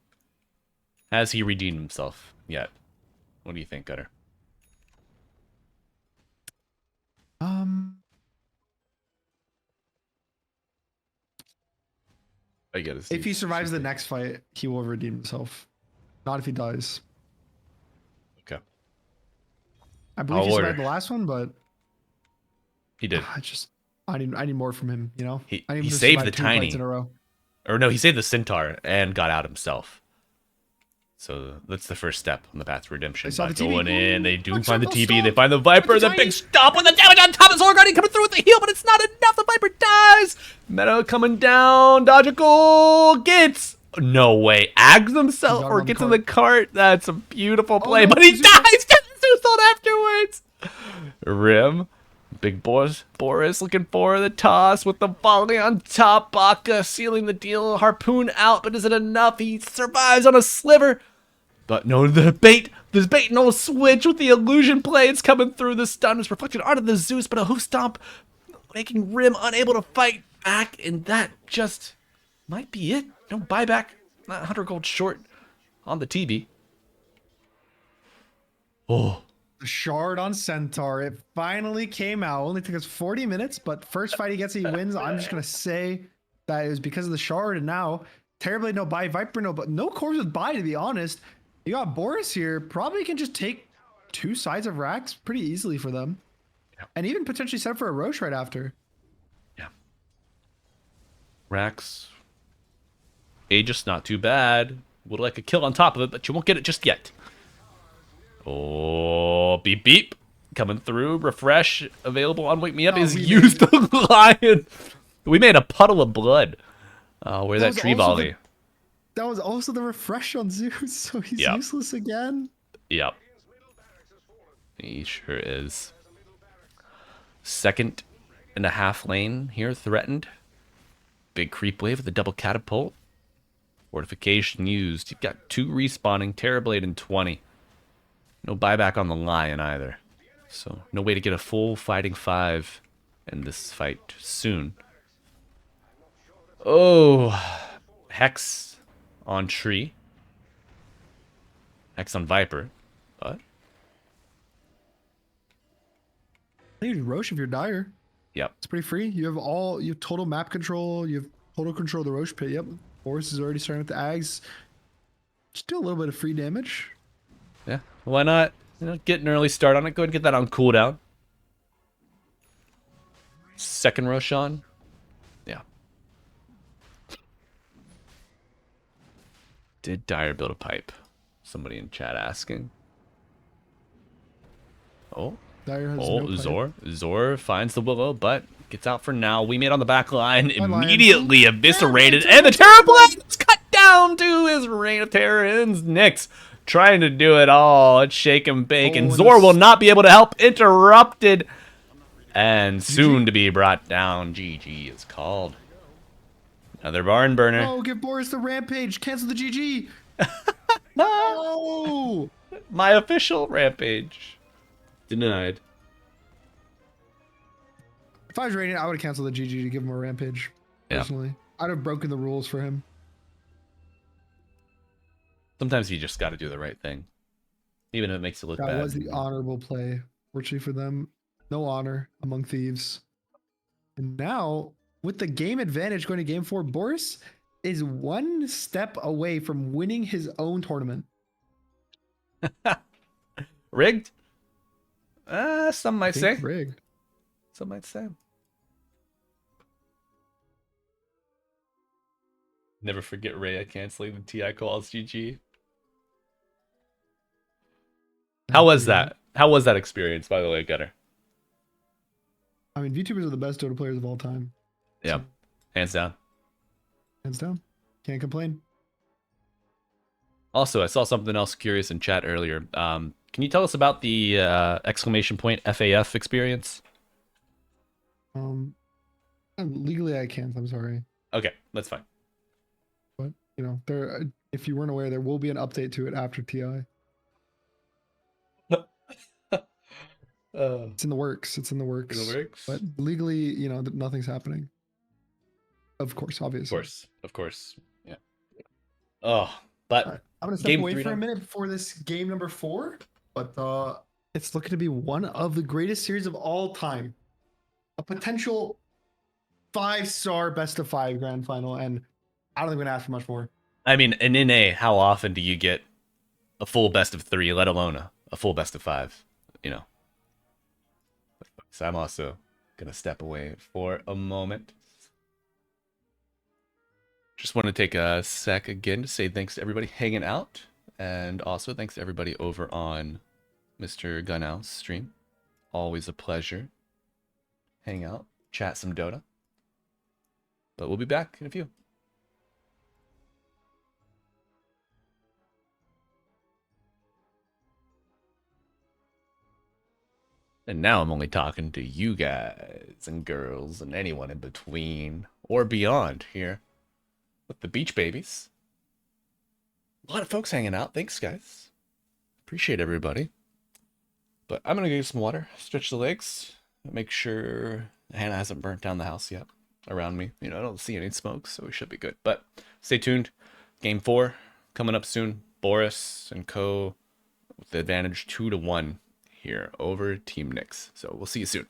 Has he redeemed himself yet? What do you think, Gutter? I get it. If he survives the next fight, he will redeem himself. Not if he dies. Okay. I believe I'll he order. survived the last one, but He did. I need more from him. You know, He- I need he him to saved survive the 2 fights tiny. in a row. Or no, he saved the Centaur and got out himself. So that's the first step on the path to redemption. They saw Not the TB. going in. They do Watch find the out, TB. they'll They stop. find the Viper. With The the big tiny. stop with the damage on top. The Solar Guardian coming through with the heal, but it's not enough. The Viper dies. Meta coming down. Dodgical gets... No way. Ags himself Got or on the gets in the cart. That's a beautiful play. no, But he Zeus- dies. Zeus ult afterwards. Rim. Big Boris looking for the toss with the volley on top. Baka sealing the deal. Harpoon out, but is it enough? He survives on a sliver. But no, the bait no switch with the illusion play. It's coming through. The stun is reflected onto the Zeus, but a hoof stomp making Rim unable to fight back. And that just might be it. No buyback. Not 100 gold short on the TB. Oh. The shard on Centaur. It finally came out. Only took us 40 minutes, but first fight he gets, he wins. I'm just gonna say that it was because of the shard, and now terribly no buy, Viper no corpse with buy. To be honest, you got Boris here. Probably can just take 2 sides of racks pretty easily for them, and even potentially set up for a Roche right after. Yeah. Rax. Aegis not too bad. Would like a kill on top of it, but you won't get it just yet. Oh, beep beep. Coming through. Refresh available on Wake Me Up Oh, is we used the lion. We made a puddle of blood. Where that was tree also volley. That was also the refresh on Zeus, so he's Yep. useless again. Yep. He sure is. 2.5 lane here threatened. Big creep wave with a double catapult. Fortification used. You've got 2 respawning. Terrorblade and 20. No buyback on the lion either. So no way to get a full fighting 5 in this fight soon. Oh, Hex on tree. Hex on Viper. But I think you Roche if you're dire. yep. It's pretty free. You have total map control. You have total control of the Roche pit. Yep. Boris is already starting with the Ags. Just do a little bit of free damage. Yeah. Why not? You know, get an early start on it. Go ahead and get that on cooldown. Second Roshan. Yeah. Did Dire build a pipe? Somebody in chat asking. Oh. Dire has Oh, no pipe. Zor finds the Willow, but gets out for now. We made on the back line, Lion. immediately eviscerated, Terror and the Blade, Terrorblade is cut down to his Reign of Terror ends. Nyx trying to do it all. It's shake and bake, and and Zor this- will not be able to help. Interrupted, and soon to be brought down. GG is called. Another barn burner. Oh, give Boris the rampage. Cancel the GG. No. My official rampage. Denied. If I was rating, I would have canceled the GG to give him a rampage. Yeah. Personally, I'd have broken the rules for him. Sometimes you just got to do the right thing. even if it makes it look That bad. was the honorable play. Fortunately for them, no honor among thieves. And now, with the game advantage going to game 4, Boris is one step away from winning his own tournament. Rigged? Some I might think say. rigged. Some might say. Never forget Rhea canceling the TI calls. GG. How was that? How was that experience, by the way, Gunner? I mean, VTubers are the best Dota players of all time. Yeah, So, hands down. hands down. Can't complain. Also, I saw something else curious in chat earlier. Can you tell us about the exclamation point FAF experience? Legally I can't. I'm sorry, Okay, that's fine. but you know, there. If you weren't aware, there will be an update to it after TI. It's in the works. It's in the works. In the works? But legally, you know, nothing's happening. Of course, Of obviously. course. Yeah. Oh, but All right, I'm gonna step game away 3 for a now? minute before this game number 4, but it's looking to be one of the greatest series of all time. A potential 5-star best of 5 grand final, and I don't think we're gonna ask for much more. I mean, in NA, how often do you get a full best of 3, let alone a full best of 5? You know. So I'm also gonna step away for a moment. Just want to take a sec again to say thanks to everybody hanging out, and also thanks to everybody over on Mr. Gunow's stream. Always a pleasure. Hang out, chat some Dota. But we'll be back in a few. And now I'm only talking to you guys and girls and anyone in between or beyond here with the Beach Babies. A lot of folks hanging out. Thanks, guys. Appreciate everybody. But I'm going to go get some water, stretch the legs, make sure Hannah hasn't burnt down the house yet around me. You know, I don't see any smoke, so we should be good. But stay tuned. Game 4 coming up soon. Boris and co with the advantage 2-1 here over Team Nyx. So we'll see you soon.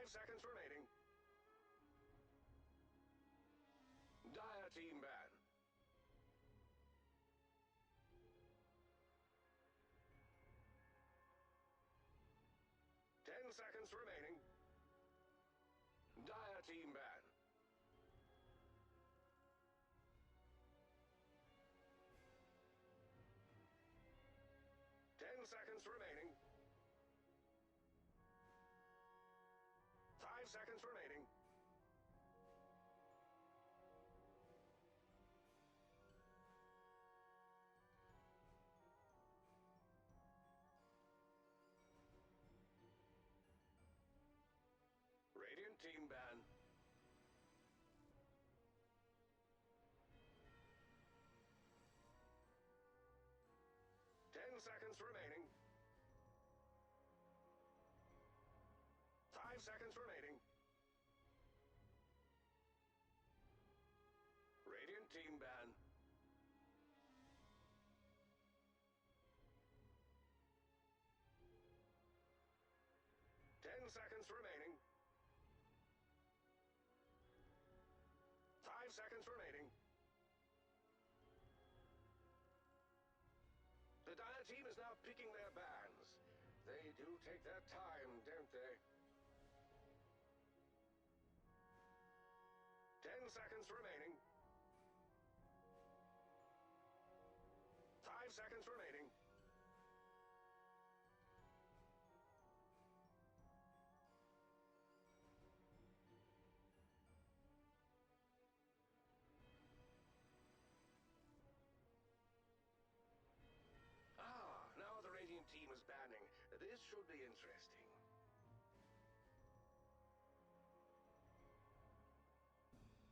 Seconds remaining. Dire team ban. 10 seconds remaining. Dire team ban. 10 seconds remaining. 5 seconds remaining. Radiant team ban. Ten seconds remaining. 5 seconds remaining. Radiant team ban. Ten seconds remaining. 5 seconds remaining. The Dire team is now picking their bans. They do take their time, don't they? 10 seconds remaining. 5 seconds remaining. Ah, now the Radiant team is banning. This should be interesting.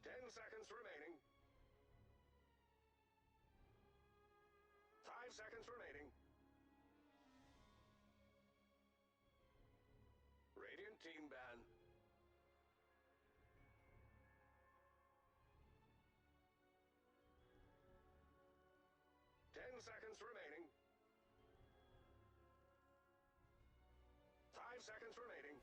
10 seconds remaining. 5 seconds remaining. Radiant team ban. Ten seconds remaining. 5 seconds remaining.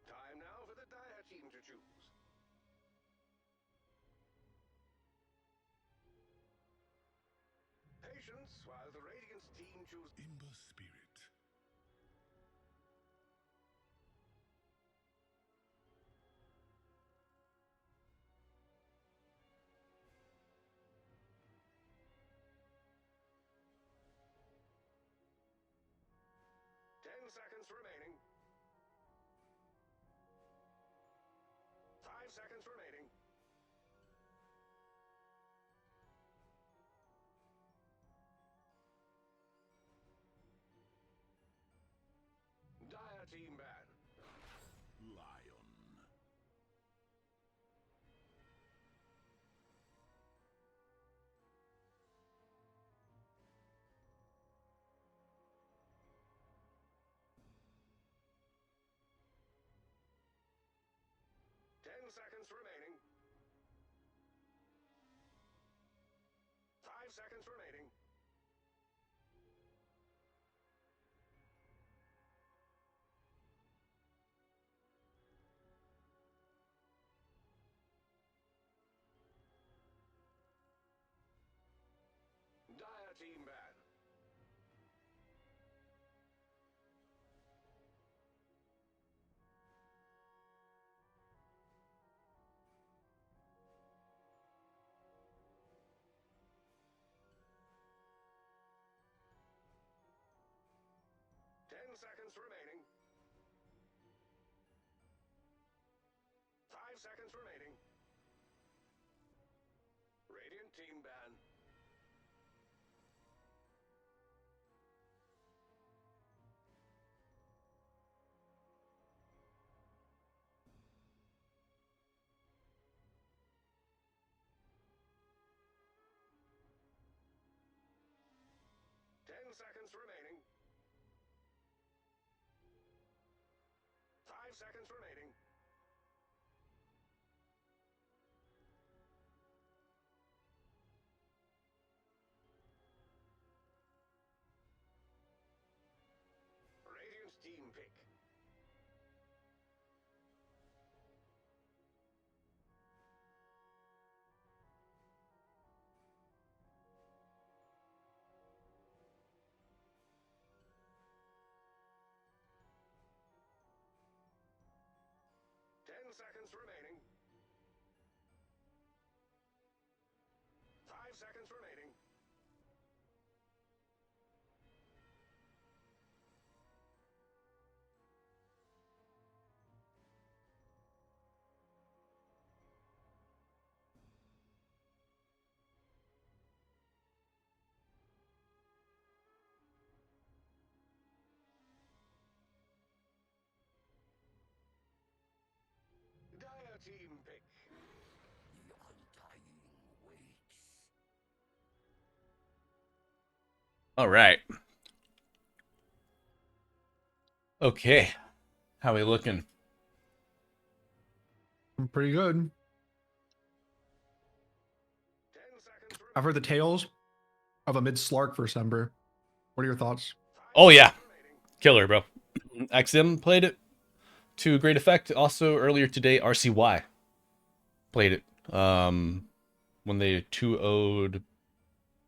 Time now for the Dire team to choose. Patience while the Radiant team chooses. Ember Spirit. Ten seconds remaining. 5 seconds remaining. Dire team ban. Lion. Ten seconds remaining. 5 seconds remaining. Dire team ban. Ten seconds remaining. 5 seconds remaining. Radiant team ban. Ten seconds remaining. 5 seconds remaining. Radiant's team pick. seconds remaining. 5 seconds remaining. Dire team pick. The undying waits. All right. Okay. How we looking? I'm pretty good. 10 seconds I've heard the tales of a mid Slark first Ember. What are your thoughts? Oh yeah, killer, bro. XM played it to great effect. Also earlier today, RCY played it. When they 2-0'd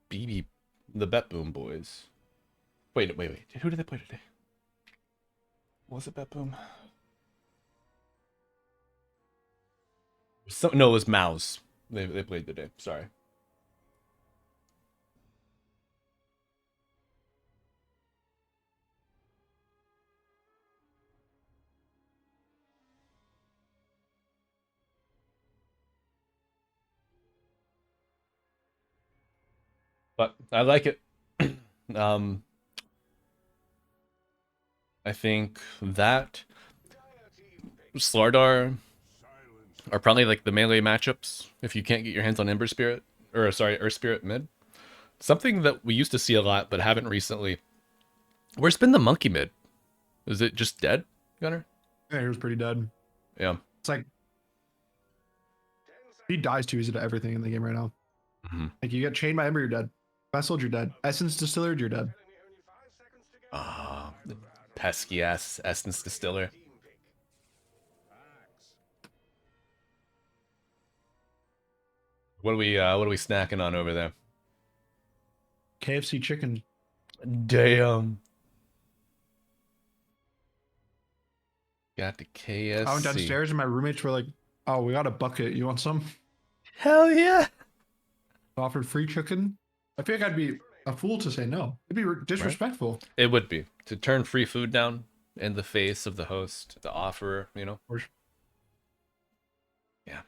BB the Bet Boom boys. Wait. Who did they play today? Was it Bet Boom? No, it was Mouse. They played today. Sorry. But I like it. um, I think that Slardar are probably like the melee matchups if you can't get your hands on Ember Spirit, or sorry, Earth Spirit mid. Something that we used to see a lot but haven't recently. Where's been the monkey mid? Is it just dead, Gunner? Yeah, he was pretty dead. Yeah. It's like he dies too easy to everything in the game right now. Mm-hmm. Like you get chained by Ember, you're dead. Vesseled, you're dead. Essence Distiller, you're dead. The pesky ass Essence Distiller. What are we snacking on over there? KFC chicken. Damn. Got the KFC. I went downstairs and my roommates were like, "Oh, we got a bucket. You want some?" Hell yeah. Offered free chicken. I feel like I'd be a fool to say no. It'd be disrespectful. It would be to turn free food down in the face of the host, the offerer. You know. Or- Yeah.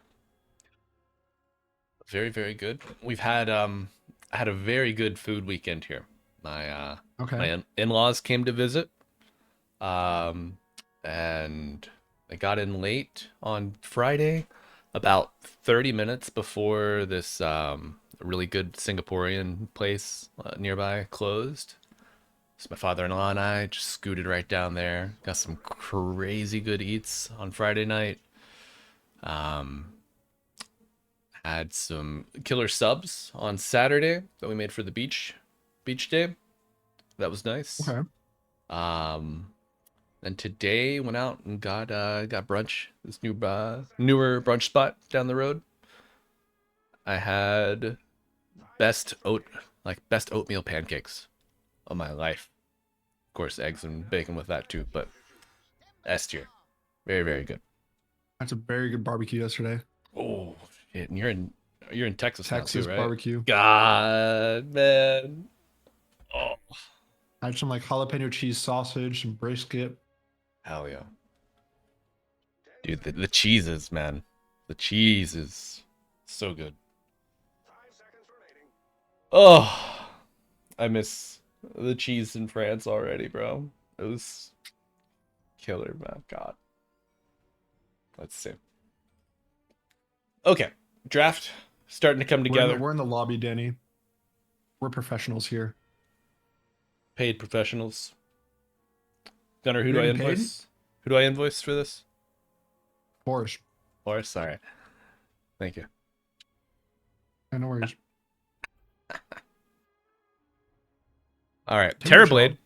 Very, very good. We've had I had a very good food weekend here. My Okay. my in-laws came to visit. And I got in late on Friday, about 30 minutes before this really good Singaporean place nearby closed. So my father-in-law and I just scooted right down there. Got some crazy good eats on Friday night. Had some killer subs on Saturday that we made for the beach day. That was nice. Okay. And today went out and got brunch. This newer brunch spot down the road. I had best oatmeal pancakes of my life. Of course, eggs and bacon with that too, but S tier. Very, very good. That's a very good barbecue yesterday. Oh shit! And you're in Texas now Texas too, right? barbecue. God, man. Oh, I had some like jalapeno cheese sausage, some brisket. hell yeah. Dude, the cheeses, man. The cheese is so good. 5 seconds remaining. Oh, I miss the cheese in France already, bro. It was killer, man. God. Let's see. Okay, draft starting to come together. We're in the lobby, Danny. We're professionals here. Paid professionals. Gunner, who do You're I getting paid? invoice? Who do I invoice for this? Boris. Boris, sorry. Thank you. Yeah, no worries. All right, Timber Terrorblade. Shaw.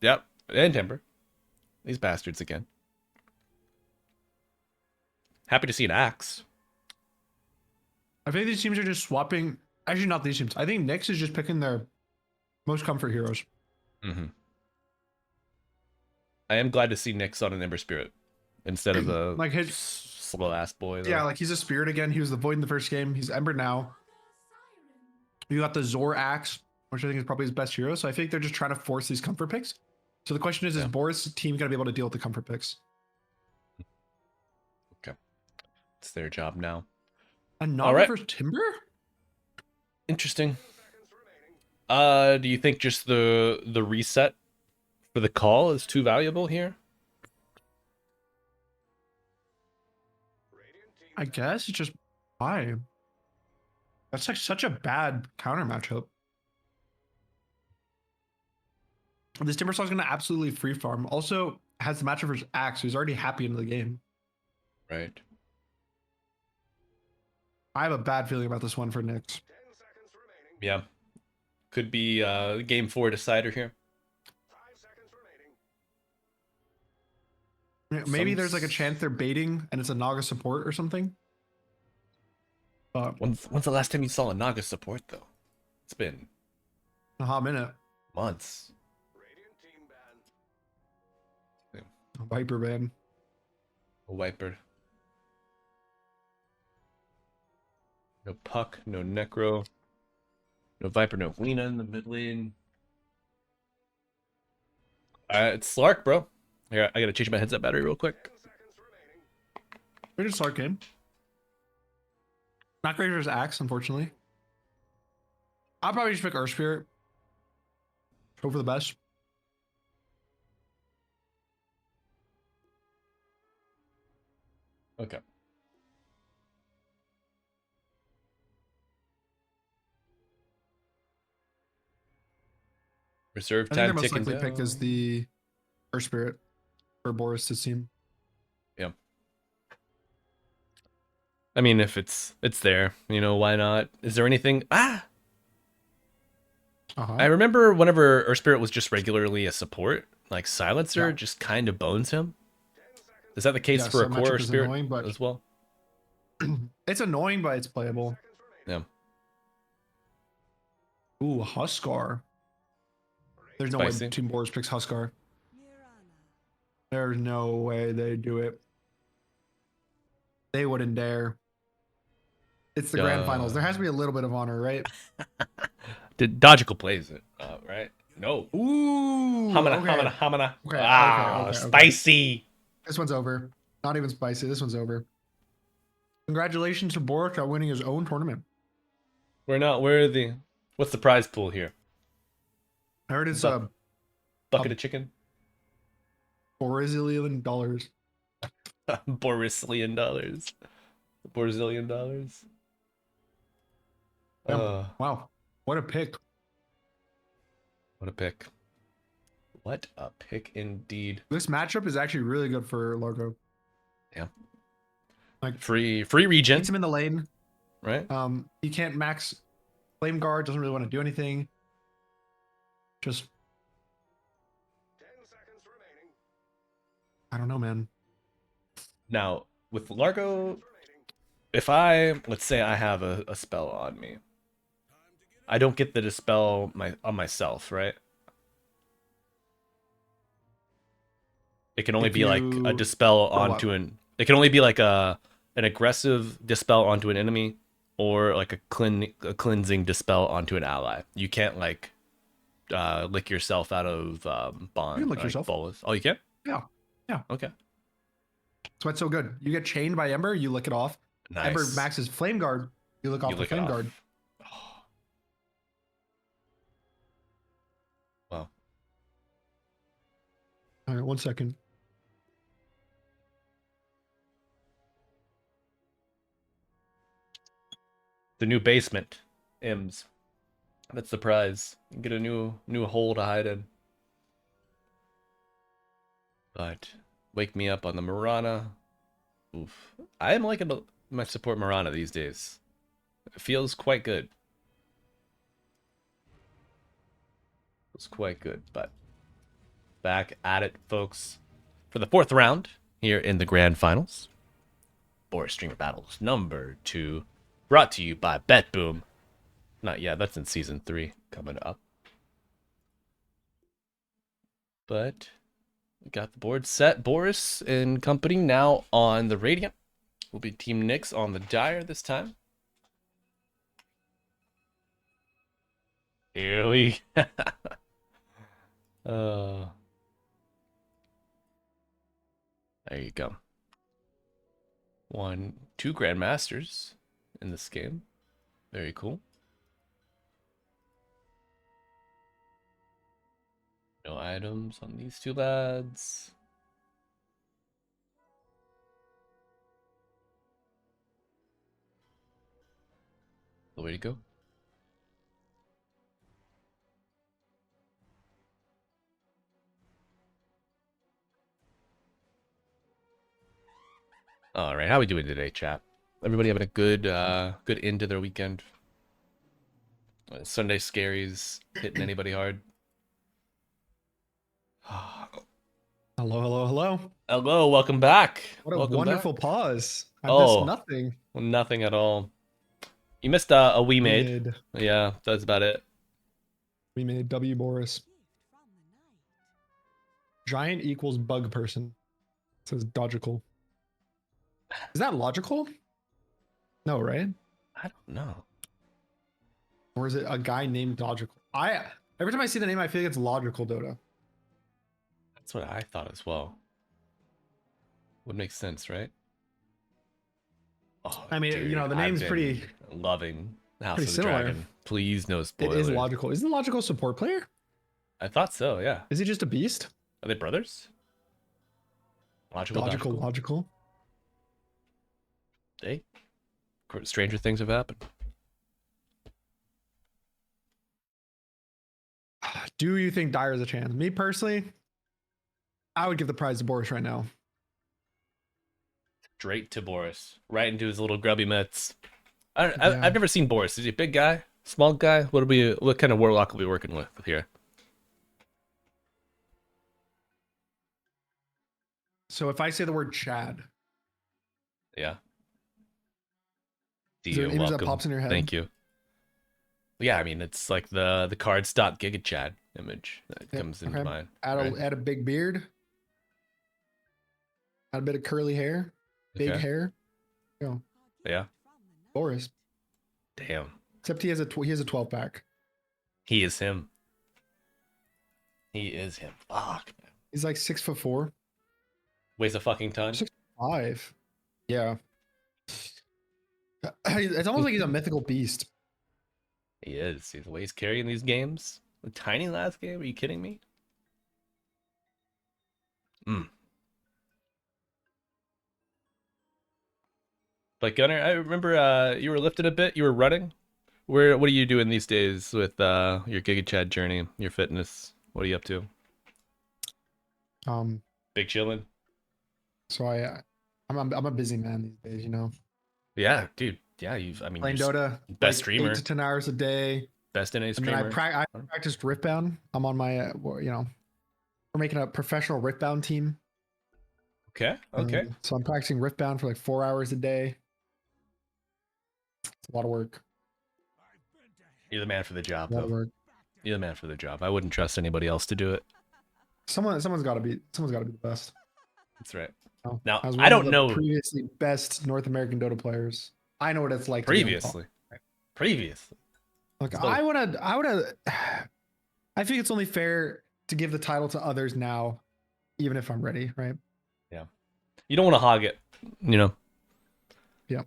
Yep, and Timber. These bastards again. Happy to see an axe. I think these teams are just swapping. Actually, not these teams. I think Nyx is just picking their most comfort heroes. Mm-hmm. I am glad to see Nyx on an Ember Spirit instead of a Like his slow ass boy though. Yeah, like he's a spirit again. He was the void in the first game. He's Ember now. You got the Zor Axe, which I think is probably his best hero. So I think they're just trying to force these comfort picks. So the question is Yeah. Boris' team gonna be able to deal with the comfort picks? Okay. It's their job now. A All Naga right. versus Timber? Interesting. Do you think just the reset for the call is too valuable here? I guess it's just why. That's like such a bad counter matchup. This Timbersaw gonna absolutely free farm. Also has the matchup versus Axe, who's already happy into the game. Right. I have a bad feeling about this one for Nyx. Yeah. Could be game 4 decider here. Maybe there's like a chance they're baiting and it's a Naga support or something. But When's the last time you saw a Naga support though? It's been a hot minute. months. A Viper ban. A wiper. No Puck, no Necro. No Viper, no Lena in the mid lane. It's Slark, bro. Here, I gotta change my headset battery real quick. Pretty Slark game. Not great versus Axe, unfortunately. I'll probably just pick Earth Spirit. Hope for the best. Okay. Reserve I think time their most ticking likely pick is down. the Earth Spirit for Boris' team. Yeah. I mean, if it's there, you know, why not? Is there anything? I remember whenever Earth Spirit was just regularly a support, like Silencer Yeah. just kind of bones him. Is that the case Yes, for a that core matchup is Spirit annoying, but as well? it's annoying, but it's playable. Yeah. Ooh, Huskar. There's no Spicy. way Team Boris picks Huskar. There's no way they do it. They wouldn't dare. It's the grand finals. There has to be a little bit of honor, right? Did Dogical plays it, right? No. Ooh. Hamana, Okay. hamana, hamana. Okay, Ah, okay. spicy. This one's over. Not even spicy. This one's over. Congratulations to Boris on winning his own tournament. What's the prize pool here? I heard it's Bucket of chicken? $4 zillion. Borislian dollars. Borzillion dollars. Wow. What a pick. What a pick. What a pick indeed. This matchup is actually really good for Largo. Yeah. Like Free regen, beats him in the lane. right? He can't max flame guard, doesn't really want to do anything. Just I don't know, man. Now, with Largo, if let's say I have a spell on me, I don't get the dispel on myself, right? It can only If be like a you- dispel what? onto it can only be like an aggressive dispel onto an enemy, or like a cleansing dispel onto an ally. You can't like lick yourself out of bond. You can lick like yourself. Bolus. Oh, you can? Yeah. Yeah. Okay. That's why it's so good. You get chained by Ember, you lick it off. Nice. Ember maxes flame guard, you lick off the lick it flame off. guard. Wow. All right, 1 second. The new basement, Ims. That's the prize. You get a new hole to hide in. But wake me up on the Marana. Oof. I am liking my support Marana these days. It feels quite good. Feels quite good, but back at it, folks, for the 4th round here in the grand finals. Boris Streamer Battles number 2, brought to you by BetBoom. Not yet, that's in season 3 coming up. But we got the board set. Boris and company now on the Radiant. Will be Team Nyx on the Dire this time. Here we there you go. 2 Grandmasters in this game. Very cool. No items on these 2 lads. The way to go. All right, how we doing today, chat? Everybody having a good good end to their weekend? Sunday scaries hitting anybody hard? Hello. Hello, welcome back. What a Welcome wonderful back. pause. I Oh. missed nothing. Nothing at all. You missed a we made. Yeah, that's about it. We made W Boris. Giant equals bug person. It says logical. Is that logical? No, right? I don't know. Or is it a guy named logical? Every time I see the name, I feel like it's logical Dota. That's what I thought as well. Would make sense, right? Oh, I mean, dude, you know, the I've name's been pretty loving House pretty of the similar. Dragon. Please, no It spoilers. is logical. Isn't logical a support player? I thought so. Yeah. Is he just a beast? Are they brothers? Logical. Logical. Hey, stranger things have happened. Do you think Dire is a chance? Me personally, I would give the prize to Boris right now. Straight to Boris, right into his little grubby mitts. Yeah. I've never seen Boris. Is he a big guy? Small guy? What kind of warlock are we working with here? So if I say the word Chad, Yeah. is there an image that pops in your head? Thank you. Yeah, I mean it's like the card stop Giga Chad image that comes into mind. Add a big beard. Add a bit of curly hair. Big hair. Go. Yeah. Boris. Damn. Except he has a 12 pack. He is him. He is him. Fuck, man. He's like 6'4". Weighs a fucking ton. 6'5". Yeah. It's almost like he's a mythical beast. He is. See the way he's carrying these games. A tiny last game. Are you kidding me? But Gunnar, I remember you were lifted a bit. You were running. What are you doing these days with your Giga Chad journey, your fitness? What are you up to? Big chillin'. So I'm a busy man these days, you know. Yeah, dude. Yeah, Playing Dota, best like streamer, 8 to 10 hours a day. best NA And streamer. then I practiced Riftbound. I'm on my, we're making a professional Riftbound team. Okay. So I'm practicing Riftbound for like 4 hours a day. It's a lot of work. You're the man for the job, A lot of though. work. You're the man for the job. I wouldn't trust anybody else to do it. Someone's got to be the best. That's right. Oh, Now, was I one don't of the know previously best North American Dota players. I know what it's like. previously. Look, So- I think it's only fair to give the title to others now, even if I'm ready, right? You don't want to hog it, you know. Yeah.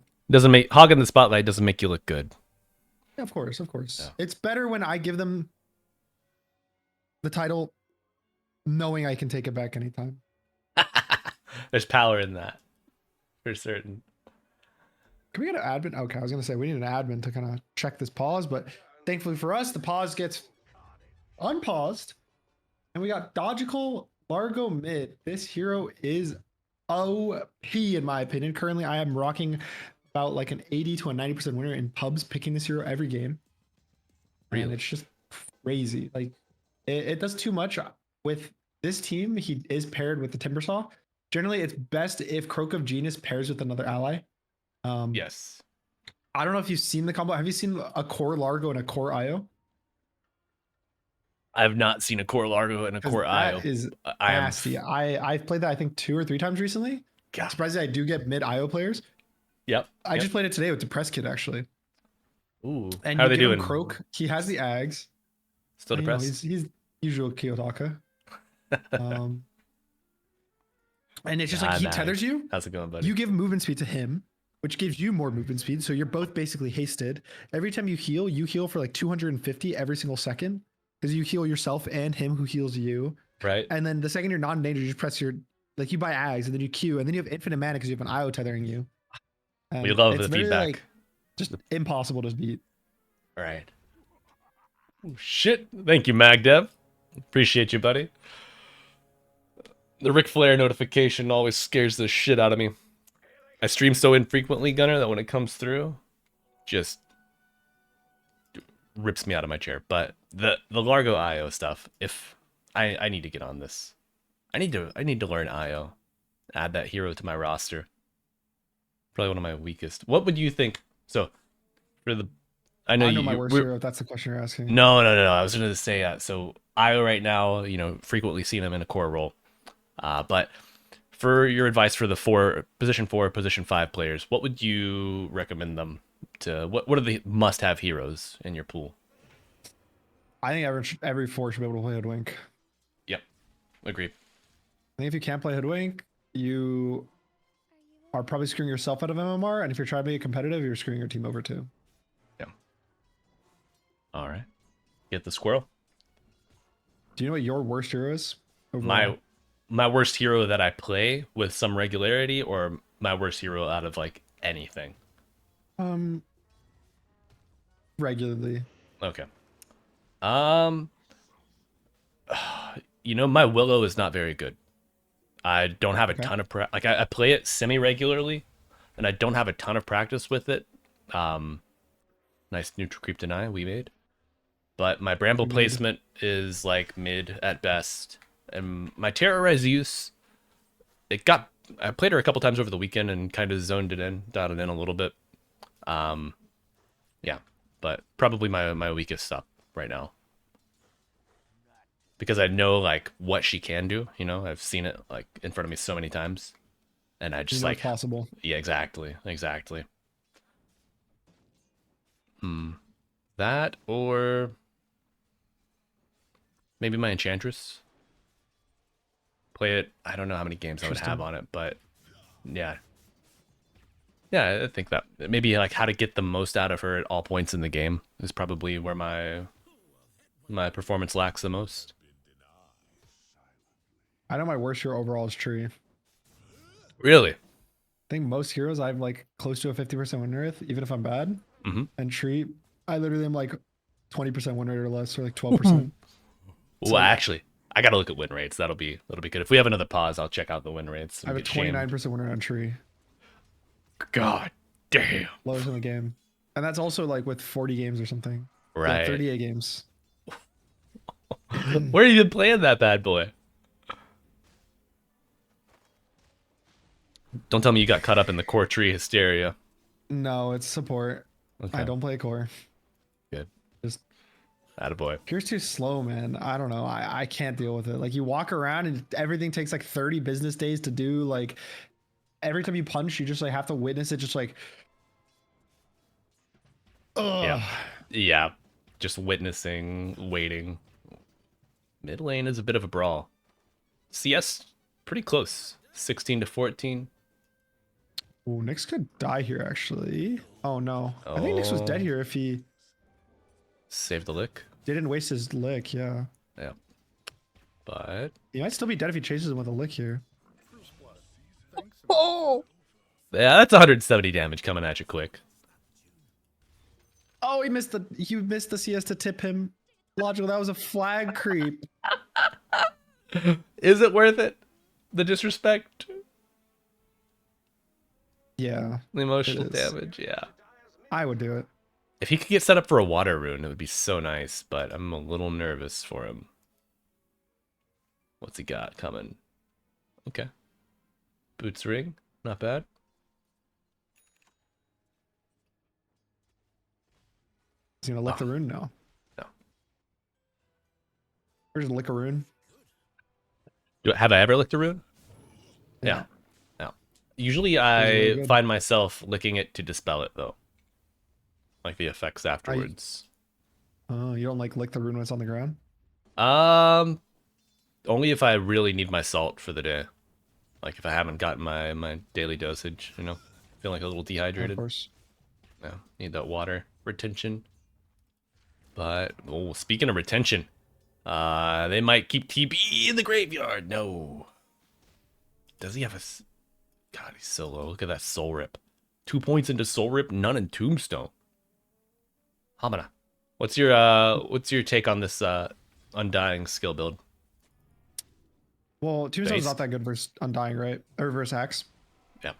Hogging the spotlight doesn't make you look good. Yeah, of course. Yeah. It's better when I give them the title, knowing I can take it back anytime. There's power in that, for certain. Can we get an admin? Okay, I was gonna say we need an admin to kind of check this pause, but thankfully for us, the pause gets unpaused, and we got Dodgical Largo mid. This hero is OP in my opinion. Currently, I am rocking about like an 80 to a 90% winner in pubs, picking this hero every game. Really? And it's just crazy. Like it does too much with this team. He is paired with the Timbersaw. Generally, it's best if Croak of Genius pairs with another ally. Yes. I don't know if you've seen the combo. Have you seen a core Largo and a core IO? I have not seen a core Largo and a core IO. That is I am nasty. I've played that I think 2 or 3 times recently. God. Surprisingly, I do get mid IO players. Yep. I yep. just played it today with the press kid actually. Ooh. And How are you they give him doing? Croak. He has the Ags. Still You know, depressed? he's usual Kiyotaka. Um, and it's just like Ah, he nice. tethers you. How's it going, buddy? You give movement speed to him, which gives you more movement speed. So you're both basically hasted. Every time you heal for like 250 every single second because you heal yourself and him who heals you. Right. And then the second you're not in danger, you just press your like you buy Ags and then you Q and then you have infinite mana because you have an IO tethering you. And We love it's the very feedback. like just impossible to beat. All right. Oh, shit. Thank you, MagDev. Appreciate you, buddy. The Ric Flair notification always scares the shit out of me. I stream so infrequently, Gunner, that when it comes through, just rips me out of my chair. But the Largo IO stuff, if I need to get on this. I need to learn IO. Add that hero to my roster. Probably one of my weakest. What would you think? So, for the I know I know my you worst hero if that's the question you're asking. No. I was gonna say so IO right now, frequently seeing him in a core role. But for your advice for the position 4, position 5 players, what would you recommend them to? What are the must-have heroes in your pool? I think every four should be able to play Hoodwink. Yep, agree. I think if you can't play Hoodwink, you are probably screwing yourself out of MMR, and if you're trying to be competitive, you're screwing your team over too. Yeah. All right. Get the squirrel. Do you know what your worst hero is? Overall? My worst hero that I play with some regularity, or my worst hero out of like anything? Regularly. Okay. My Willow is not very good. I don't have a ton of I play it semi regularly, and I don't have a ton of practice with it. Nice neutral creep deny we made, but my bramble placement is like mid at best, and my terrorize use, I played her a couple times over the weekend and kind of dialed it in a little bit. Yeah, but probably my weakest stop right now. Because I know like what she can do, I've seen it like in front of me so many times, and I just it's possible. Yeah, exactly. That or maybe my Enchantress. Play it. I don't know how many games I would have on it, but yeah, I think that maybe like how to get the most out of her at all points in the game is probably where my performance lacks the most. I know my worst hero overall is Tree. Really? I think most heroes I have like close to a 50% win rate, even if I'm bad. And Tree, I literally am like 20% win rate or less, or like 12%. Well, actually, I gotta look at win rates. That'll be good. If we have another pause, I'll check out the win rates. I have a 29% win rate on Tree. God damn. Lowest in the game. And that's also like with 40 games or something. Right. Yeah, 38 games. Where have you been playing that bad boy? Don't tell me you got caught up in the core tree hysteria. No, it's support. Okay. I don't play core. Good. Just attaboy. Pure's too slow, man. I don't know. I can't deal with it. Like you walk around and everything takes like 30 business days to do. Like every time you punch, you just like have to witness it. Just like, ugh. Yeah. Just witnessing, waiting. Mid lane is a bit of a brawl. CS pretty close. 16 to 14. Oh, Nyx could die here actually. Oh no. I think Nyx was dead here if he saved the lick. Didn't waste his lick, yeah. Yeah. But he might still be dead if he chases him with a lick here. Oh! Yeah, that's 170 damage coming at you quick. Oh, he missed the CS to tip him. Logical, that was a flag creep. Is it worth it? The disrespect? Yeah. The emotional damage, yeah. I would do it. If he could get set up for a water rune, it would be so nice, but I'm a little nervous for him. What's he got coming? Okay. Boots ring, not bad. He's gonna lick the rune now. No. Where's the lick a rune? Have I ever licked a rune? Yeah. No. Usually really I good. find myself licking it to dispel it though. Like the effects afterwards. Oh, you don't like lick the rune when it's on the ground? Um, only if I really need my salt for the day. Like if I haven't gotten my daily dosage, you know. Feel like a little Of dehydrated. course. Yeah, need that water retention. But oh, speaking of retention, they might keep TB in the graveyard. No. Does he have God, he's so low. Look at that soul rip. 2 points into soul rip, none in tombstone. Hamana. What's your take on this undying skill build? Well, Tombstone's Base? not that good versus Undying, right? Or versus Axe. Yeah.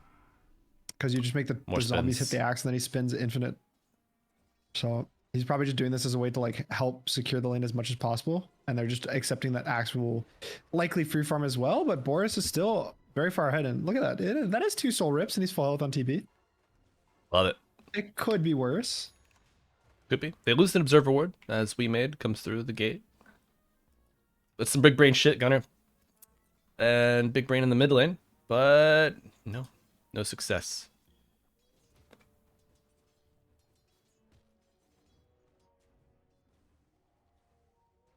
Because you just make the More zombies hit spins. the axe and then he spins infinite. So he's probably just doing this as a way to like help secure the lane as much as possible. And they're just accepting that axe will likely free farm as well. But Boris is still very far ahead. And look at that. That is 2 soul rips and he's full health on TP. Love it. It could be worse. Could be. They lose an observer ward as we made comes through the gate. That's some big brain shit, Gunner. And big brain in the mid lane, but no success.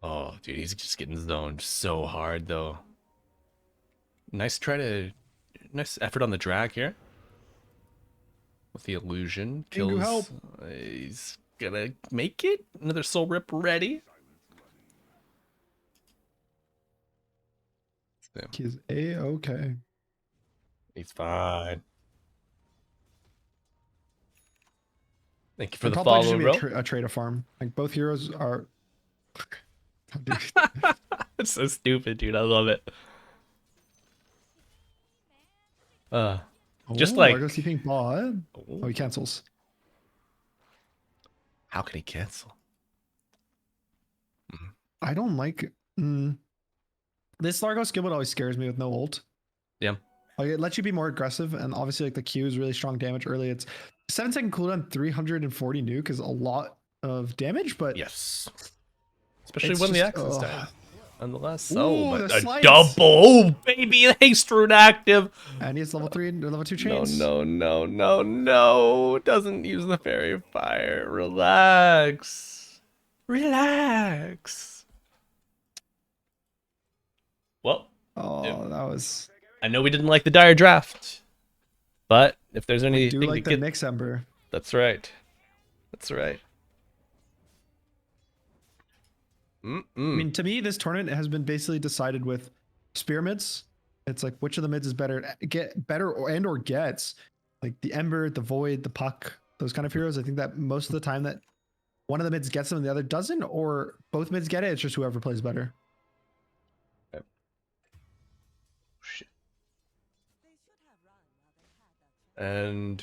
Oh, dude, he's just getting zoned so hard though. Nice effort on the drag here. With the illusion. Kingu, help. He's gonna make it. Another soul rip ready. So, He's A-okay. he's fine. Thank you for It'd the probably follow, just bro. be a trade of farm. Like both heroes are. It's so stupid, dude. I love it. Just like Largo's keeping bot. Oh, he cancels. how can he cancel? I don't like. This Largo skill build always scares me with no ult. Yeah. Like it lets you be more aggressive, and obviously like the Q is really strong damage early. It's 7-second cooldown, 340 nuke is a lot of damage, but Yes. Especially it's when the just, axe is down. Nonetheless. Ooh, Oh, the but a slice. double. Oh, baby. Haste rune active. and he has level 3 and level 2 No, chains. no. Doesn't use the fairy fire. Relax. Well, Oh, yeah. that was. I know we didn't like the dire draft, but if there's I anything do to like the get, Nyx Ember. that's right. That's right. I mean, to me, this tournament has been basically decided with spear mids. It's like which of the mids is better, get better or gets like the Ember, the Void, the Puck, those kind of heroes. I think that most of the time that one of the mids gets them and the other doesn't, or both mids get it. It's just whoever plays better. Shit. And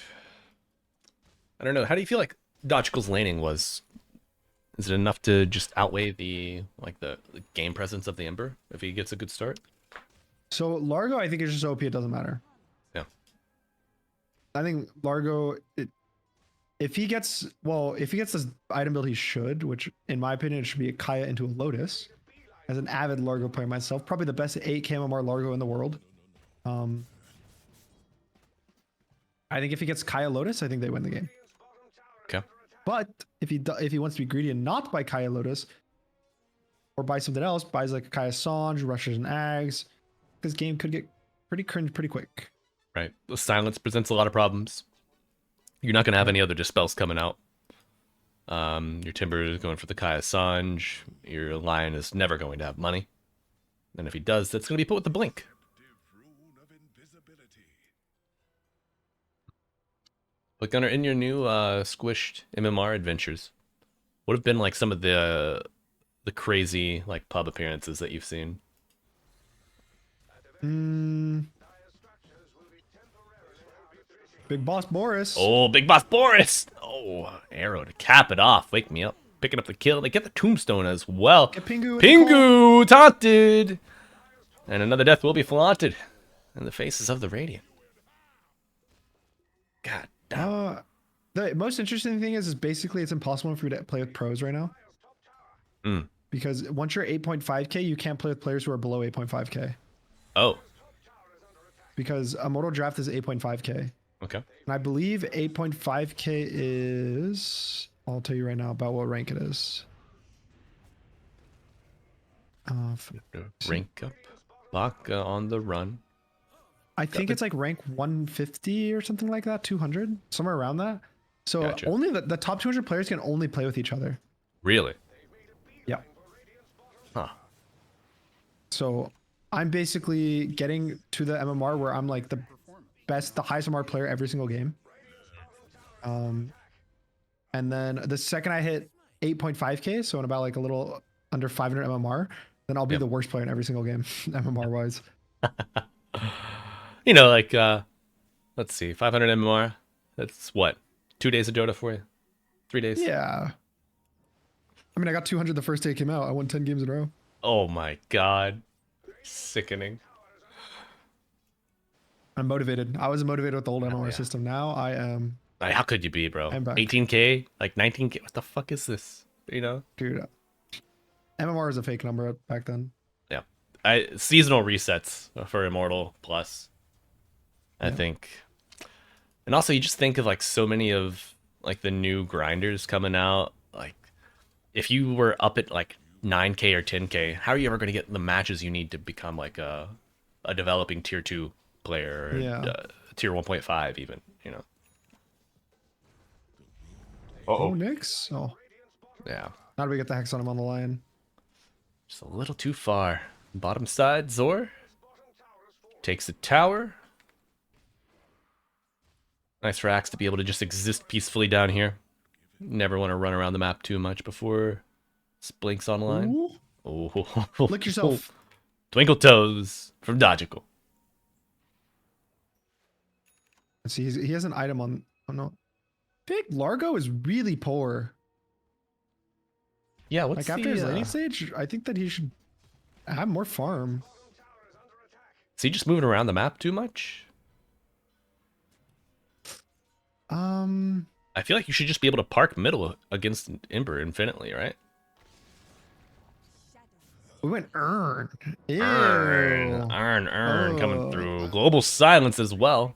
I don't know. How do you feel like Dodgical's laning was? Is it enough to just outweigh the game presence of the Ember if he gets a good start? So Largo, I think is just OP. It doesn't matter. Yeah. I think Largo, if he gets this item build, he should, which in my opinion, it should be a Kaya into a Lotus. As an avid Largo player myself, probably the best 8 KMMR Largo in the world. I think if he gets Kaya Lotus, I think they win the game. Okay. But if he wants to be greedy and not buy Kaya Lotus, or buy something else, buys like a Kaya Sange, rushes and Ags, this game could get pretty cringe pretty quick. Right. The silence presents a lot of problems. You're not going to have any other dispels coming out. Your Timber is going for the Kaya Sange. Your Lion is never going to have money. And if he does, that's going to be put with the Blink. But Gunnar, in your new squished MMR adventures, what have been like some of the crazy like pub appearances that you've seen? Big Boss Boris. Oh, Big Boss Boris! Oh, arrow to cap it off. Wake me up. Picking up the kill. They get the tombstone as well. Get Pingu. with the call. Pingu taunted! And another death will be flaunted in the faces of the Radiant. God damn. The most interesting thing is basically it's impossible for you to play with pros right now. Because once you're 8.5k, you can't play with players who are below 8.5k. Oh. because a Mortal Draft is 8.5k. Okay. And I believe 8.5k is, I'll tell you right now about what rank it is. Rank up. Baka on the run. I think the- it's like rank 150 or something like that, 200, somewhere around that. So Gotcha. only the top 200 players can only play with each other. Really? Yeah. Huh. So I'm basically getting to the MMR where I'm like the best, the highest MMR player every single game. And then the second I hit 8.5k, so in about like a little under 500 MMR, then I'll be the worst player in every single game, MMR wise. You know, like, let's see, 500 MMR. That's what? 2 days of Dota for you? 3 days? Yeah. I mean, I got 200 the first day it came out. I won 10 games in a row. Oh my god. Sickening. I'm motivated. I was motivated with the old MMR yeah. system. Now I am, Like, how could you be, bro? I'm back. 18k? Like 19k? What the fuck is this? You know? dude. MMR is a fake number back then. Yeah. Seasonal resets for Immortal Plus, I think. And also, you just think of like so many of like the new grinders coming out. Like, if you were up at like 9k or 10k, how are you ever going to get the matches you need to become like a developing tier 2 player, or Yeah. tier 1.5 even, you know? Oh, Nyx? Oh, Yeah. how do we get the Hex on him on the line? Just a little too far. Bottom side, Zor takes the tower. Nice for Axe to be able to just exist peacefully down here. Never want to run around the map too much before Splink's online. Ooh. Oh, Lick yourself. Twinkle Toes from Dogical. Let's see, he has an item on. Oh no. I think Largo is really poor. Yeah, what's Like after his the, laning stage, I think that he should have more farm. is he just moving around the map too much? I feel like you should just be able to park middle against Ember infinitely, right? We went Earn. Ew. Earn coming Oh. through. Global Silence as well.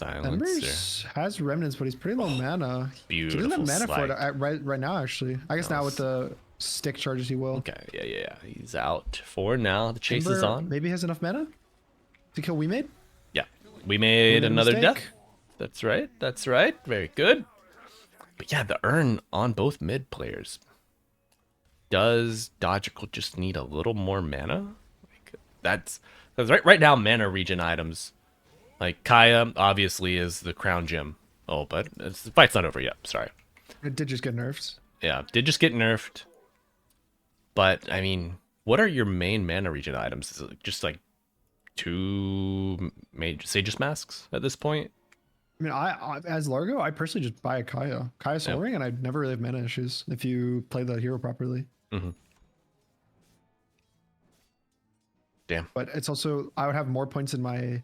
Ember Silencer. has remnants, but he's pretty low mana. He Beautiful doesn't have mana for it slide. right now, actually. I guess now with the stick charges, he will. Okay, yeah. He's out for now. The chase is Ember on. maybe has enough mana to kill We Made. Yeah, we made a another mistake. death. That's right. Very good. But yeah, the Earn on both mid players. Does Dogical just need a little more mana? Like, that's right now. Mana regen items, like Kaya, obviously is the crown gem. Oh, but the fight's not over yet. Sorry. It did just get nerfed. Yeah, did just get nerfed. But I mean, what are your main mana regen items? Is it just like 2 Sage's Masks at this point? I mean, I as Largo, I personally just buy a Kaya Soul Ring, and I never really have mana issues if you play the hero properly. Mm-hmm. Damn. But it's also, I would have more points in my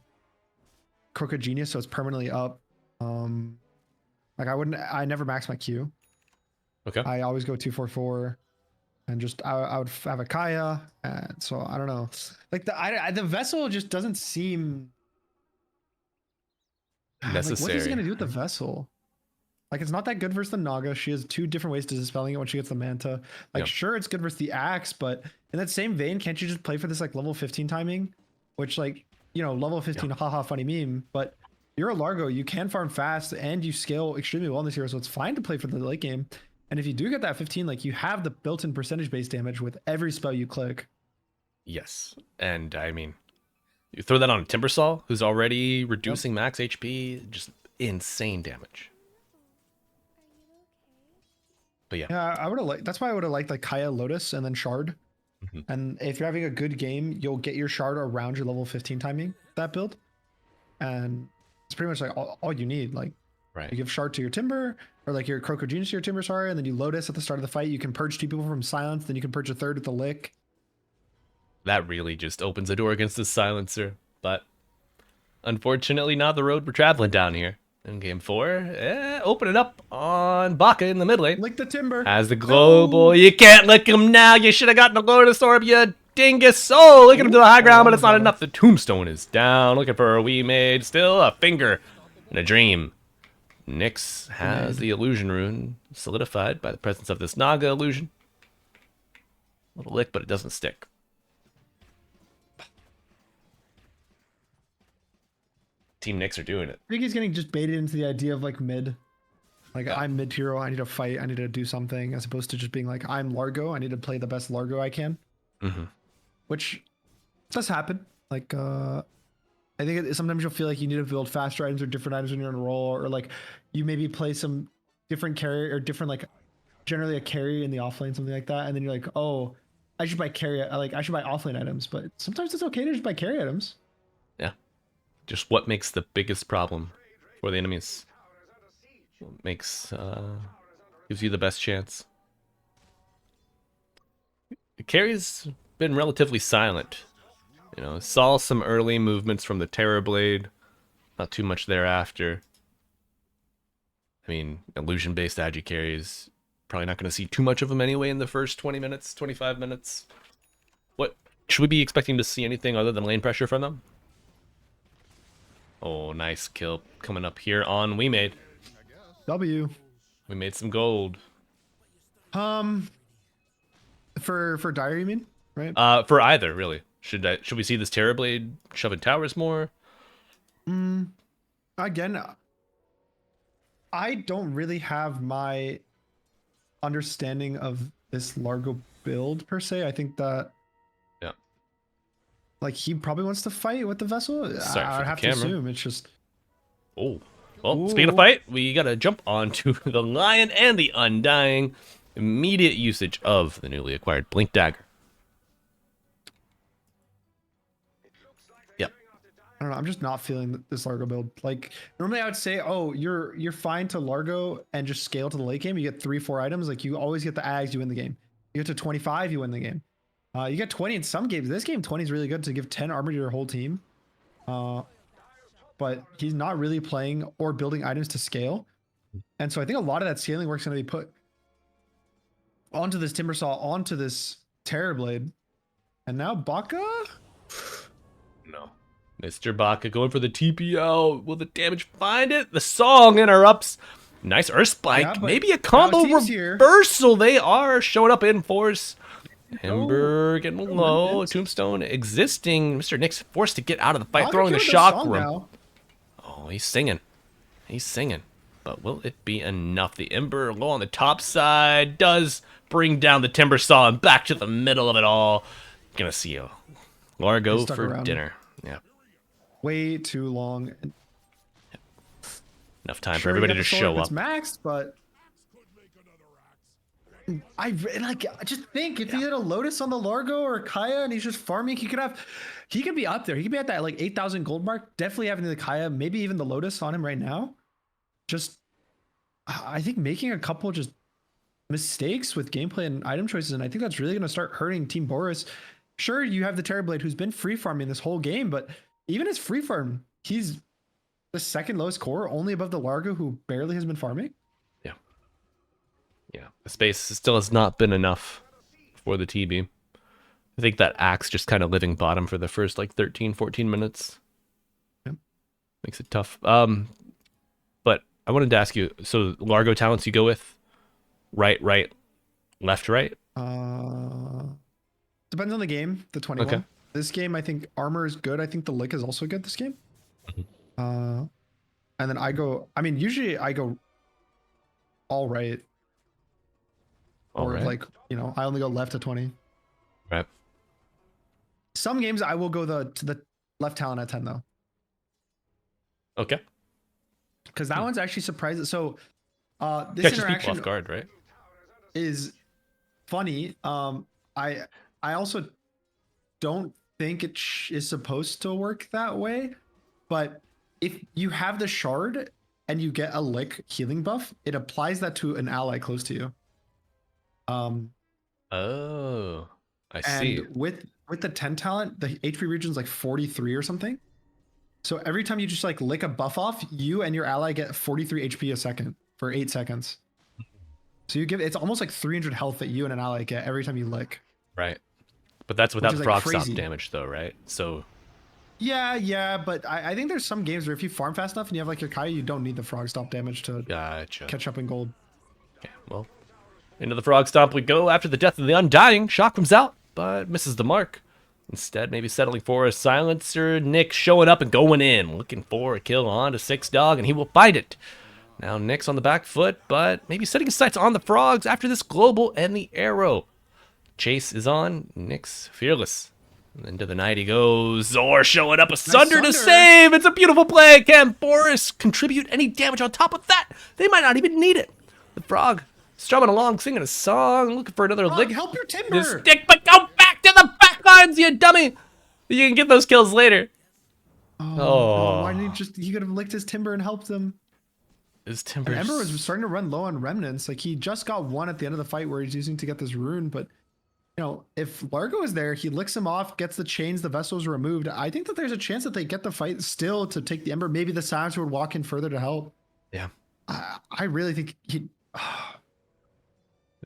Crooked Genius, so it's permanently up. Like I never max my Q. Okay. I always go 244, and just I would have a Kaya, and so I don't know. Like the vessel just doesn't seem like, what is he Necessary. gonna do with the vessel? Like, it's not that good versus the Naga. She has 2 different ways to dispelling it when she gets the Manta. Like, Yep. sure, it's good versus the Axe, but in that same vein, can't you just play for this like level 15 timing? Which, like, you know, level 15, haha, funny meme. But you're a Largo, you can farm fast and you scale extremely well in this hero, so it's fine to play for the late game. And if you do get that 15, like, you have the built-in percentage base damage with every spell you click. Yes, and I mean, you throw that on a Timbersaw, who's already reducing max HP, just insane damage. But yeah, Yeah, I would have liked. That's why I would have liked like Kaya, Lotus, and then Shard. Mhm. And if you're having a good game, you'll get your Shard around your level 15 timing that build, and it's pretty much like all you need. Like, right. you give Shard to your Timber, or like your Croco Genius to your Timber, sorry, and then you Lotus at the start of the fight. You can purge 2 people from Silence, then you can purge a 3rd with the Lick. That really just opens a door against the Silencer. But unfortunately, not the road we're traveling down here. In game 4, open it up on Baka in the mid lane. Lick the Timber. As the global, you can't lick him now. You should have gotten the Lotus Orb, you dingus. Oh, looking to the high ground, but it's not Almost enough. The tombstone is down. Looking for a we made. Still a finger and a dream. Nyx has the illusion rune solidified by the presence of this Naga illusion. A little lick, but it doesn't stick. Team Nyx are doing it. I think he's getting just baited into the idea of like mid. Like I'm mid hero, I need to fight, I need to do something, as opposed to just being like, I'm Largo, I need to play the best Largo I can. Which does happen. Like I think sometimes you'll feel like you need to build faster items or different items when you're in a role, or like you maybe play some different carry or different like generally a carry in the offlane, something like that, and then you're like, oh, I should buy carry, like I should buy offlane items, but sometimes it's okay to just buy carry items. Yeah. Just what makes the biggest problem for the enemies? What makes gives you the best chance? The carry's been relatively silent. You know, saw some early movements from the Terrorblade, not too much thereafter. I mean, illusion-based agi carries, probably not going to see too much of them anyway in the first 20 minutes, 25 minutes. What should we be expecting to see anything other than lane pressure from them? Oh, nice kill coming up here on We Made. W. We made some gold. For Dire, you mean? Right? For either, really. Should we see this Terrorblade shoving towers more? Again, I don't really have my understanding of this Largo build per se. I think that like he probably wants to fight with the vessel. Sorry I'd for the have camera. to assume it's just Oh. Well, speaking of fight, we gotta jump onto the Lion and the Undying. Immediate usage of the newly acquired Blink Dagger. Yep. I don't know. I'm just not feeling this Largo build. Like normally I would say, oh, you're fine to Largo and just scale to the late game. You get 3-4 items. Like you always get the Ags, you win the game. You get to 25, you win the game. You get 20 in some games. This game 20 is really good to give 10 armor to your whole team. But he's not really playing or building items to scale. And so I think a lot of that scaling work's going to be put onto this Timbersaw, onto this Terrorblade. And now Baka? No. Mr. Baka going for the TPL. Will the damage find it? The song interrupts. Nice Earth Spike. Yeah, but maybe a combo now Team's here. reversal. They are showing up in force. Ember getting low. Tombstone existing. Mr. Nyx forced to get out of the fight, Baka throwing the killed shock song room. now. Oh, he's singing. He's singing. But will it be enough? The Ember low on the top side does bring down the Timber Saw and back to the middle of it all. Gonna see a Largo He's stuck for around. dinner. Yeah. Way too long. Enough time for Sure, everybody you to got the show sword up. if it's maxed, but I just think if he had a Lotus on the Largo or a Kaya and he's just farming, he could be up there. He could be at that like 8,000 gold mark. Definitely having the Kaya, maybe even the Lotus on him right now. Just, I think making a couple just mistakes with gameplay and item choices, and I think that's really going to start hurting Team Boris. Sure, you have the Terrorblade who's been free farming this whole game, but even his free farm, he's the second lowest core, only above the Largo who barely has been farming. Yeah, the space still has not been enough for the TB. I think that Axe just kind of living bottom for the first like 13, 14 minutes. Yep. Makes it tough. But I wanted to ask you, so Largo talents you go with? Right, left, right? Depends on the game, the 21. Okay. This game, I think armor is good. I think the lick is also good this game. And then usually I go all right. All Or right. like, I only go left to 20. Right. Some games I will go to the left talent at 10 though. Okay. Because that one's actually surprising. So this Catches people interaction off guard, right? is funny. I also don't think it is supposed to work that way. But if you have the shard and you get a lick healing buff, it applies that to an ally close to you. Oh, I And see. with the 10 talent, the HP region is like 43 or something. So every time you just like lick a buff off, you and your ally get 43 HP a second for 8 seconds. So it's almost like 300 health that you and an ally get every time you lick. Right. But that's without is, the like, frog stomp crazy. damage, though, right? So Yeah, but I think there's some games where if you farm fast enough and you have like your Kai, you don't need the frog stomp damage to gotcha. catch up in gold. Okay, well, into the frog stomp we go after the death of the Undying. Shock comes out, but misses the mark. Instead, maybe settling for a silencer. Nick showing up and going in, looking for a kill on to 6Dog, and he will find it. Now Nick's on the back foot, but maybe setting his sights on the frogs after this global and the arrow. Chase is on. Nick's fearless. And into the night he goes. Zor showing up. A Sunder to Sunder. save. It's a beautiful play. Can Boris contribute any damage on top of that? They might not even need it. The frog strumming along, singing a song, looking for another Frog, lick. help your timber. This stick, but go back to the back lines, you dummy. You can get those kills later. Oh, Oh. no, why didn't he could have licked his timber and helped him? His And timbers. Ember was starting to run low on remnants. Like he just got one at the end of the fight where he's using to get this rune, but you know, if Largo is there, he licks him off, gets the chains, the vessels removed. I think that there's a chance that they get the fight still to take the Ember. Maybe the Silencer would walk in further to help. Yeah. I really think he.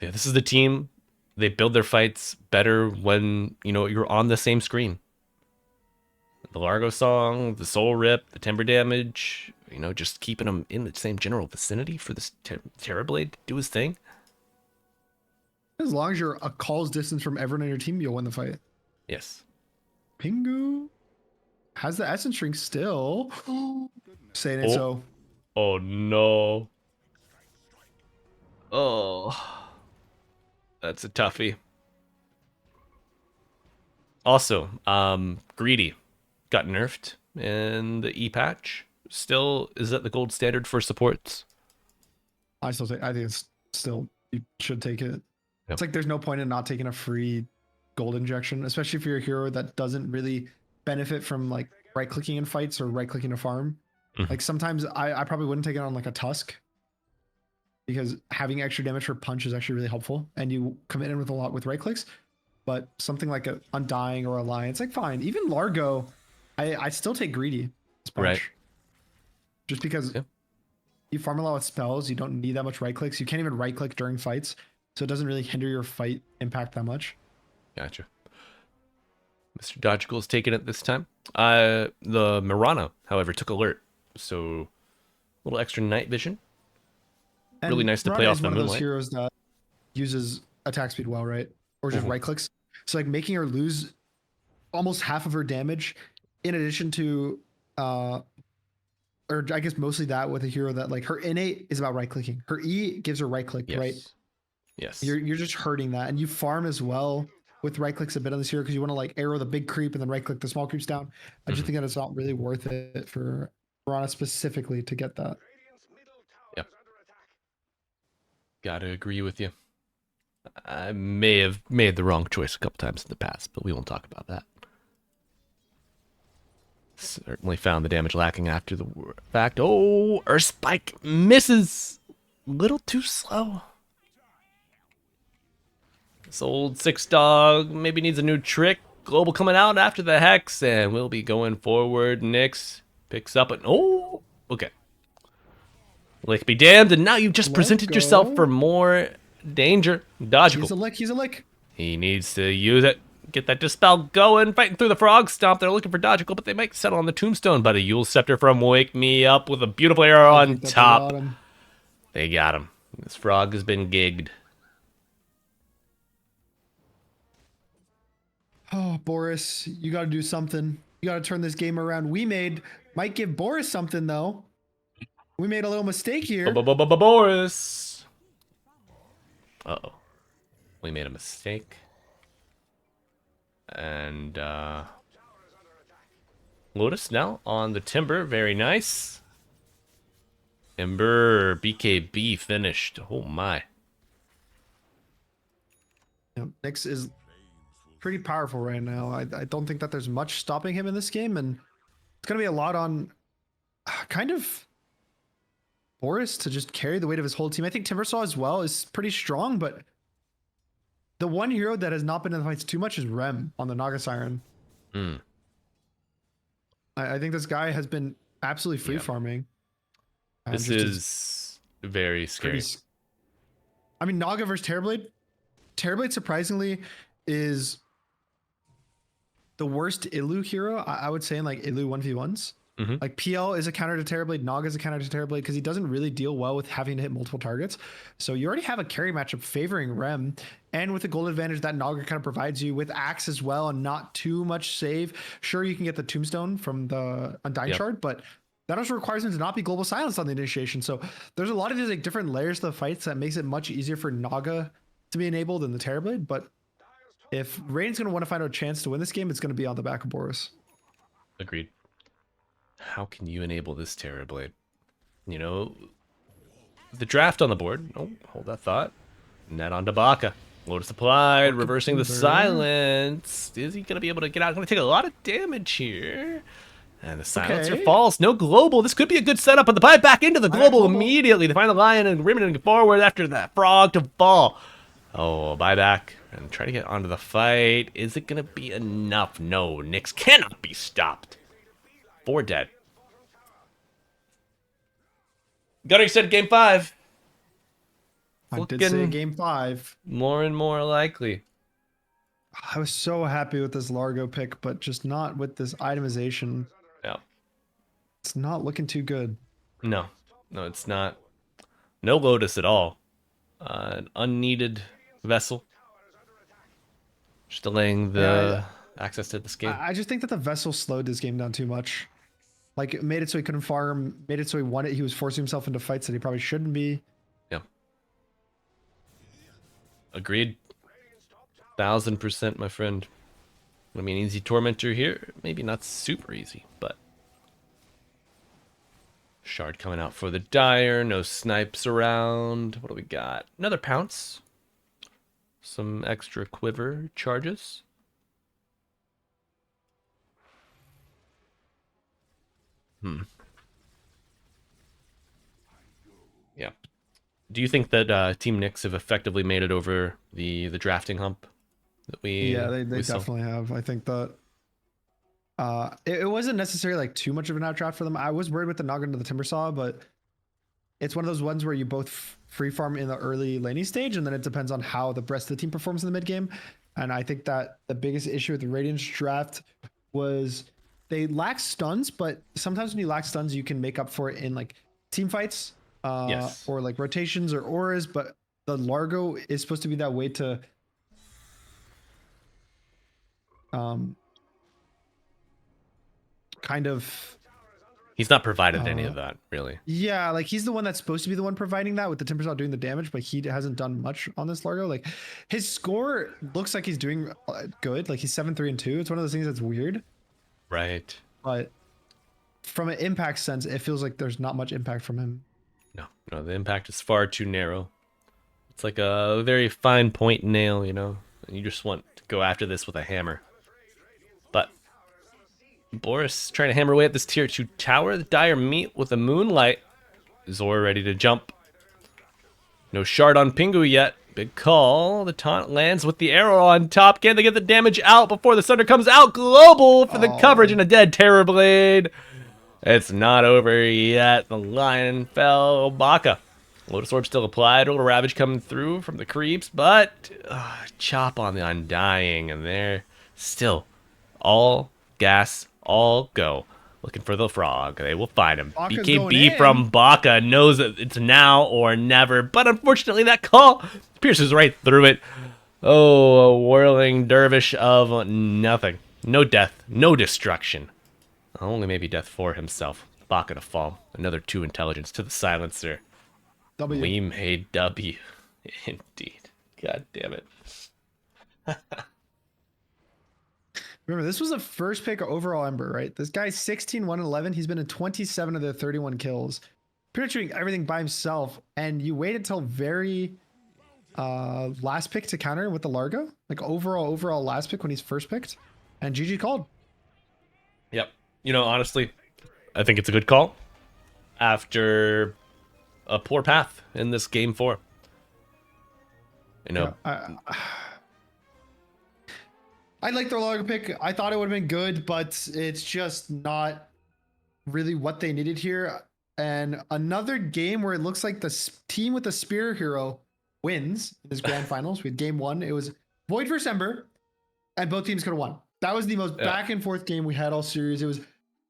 Yeah, this is the team. They build their fights better when, you know, you're on the same screen. The Largo song, the soul rip, the timber damage, you know, just keeping them in the same general vicinity for this Terrorblade to do his thing. As long as you're a call's distance from everyone on your team, you'll win the fight. Yes. Pingu has the essence ring still. Saying it so. Oh no. Oh. That's a toughie. Also, Greedy got nerfed, and the E-patch still is at the gold standard for supports. I think it's still, you should take it. Yep. It's like there's no point in not taking a free gold injection, especially if you're a hero that doesn't really benefit from like right clicking in fights or right clicking to farm. Mhm. Like sometimes I probably wouldn't take it on like a Tusk because having extra damage for punch is actually really helpful and you commit in with a lot with right clicks. But something like a Undying or Alliance, like fine. Even Largo, I still take Greedy as punch. Right. Just because Yeah. you farm a lot with spells, you don't need that much right clicks. You can't even right click during fights. So it doesn't really hinder your fight impact that much. Gotcha. Mr. Dodgical's taking it this time. The Mirana, however, took alert. So a little extra night vision. And Really nice to play Mirana off is the one of those moonlight. heroes that uses attack speed well, right? Or just Mhm. right clicks. So like making her lose almost half of her damage, in addition to or I guess mostly that with a hero that like her innate is about right clicking. Her E gives her right click, Yes. right? Yes. You're just hurting that, and you farm as well with right clicks a bit on this hero because you want to like arrow the big creep and then right click the small creeps down. I just Mhm. think that it's not really worth it for Piranha specifically to get that. Radiant's middle tower Yep. is under attack. Gotta agree with you. I may have made the wrong choice a couple times in the past, but we won't talk about that. Certainly found the damage lacking after the fact. Oh, Earth Spike misses. Little too slow. This old 6Dog maybe needs a new trick. Global coming out after the Hex, and we'll be going forward. Nyx picks up an... Oh, okay. Lick be damned, and now you've just Let presented yourself go. for more danger. He's a Dodgical. lick. He's a lick. He needs to use it. Get that Dispel going. Fighting through the Frog Stomp. They're looking for Dodgical, but they might settle on the Tombstone. But a Yule Scepter from Wake Me Up with a beautiful arrow I on think that they top. got him. They got him. This frog has been gigged. Oh, Boris, you got to do something. You got to turn this game around. Might give Boris something though. We made a little mistake here. Boris. Uh-oh. We made a mistake. And, Lotus now on the Timber. Very nice. Ember BKB finished. Oh my. Nyx is pretty powerful right now. I don't think that there's much stopping him in this game, and it's gonna be a lot on kind of Boris to just carry the weight of his whole team. I think Timbersaw as well is pretty strong, but the one hero that has not been in the fights too much is Rem on the Naga Siren. Hmm. I think this guy has been absolutely free Yeah. farming. and This just is very scary. I mean, Naga versus Terrorblade. Terrorblade surprisingly is the worst Ilu hero, I would say in like Ilu 1v1s. Mhm. Like PL is a counter to Terrorblade, Naga is a counter to Terrorblade because he doesn't really deal well with having to hit multiple targets. So you already have a carry matchup favoring Rem, and with the gold advantage that Naga kind of provides you with Axe as well, and not too much save. Sure, you can get the Tombstone from the Undying Yep. Shard, but that also requires him to not be global silence on the initiation. So there's a lot of these like different layers to the fights that makes it much easier for Naga to be enabled in the Terrorblade. But if Rain's going to want to find a chance to win this game, it's going to be on the back of Boris. Agreed. How can you enable this Terrorblade? You know, the draft on the board. Oh, hold that thought. Net on Baka. Lotus applied, reversing the silence. Is he going to be able to get out? Going to take a lot of damage here. And the silencer Okay. falls. No global. This could be a good setup, but the buy back into the global global. immediately. They find the lion and rimming forward after that frog to fall. Oh, buyback and try to get onto the fight. Is it going to be enough? No, Nyx cannot be stopped. 4 dead. Gunner said game 5. I did say Looking game 5. more and more likely. I was so happy with this Largo pick, but just not with this itemization. Yeah. It's not looking too good. No, it's not. No Lotus at all. An unneeded vessel. Just delaying the access to this game. I just think that the vessel slowed this game down too much. Like it made it so he couldn't farm, made it so he won it. He was forcing himself into fights that he probably shouldn't be. Yeah. Agreed. 1000%, my friend. I mean, easy tormentor here. Maybe not super easy, but shard coming out for the dire. No snipes around. What do we got? Another pounce. Some extra quiver charges. Yeah. Do you think that Team Nyx have effectively made it over the drafting hump that we They we saw? definitely have. I think that it wasn't necessarily like too much of an outdraft for them. I was worried with the Noggin to the Timbersaw, but it's one of those ones where you both free farm in the early laning stage, and then it depends on how the rest of the team performs in the mid game. And I think that the biggest issue with the Radiance draft was they lack stuns, but sometimes when you lack stuns, you can make up for it in like team fights, Yes. or like rotations or auras. But the Largo is supposed to be that way to kind of He's not provided any of that, really. yeah, like he's the one that's supposed to be the one providing that with the Timbersaw doing the damage, but he hasn't done much on this Largo. Like his score looks like he's doing good. Like he's 7-3-2. It's one of those things that's weird, Right. but from an impact sense, it feels like there's not much impact from him. No, the impact is far too narrow. It's like a very fine point nail, you know? And you just want to go after this with a hammer. But Boris trying to hammer away at this tier 2 tower. The dire meet with the moonlight. Zora ready to jump. No shard on Pingu yet. Big call. The taunt lands with the arrow on top. Can they get the damage out before the thunder comes out? Global for the coverage and a dead Terrorblade. It's not over yet. The lion fell. Baka. Lotus Orb still applied. A little Ravage coming through from the creeps, but chop on the Undying, and they're still all gas, all go. Looking for the frog. They will find him. Baka's going BKB in. from Baka knows that it's now or never, but unfortunately that call pierces right through it. Oh, a whirling dervish of nothing. No death, no destruction. Only maybe death for himself. Baka to fall. Another 2 intelligence to the silencer. W. We made W. Indeed. God damn it. Remember, this was the first pick of overall Ember, right? This guy's 16-1-11. He's been in 27 of the 31 kills. Pretty much doing everything by himself. And you waited till very last pick to counter with the Largo. Like overall last pick when he's first picked. And GG called. Yep. You know, honestly, I think it's a good call after a poor path in this game 4. You know, I like the Largo pick. I thought it would have been good, but it's just not really what they needed here. And another game where it looks like the team with the Spear Hero wins in this grand finals. We had game 1. It was Void versus Ember, and both teams could have won. That was the most Yeah. back and forth game we had all series. It was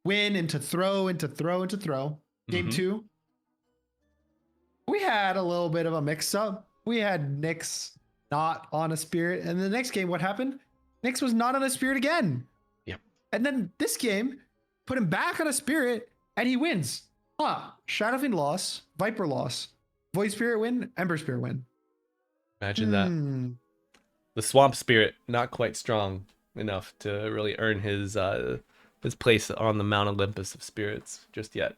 win into throw into throw into throw. Game Mhm. 2, we had a little bit of a mix up. We had Nyx not on a spirit. And the next game, what happened? Nyx was not on a spirit again. Yep. And then this game, put him back on a spirit and he wins. Shadowfiend loss, Viper loss, Void Spirit win, Ember Spirit win. Imagine that. The Swamp Spirit not quite strong enough to really earn his place on the Mount Olympus of spirits just yet.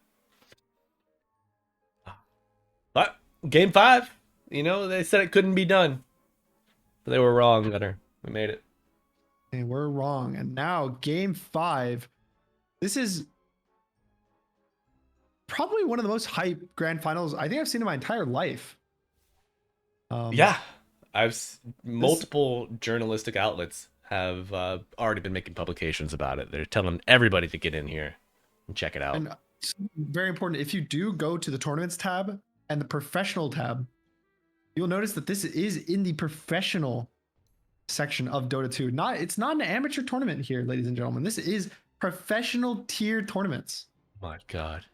But game 5, they said it couldn't be done. But they were wrong, Gunner. We made it. And we're wrong. And now game 5. This is probably one of the most hype grand finals I think I've seen in my entire life. Yeah, multiple journalistic outlets have already been making publications about it. They're telling everybody to get in here and check it out. And it's very important. If you do go to the tournaments tab and the professional tab, you'll notice that this is in the professional section of Dota 2. It's not an amateur tournament here, ladies and gentlemen. This is professional tier tournaments. My God.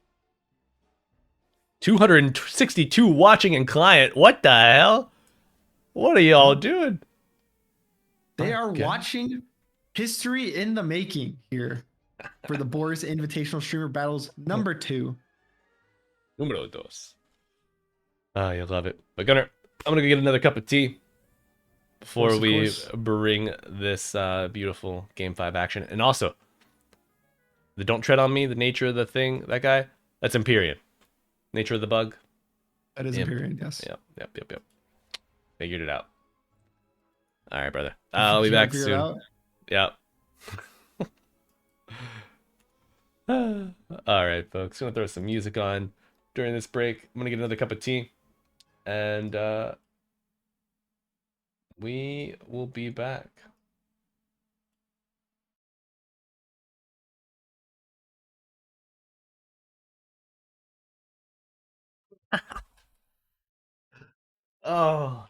262 watching and client. What the hell? What are y'all doing? They are watching history in the making here for the Boris Invitational Streamer Battles number 2. Numero dos. Oh, you love it. But Gunnar, I'm going to go get another cup of tea before we bring this beautiful Game 5 action. And also, the Don't Tread on Me, the nature of the thing, that guy, that's Empyrean. Nature of the bug. That is Empyrean, yes. Yep. Figured it out. All right, brother. I'll be back soon. Yep. All right, folks. I'm gonna throw some music on during this break. I'm gonna get another cup of tea, and we will be back. Oh.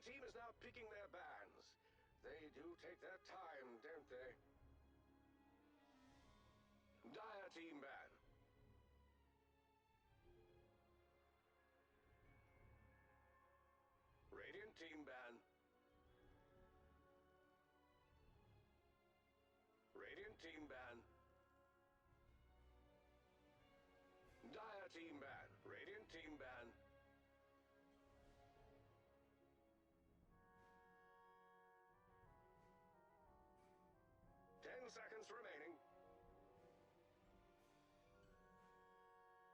team is now picking their bands. They do take their time, don't they? Dire team ban. Radiant team ban. Radiant team ban. Dire team ban. Radiant team ban. Ten seconds remaining.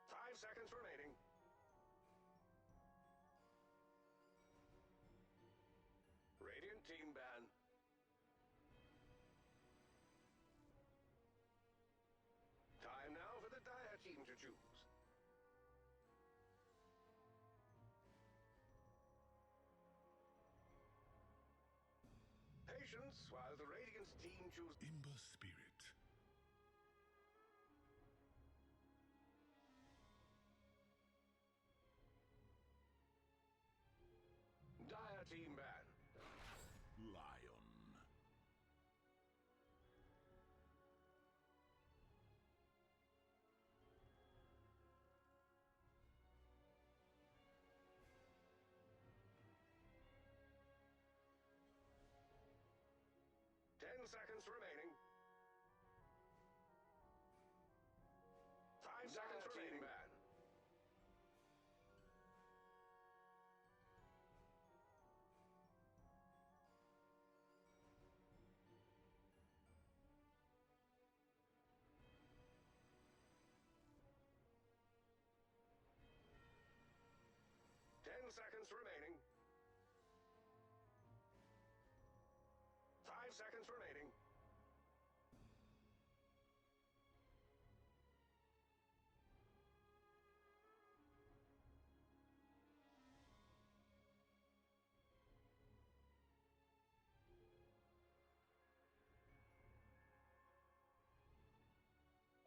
5 seconds remaining. Radiant team ban. Time now for the Dire team to choose. Patience while the Radiant team choose. Imber spirit. Dire team ban. Lion. 10 seconds remaining. 5 seconds remaining. Ban. 10 seconds remaining. 5 seconds remaining.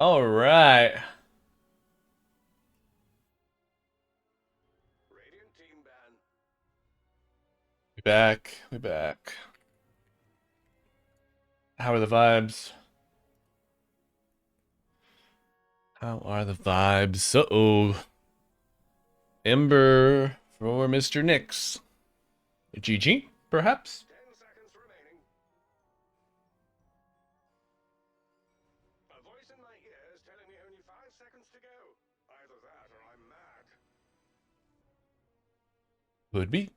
All right. Radiant team ban. We back. We back. How are the vibes? How are the vibes? Uh-oh. Ember for Mr. Nix. GG, perhaps? 10 seconds remaining. A voice in my ear is telling me only 5 seconds to go. Either that or I'm mad. Would be.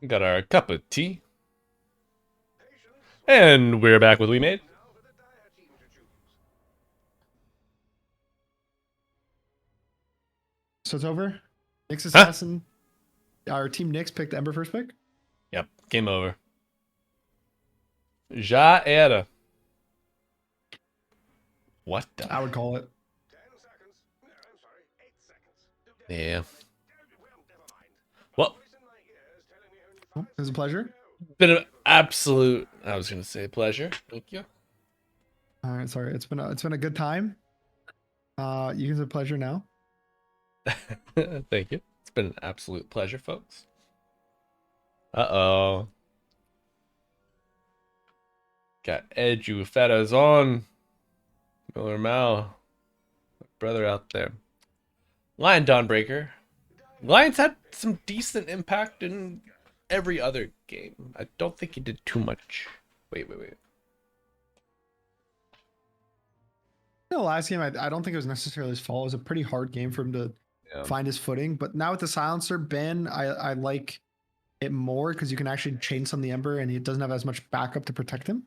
Got our cup of tea. Patience. And we're back with We Made. Now for the Dire team to choose. So it's over. Nyx Assassin. Our team Nyx picked Ember first pick. Yep, game over. Já era. What the? I would call it. 10 seconds. No, I'm sorry. 8 seconds. Yeah. Well, never mind. Well, Voice in my ear is telling me only Oh, 5 it was a pleasure. been an absolute, I was going to say pleasure. Thank you. All right, sorry. It's been a good time. You can say pleasure now. Thank you. It's been an absolute pleasure, folks. Uh-oh. Got Edu Fetta's on. Miller Mao. My brother out there. Lion Dawnbreaker. Lions had some decent impact in every other game. I don't think he did too much. Wait. The last game, I don't think it was necessarily his fault. It was a pretty hard game for him to Yeah. find his footing. But now with the silencer, Ben, I like it more because you can actually chain some the Ember and he doesn't have as much backup to protect him.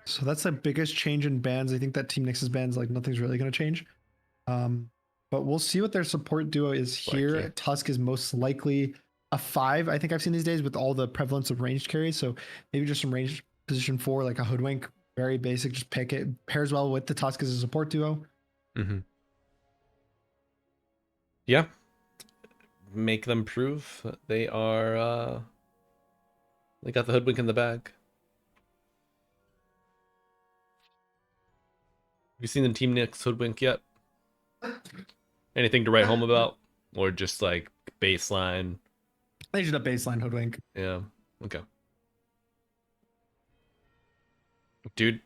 So that's the biggest change in bans. I think that Team Nyx's bans, like nothing's really going to change. But we'll see what their support duo is here. Likely. Tusk is most likely a 5. I think I've seen these days with all the prevalence of ranged carries. So maybe just some ranged position 4, like a Hoodwink, very basic. Just pick it. Pairs well with the Tusk as a support duo. Mm-hmm. Yeah. Make them prove that they are, they got the hoodwink in the bag. Have you seen the Team Nyx hoodwink yet? Anything to write home about? Or just like baseline. They should have baseline hoodwink. Yeah. Okay. Dude,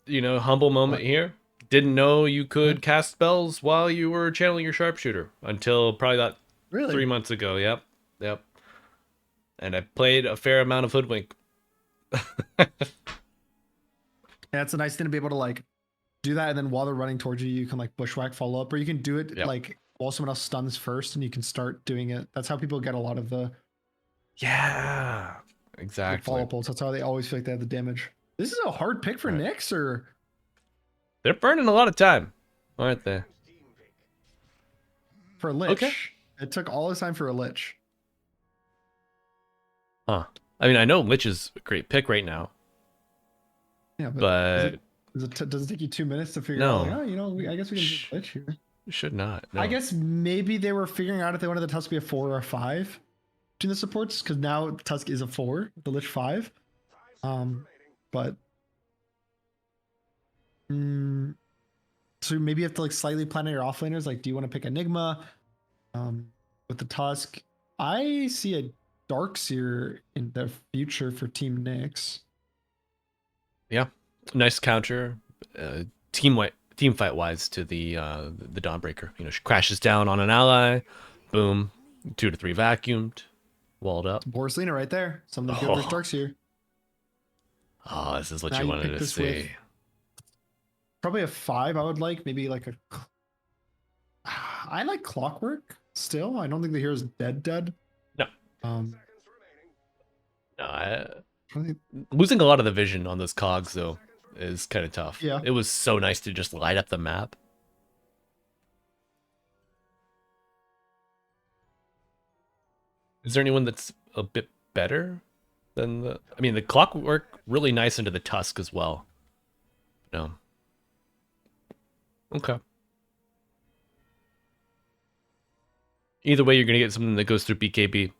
humble moment What? here. Didn't know you could cast spells while you were channeling your sharpshooter until probably about Really? 3 months ago. Yep. Yep. And I played a fair amount of hoodwink. Yeah, it's a nice thing to be able to like do that, and then while they're running towards you, you can like bushwhack follow up, or you can do it Yep. like while someone else stuns first, and you can start doing it. That's how people get a lot of the Yeah. like, Exactly. follow up ults. That's how they always feel like they have the damage. This is a hard pick for Right. Nyx, or They're burning a lot of time, aren't they? for a Lich. Okay. It took all this time for a Lich. Huh. I mean, I know Lich is a great pick right now, Yeah, but does it take you 2 minutes to figure No. out? Like, oh, I guess we can do Lich here. it should not. No. I guess maybe they were figuring out if they wanted the Tusk to be a 4 or a 5 between the supports, because now Tusk is a 4, the Lich 5. But so maybe you have to like slightly plan out your offlaners. Like, do you want to pick Enigma with the Tusk? I see a Darkseer in the future for Team Nyx. Yeah, nice counter, team fight wise to the Dawnbreaker. She crashes down on an ally, boom, 2 to 3 vacuumed, walled up. Boris Lena right there. Something good for Darkseer. Oh, this is what Now you you wanted pick to this with- see. Probably a 5. I would like maybe like a. I like Clockwork still. I don't think the hero's dead. No. Um, No, I think losing a lot of the vision on those cogs though is kind of tough. Yeah. It was so nice to just light up the map. Is there anyone that's a bit better than the? I mean, the Clockwork really nice into the Tusk as well. No. Okay. Either way, you're gonna get something that goes through BKB.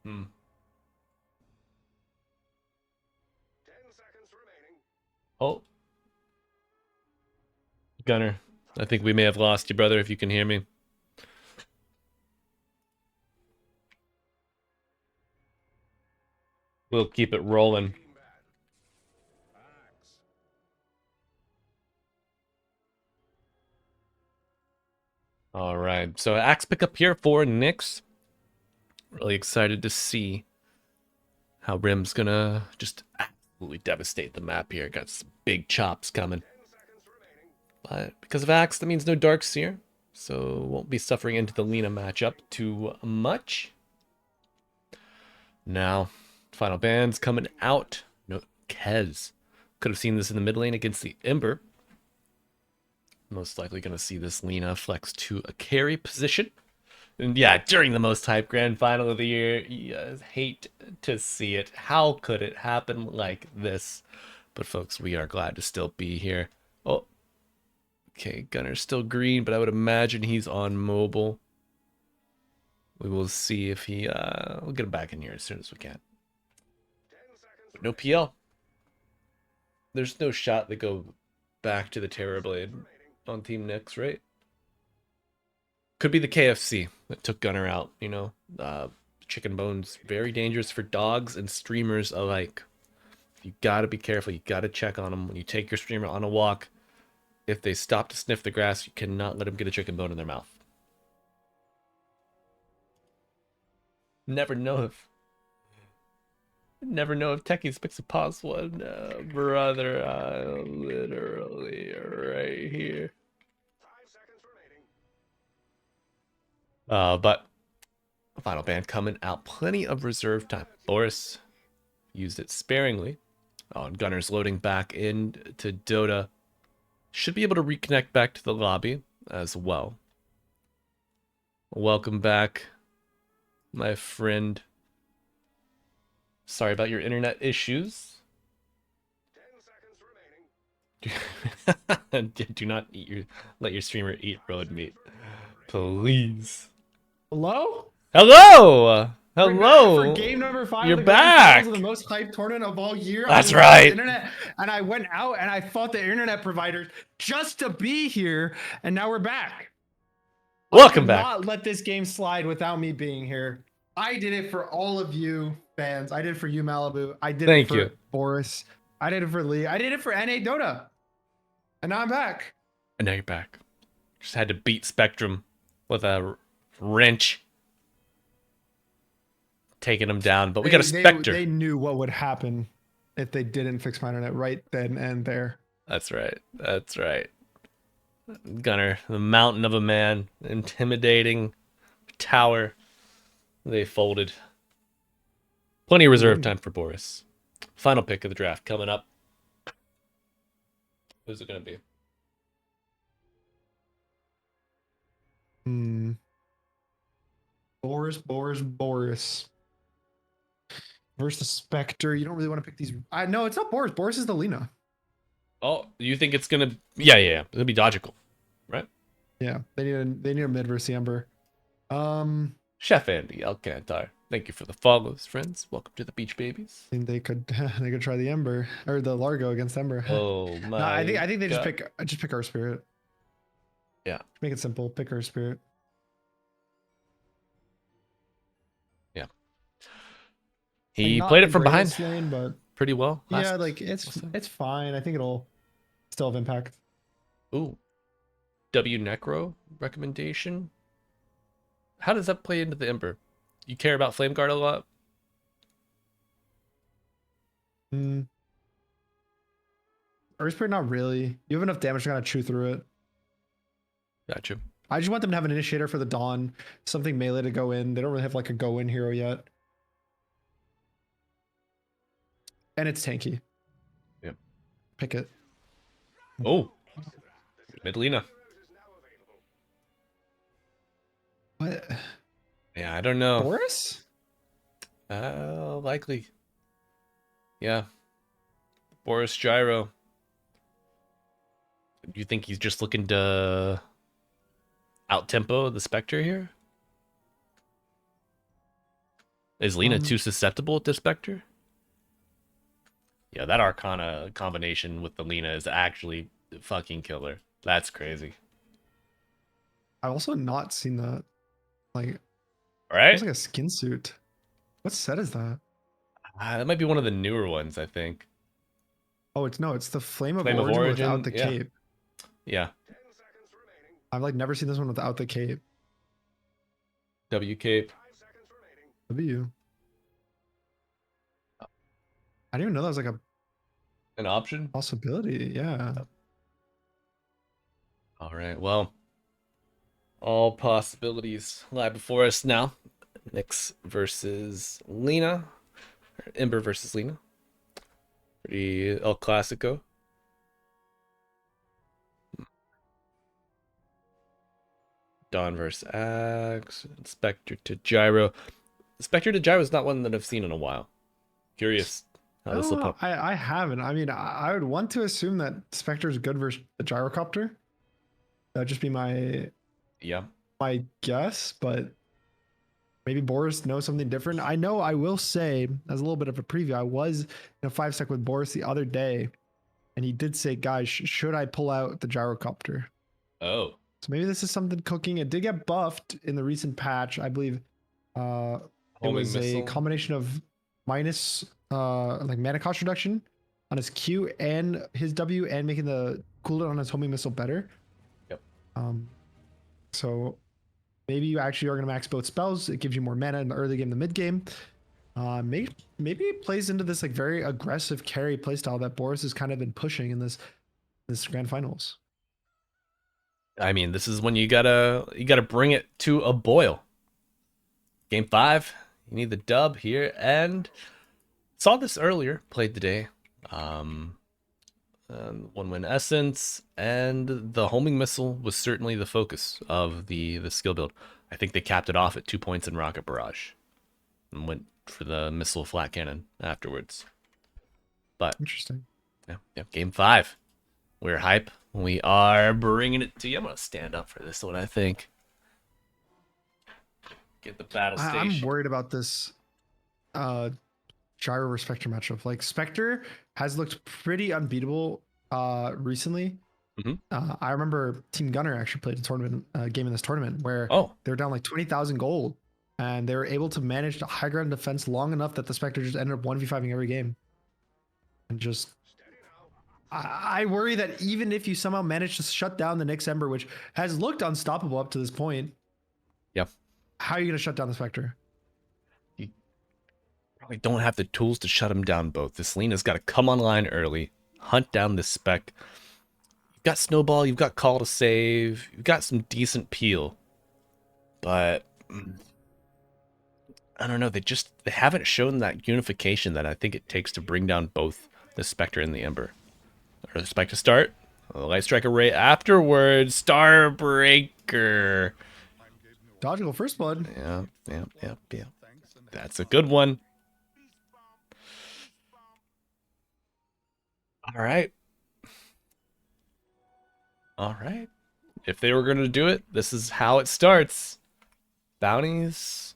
Hmm. 10 seconds remaining. Oh. Gunner, I think we may have lost you, brother, if you can hear me. We'll keep it rolling. Team bad. Axe. All right, so axe pickup here for Nyx. Really excited to see how Rim's gonna just absolutely devastate the map here. Got some big chops coming. 10 seconds remaining. But because of axe, that means no Darkseer, so won't be suffering into the Lena matchup too much. Now, final bands coming out. No, Kez. Could have seen this in the mid lane against the Ember. Most likely going to see this Lena flex to a carry position. And yeah, during the most hype grand final of the year, you hate to see it. How could it happen like this? But folks, we are glad to still be here. Oh, okay, Gunner's still green, but I would imagine he's on mobile. We will see if he, we'll get him back in here as soon as we can. 10 seconds But no PL. There's no shot that go back to the Terrorblade on Team Nyx, right? Could be the KFC that took Gunner out, chicken bones, very dangerous for dogs and streamers alike. You gotta be careful, you gotta check on them. When you take your streamer on a walk, if they stop to sniff the grass, you cannot let them get a chicken bone in their mouth. Never know if Techies picks a pause one, brother. Literally right here. 5 seconds remaining. But final band coming out, plenty of reserve time. Boris used it sparingly. Oh, and Gunner's loading back into Dota. Should be able to reconnect back to the lobby as well. Welcome back, my friend. Sorry about your internet issues. 10 seconds remaining. Do not let your streamer eat road meat, please. Hello? Hello. We're back Hello. for game number 5. You're of the grand finals back. of the most hyped tournament of all year. That's I was on the right. Internet, and I went out and I fought the internet providers just to be here, and now we're back. Welcome could back. not let this game slide without me being here. I did it for all of you fans. I did it for you, Malibu. I did Thank it for you. Boris. I did it for Lee. I did it for NA Dota. And now I'm back. And now you're back. Just had to beat Spectrum with a wrench. Taking him down. But we got a Spectre. They knew what would happen if they didn't fix my internet right then and there. That's right. That's right. Gunner, the mountain of a man, intimidating tower. They folded. Plenty of reserve time for Boris. Final pick of the draft coming up. Who's it going to be? Boris. Versus the Spectre. You don't really want to pick these. I know it's not Boris. Boris is the Lena. Oh, you think it's going to... Yeah. It'll be logical, right? Yeah, they need a mid versus the Ember. Chef Andy Alcantar. Thank you for the follows, friends. Welcome to the Beach Babies. I think they could try the Ember or the Largo against Ember. Oh my! No, I think they God. just pick our spirit. Yeah. Make it simple. Pick our spirit. Yeah. Like, He not played the it from behind greatest lane, but pretty well. yeah, like it's fine. I think it'll still have impact. Ooh. W Necro recommendation. How does that play into the Ember? You care about Flame Guard a lot? Earth Spirit, not really. You have enough damage to kind of chew through it. Gotcha. I just want them to have an initiator for the Dawn, something melee to go in. They don't really have like a go in hero yet. And it's tanky. Yep. Pick it. Oh. Midlina. What? Yeah, I don't know. Boris? Likely. Yeah. Boris Gyro. Do you think he's just looking to out-tempo the Spectre here? Is Lena too susceptible to Spectre? Yeah, that Arcana combination with the Lena is actually fucking killer. That's crazy. I've also not seen that. Like, Right? it's like a skin suit. What set is that? That might be one of the newer ones, I think. Oh, it's the Flame of Flame of Origin Origin, without the yeah. cape. Yeah. I've like never seen this one without the cape. W cape. W. I didn't even know that was like a An option? possibility. Yeah. All right. Well, all possibilities lie before us now. Nyx versus Lena. Or Ember versus Lena. Pretty El Clasico. Dawn versus Axe. Spectre to Gyro. Spectre to Gyro is not one that I've seen in a while. Curious how this will pop. I haven't. I mean, I would want to assume that Spectre is good versus the gyrocopter. That'd just be my Yeah. guess, but maybe Boris knows something different. I know I will say, as a little bit of a preview, I was in a 5-sec with Boris the other day, and he did say, guys, should I pull out the gyrocopter? Oh. So maybe this is something cooking. It did get buffed in the recent patch. I believe it Homing was a missile. combination of minus like mana cost reduction on his Q and his W, and making the cooldown on his homing missile better. Yep. So maybe you actually are going to max both spells. It gives you more mana in the early game, the mid game. Maybe it plays into this like very aggressive carry playstyle that Boris has kind of been pushing in this grand finals. I mean, this is when you gotta bring it to a boil. Game 5, you need the dub here, and saw this earlier. Played today. One win essence, and the homing missile was certainly the focus of the skill build. I think they capped it off at 2 points in rocket barrage, and went for the missile flat cannon afterwards. But Interesting. yeah, game 5. We're hype. We are bringing it to you. I'm gonna stand up for this one, I think. Get the battle station. I'm worried about this Gyro versus Spectre matchup. Like, Spectre has looked pretty unbeatable recently. Mhm. I remember Team Gunner actually played a tournament game in this tournament where Oh, they were down like 20,000 gold, and they were able to manage the high ground defense long enough that the Spectre just ended up 1v5ing every game. And just, I worry that even if you somehow manage to shut down the Nyx Ember, which has looked unstoppable up to this point, yep. how are you going to shut down the Spectre? Probably don't have the tools to shut him down both. This Lena's got to come online early, hunt down this spec. You've got Snowball, you've got Call to Save, you've got some decent peel. But I don't know, they haven't shown that unification that I think it takes to bring down both the Spectre and the Ember. Or the Spectre start, the Light Strike Array afterwards, Starbreaker. Dodgeable first blood. Yeah. That's a good one. All right. If they were going to do it, this is how it starts. Bounties.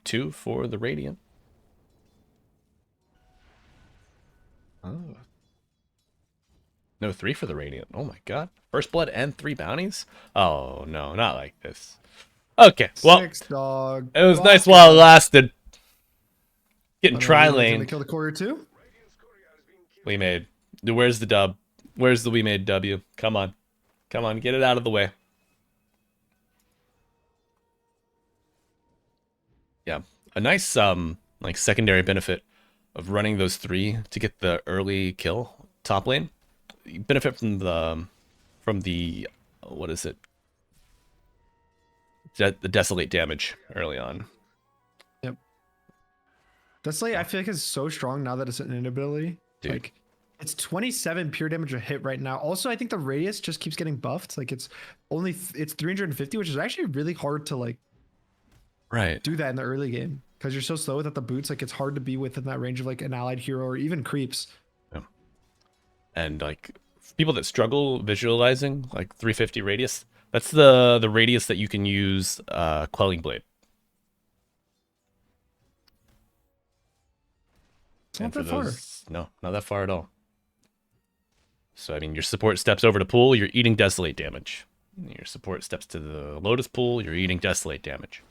2 for the Radiant. Oh. No, 3 for the Radiant. Oh my god. First blood and 3 bounties? Oh no, not like this. Okay, well, 6 dog. it was nice while it lasted. Getting tri Gonna lane. kill the courier too. We made. Where's the dub? Where's the we made W? Come on. Come on, get it out of the way. Yeah. A nice like secondary benefit of running those 3 to get the early kill top lane. You benefit from the what is it? The desolate damage early on. Yep. Desolate, I feel like is so strong now that it's an inability. Dude. Like it's 27 pure damage a hit right now. Also, I think the radius just keeps getting buffed. Like it's only it's 350, which is actually really hard to like Right. do that in the early game because you're so slow without the boots. Like it's hard to be within that range of like an allied hero or even creeps. Yeah. And like people that struggle visualizing like 350 radius, that's the radius that you can use Quelling Blade. It's not that far. No, not that far at all. So, I mean, your support steps over to pool, you're eating Desolate damage. Your support steps to the Lotus pool, you're eating Desolate damage.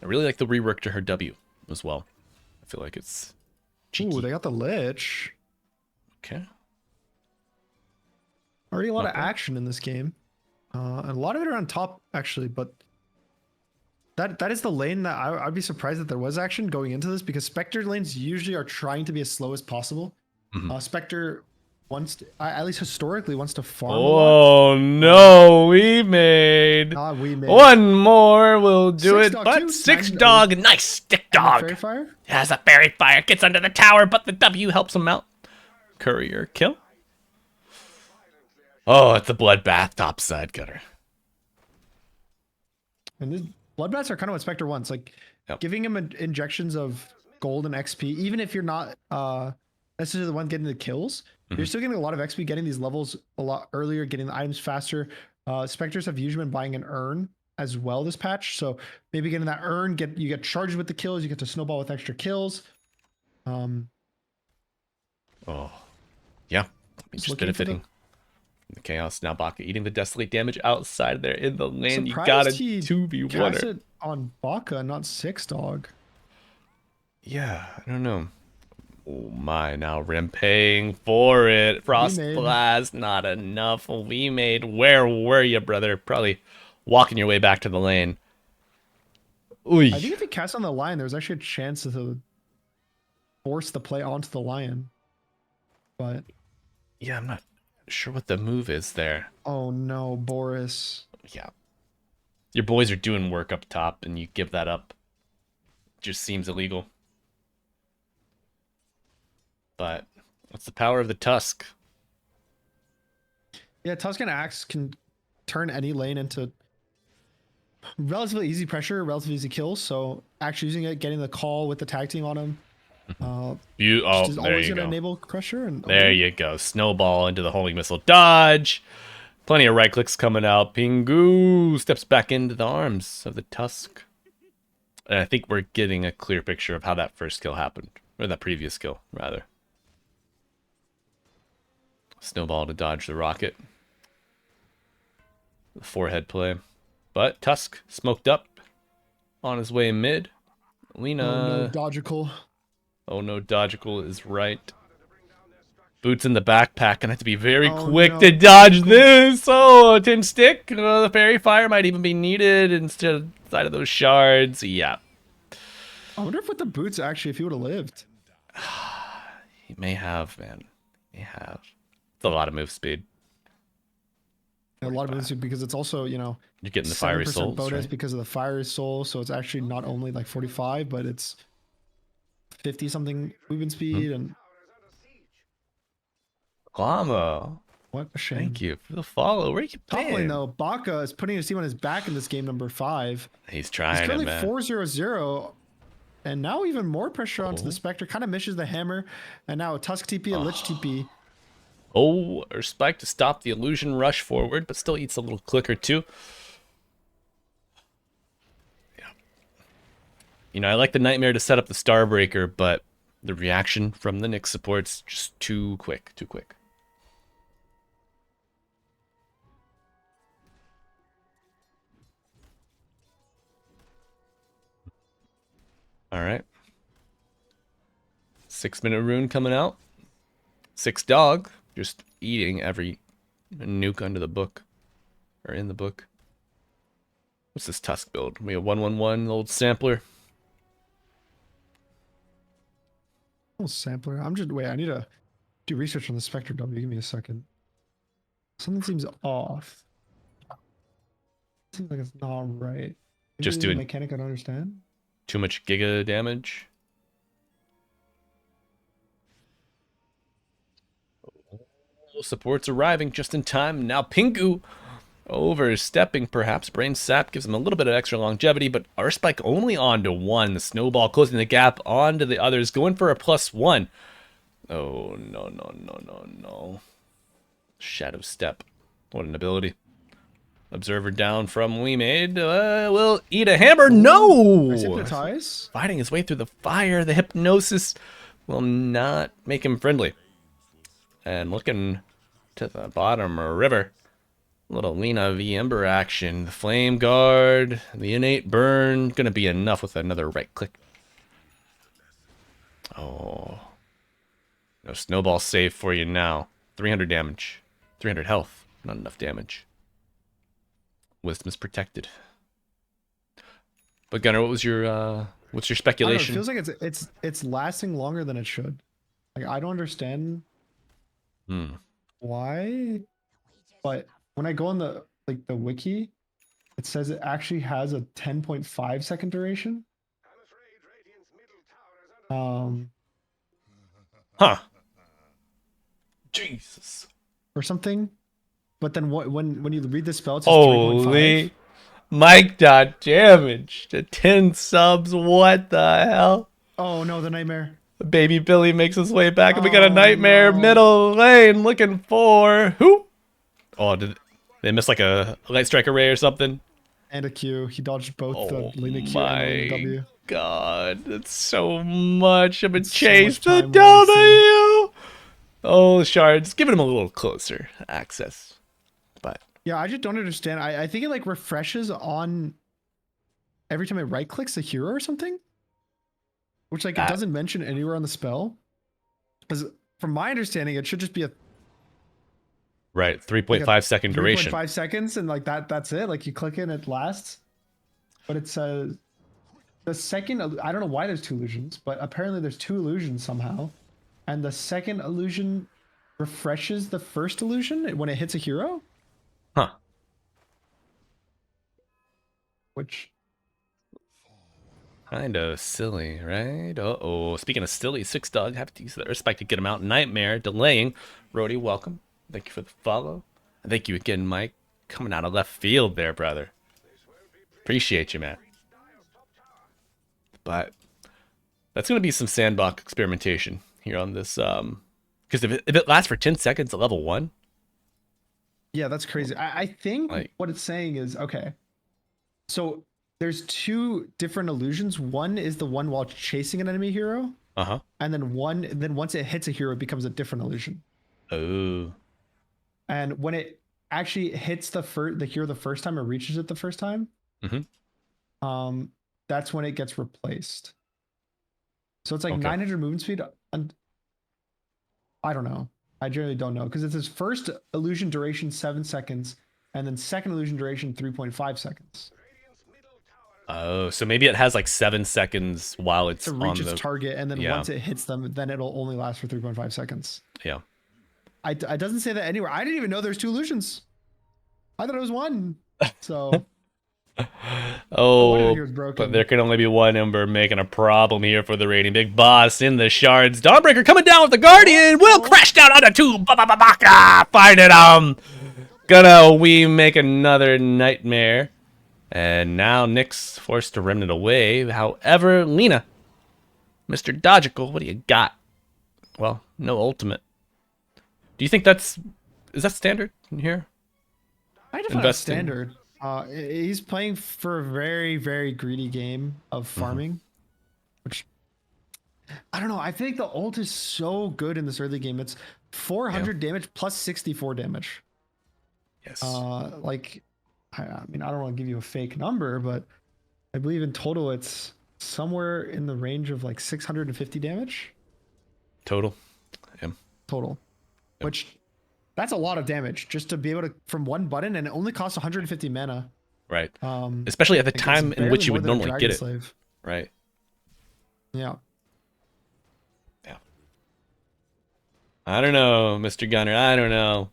I really like the rework to her W as well. I feel like it's cheeky. Ooh, they got the Lich. Okay. Already a lot Not of bad. action in this game. And a lot of it around top, actually, but that is the lane that I'd be surprised that there was action going into this because Spectre lanes usually are trying to be as slow as possible. Mhm. Spectre wants to, at least historically, wants to farm a lot. Oh no, we made We made one more. We'll do Six it, dog but too. 6 Time- dog, nice stick and the dog. Fairy Fire. Has a fairy fire, gets under the tower, but the W helps him out. Courier kill. Oh, it's a bloodbath topside gutter. And these bloodbaths are kind of what Spectre wants, like Yep. giving him injections of gold and XP, even if you're not necessarily the one getting the kills. You're still getting a lot of XP, getting these levels a lot earlier, getting the items faster. Spectres have usually been buying an urn as well this patch, so maybe getting that urn, you get charged with the kills, you get to snowball with extra kills. Oh, yeah. Just looking for the- benefiting. The Chaos now Baka eating the Desolate damage outside there in the lane. You Surprised gotta he 2v1 cast her. it on Baka, not 6 dog. Yeah, I don't know. Oh my, now Rim paying for it. Frost made. Blast, not enough. We made. Where were you, brother? Probably walking your way back to the lane. Ooh. I think if he cast on the lion, there's actually a chance to force the play onto the lion. But Yeah, I'm not sure what the move is there. oh no, Boris. Yeah. Your boys are doing work up top and you give that up. Just seems illegal. But what's the power of the Tusk? Yeah, Tuscan Axe can turn any lane into relatively easy pressure, relatively easy kills. So actually using it, getting the call with the tag team on him, You just oh, is there always you going to go. enable pressure. And There you go. Snowball into the homing missile dodge. Plenty of right clicks coming out. Pingu steps back into the arms of the Tusk. And I think we're getting a clear picture of how that first kill happened. Or that previous kill, rather. Snowball to dodge the rocket. The forehead play. But Tusk smoked up on his way mid. Lena. Oh no, dodgical. Oh no, Dodgical is right. Boots in the backpack. Gonna have to be very Oh, quick no, to dodge Dodgical. this. Oh, a tin stick. The fairy fire might even be needed instead of those shards. Yeah. I wonder if with the boots, actually, if he would have lived. He may have, man. He may have. It's a lot of move speed. A lot of boots because it's also, you know, You're getting the fiery 7% souls, bonus right? because of the fiery soul. So it's actually not only like 45, but it's 50 something movement speed. And Llama. what a shame. Thank you for the follow. Where you Top lane been? though, Baka is putting his team on his back in this game number 5. He's He's trying it, currently man. 4-0-0. And now even more pressure onto Oh. the Spectre. Kind of misses the hammer. And now a Tusk TP, a Lich TP. Oh, or Spike to stop the illusion rush forward, but still eats a little clicker too. Yeah. You know, I like the Nightmare to set up the Starbreaker, but the reaction from the Nyx support's just too quick, too quick. All right. 6-minute rune coming out. 6 dog, just eating every nuke under the book. Or in the book. What's this Tusk build? We have 111, old sampler. Oh, sampler. I'm just, wait, I need to do research on the Spectre W. Give me a second. Something seems off. Seems like it's not right. Maybe Just there's a doing- mechanic I don't understand. Too much giga damage. Supports arriving just in time. Now Pingu overstepping perhaps. Brain Sap gives him a little bit of extra longevity, but Arspike only on to 1. The Snowball closing the gap onto the others, going for a +1. Oh, no, no, no, no, no. Shadow Step. What an ability. Observer down from Weemade. Will eat a hammer. No! Nice hypnotize. Fighting his way through the fire. The hypnosis will not make him friendly. And looking to the bottom river. Little Lena v Ember action. The Flame Guard, the innate burn. Gonna be enough with another right click. Oh. No snowball save for you now. 300 damage. 300 health. Not enough damage. Wisdom is protected. But Gunnar, what's your I don't know, it speculation? feels like it's lasting longer than it should. Like I don't understand why, but when I go on the the wiki, it says it actually has a 10.5 second duration. I'm afraid Radiant's middle tower is under Huh. Jesus. Or something. But then when you read the spell, it says 3.5. Holy. Mike dot damage to 10 subs. What the hell? Oh no, the nightmare. Baby Billy makes his way back, and we got a Oh, nightmare no. middle lane looking for who? Oh, did they miss like a light strike array or something? And a Q. He dodged both Oh the Lena Q and the my W. god, that's so much of a It's so chase much to time W. Oh, shards, giving him a little closer access, but Yeah, I just don't understand. I think it like refreshes on every time it right clicks a hero or something. Which like it doesn't mention anywhere on the spell. Because from my understanding, it should just be a right, 3.5 second duration. 3.5 seconds and like that's it. Like you click it and it lasts. But it says the second, I don't know why there's 2 illusions, but apparently there's 2 illusions somehow. And the second illusion refreshes the first illusion when it hits a hero. Huh. Which Kind of silly, right? Uh-oh. Speaking of silly, 6 dog. Have to use the Earth Spike to get him out. Nightmare delaying. Rody, welcome. Thank you for the follow. And thank you again, Mike. Coming out of left field there, brother. Appreciate you, man. But that's going to be some sandbox experimentation here on this. Because if it lasts for 10 seconds at level 1. yeah, that's crazy. I think Like- what it's saying is okay. So there's 2 different illusions. One is the one while chasing an enemy hero, Uh-huh. and then once it hits a hero, it becomes a different illusion. Oh. and when it actually hits the hero the first time or reaches it the first time, Mhm. that's when it gets replaced. So it's like Okay. 900 movement speed. And I don't know. I generally don't know because it says first illusion duration 7 seconds, and then second illusion duration 3.5 seconds Oh, so maybe it has like 7 seconds while it's to reach on its the. target, and then Yeah. once it hits them, then it'll only last for 3.5 seconds. Yeah. It doesn't say that anywhere. I didn't even know there's 2 illusions. I thought it was one. So one of the Oh, heroes but there broken. can only be one Ember making a problem here for the rating. Big Boss in the shards. Dawnbreaker coming down with the Guardian. Will crash down on the two. Baka. Finding Gonna we make another nightmare. And now Nick's forced to remnant away. However, Lena, Mr. Dogical, what do you got? Well, no ultimate. Do you think is that standard in here? I define it as Investing. standard. He's playing for a very, very greedy game of farming, which I don't know. I think the ult is so good in this early game. It's 400 damage plus 64 damage. Yes. Like, I mean, I don't want to give you a fake number, but I believe in total it's somewhere in the range of like 650 damage Total. Yeah. total, which that's a lot of damage just to be able to from one button, and it only costs 150 mana. Right. Especially at the Like, it's time in which barely you more would than a normally Dragon get it. Slave. Right. Yeah. Yeah. I don't know, Mr. Gunner. I don't know.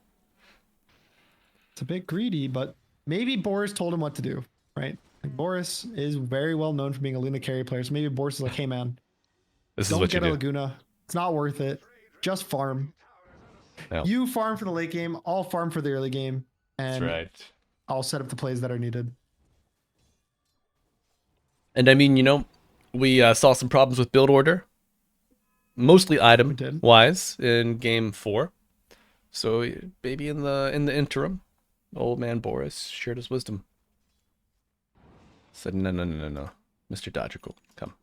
It's a bit greedy, but maybe Boris told him what to do, right? Like, Boris is very well known for being a Luna carry player, so maybe Boris is like, hey man, This is don't what you get a do. Laguna. It's not worth it. Just farm. Yeah. You farm for the late game, I'll farm for the early game, That's and right. I'll set up the plays that are needed. And I mean, we saw some problems with build order, mostly item did. wise in game 4. So maybe in the interim, old man Boris shared his wisdom. Said no, Mr. Dodgical, come.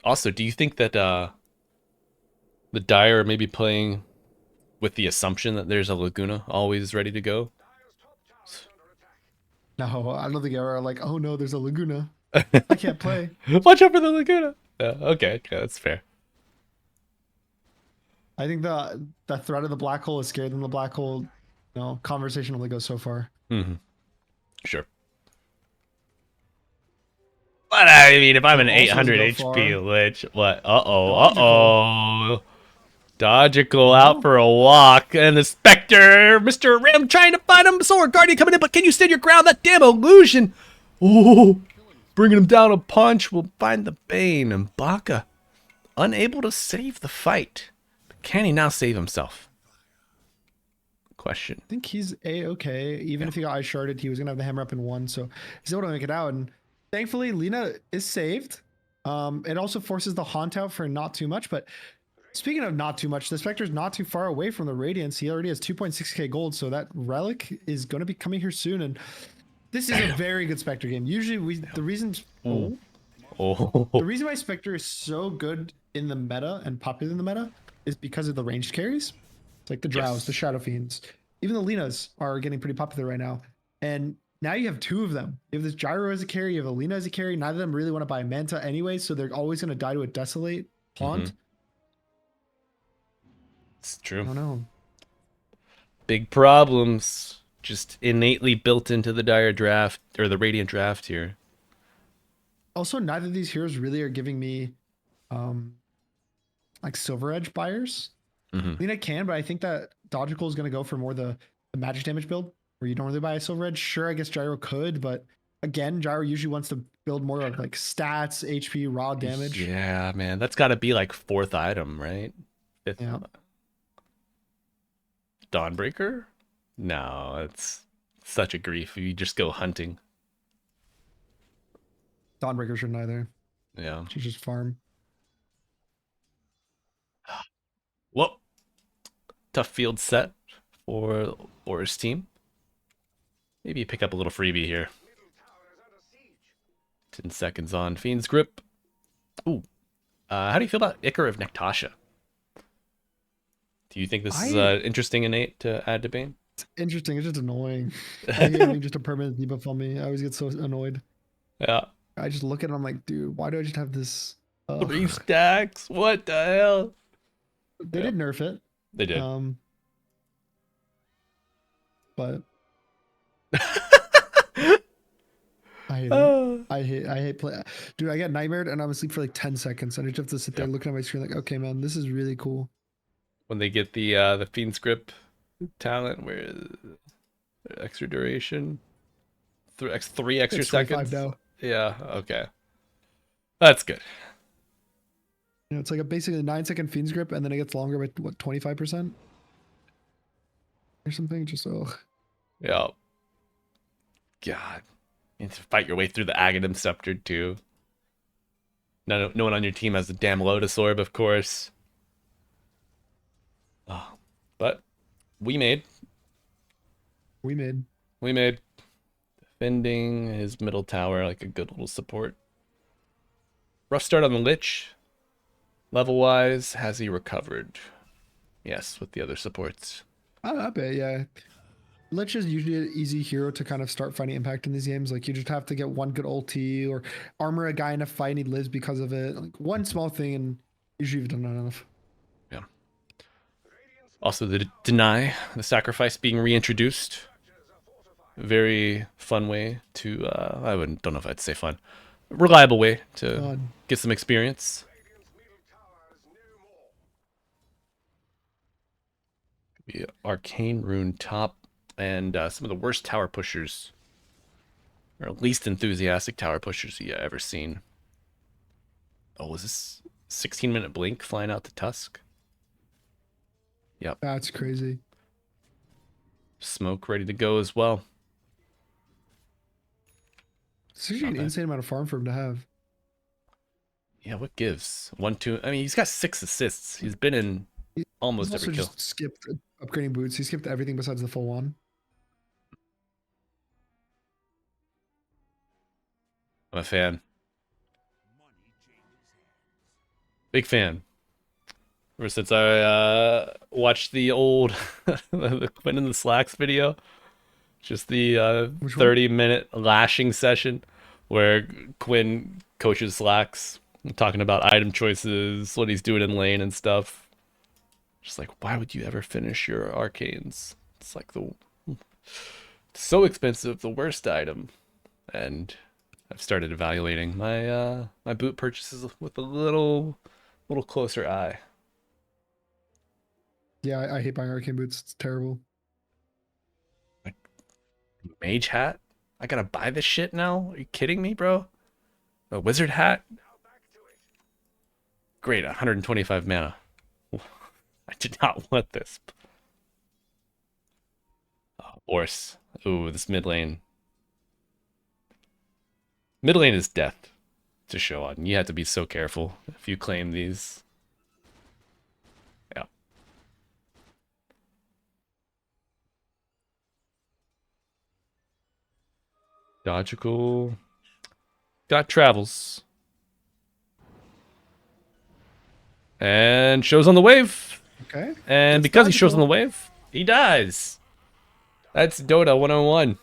Also, do you think that the Dire are maybe playing with the assumption that there's a Laguna always ready to go? No, I don't think they're like, oh no, there's a Laguna. I can't play. Watch out for the Laguna. Okay, that's fair. I think the threat of the black hole is scarier than the black hole. Conversation only goes so far. Mm-hmm. Sure. But I mean, if I'm an Also 800 doesn't go HP far. lich, what? Uh-oh, Dodgical. uh-oh. Dodgical out for a walk, and the Spectre, Mr. Rim trying to find him. Sword Guardian coming in, but can you stand your ground? That damn illusion. Oh, bringing him down a punch will find the Bane, and Baka unable to save the fight. But can he now save himself? Question. I think he's a-okay. Even if he got ice sharded, he was gonna have the hammer up in 1, so he's able to make it out. And thankfully, Lena is saved. It also forces the haunt out for not too much. But speaking of not too much, the Spectre's not too far away from the Radiance. He already has 2.6k gold, so that relic is going to be coming here soon. And this is a very good Spectre game. Usually, the reason why Spectre is so good in the meta and popular in the meta is because of the ranged carries. It's like the Drows, the Shadow Fiends, even the Lenas are getting pretty popular right now. And now you have 2 of them. You have this Gyro as a carry, you have a Lena as a carry. Neither of them really want to buy Manta anyway, so they're always going to die to a Desolate Haunt. It's true. I don't know. Big problems just innately built into the Dire draft, or the Radiant draft here. Also, neither of these heroes really are giving me like Silver Edge buyers. Lena can, but I think that Dodgical is going to go for more the magic damage build where you don't really buy a Silver Edge. Sure, I guess Gyro could, but again, Gyro usually wants to build more of like stats, HP, raw damage. Yeah, man, that's got to be like 4th item, right? 5th. Yeah. Dawnbreaker? No, it's such a grief. You just go hunting. Dawnbreaker shouldn't either. Yeah. She's just farm. Well, tough field set for Boris team. Maybe you pick up a little freebie here. 10 seconds on Fiend's Grip. Ooh. How do you feel about Icar of Nektasha? Do you think this is I interesting innate to add to Bane? interesting. It's just annoying. I hate having just a permanent debuff on me. I always get so annoyed. Yeah. I just look at it, I'm like, dude, why do I just have this? 3 stacks. What the hell? They Yeah, did nerf it. they did. But I hate it. Oh. I hate play. Dude, I get nightmared and I'm asleep for like 10 seconds and I just have to sit there Yep. looking at my screen like, okay, man, this is really cool. When they get the Fiend's Grip talent, where extra duration, 3 extra It's 25 seconds. now. Yeah. Okay. That's good. You know, it's like a basically 9-second Fiend's Grip and then it gets longer by what, 25% or something. Just Yeah. God. You have to fight your way through the Aghanim Scepter too. No one on your team has the damn Lotus Orb, of course. Oh, but we made defending his middle tower like a good little support. Rough start on the Lich. Level wise, has he recovered? Yes, with the other supports. I bet, yeah. Lich is usually an easy hero to kind of start finding impact in these games. Like you just have to get one good ulti or armor a guy in a fight and he lives because of it. Like one small thing and usually you've done enough. Yeah. Also, the deny, the sacrifice being reintroduced. Very fun way to, don't know if I'd say fun. Reliable way to get some experience. The Arcane Rune top and some of the worst tower pushers, or least enthusiastic tower pushers you ever seen. Oh, was this 16-minute blink flying out to Tusk? Yep. That's crazy. Smoke ready to go as well. It's actually an insane amount of farm for him to have. Yeah, what gives? 1, 2. I mean, he's got 6 assists. He's been in almost He's every also kill. just skipped upgrading boots. He skipped everything besides the full one. I'm a fan. Big fan. Ever since I watched the old the Quinn in the Slacks video, just the 30-minute lashing session where Quinn coaches Slacks, talking about item choices, what he's doing in lane and stuff. Just like, why would you ever finish your arcanes? It's like it's so expensive, the worst item. And I've started evaluating my my boot purchases with a little closer eye. Yeah, I hate buying arcane boots. It's terrible. Mage hat? I gotta buy this shit now? Are you kidding me, bro? A wizard hat? Great, 125 mana. I did not want this. Oh, Boris. Ooh, this mid lane. Mid lane is death to show on. You have to be so careful if you claim these. Yeah. Logical. Got travels. And shows on the wave. Okay. And because he shows on the wave, he dies. That's Dota 101.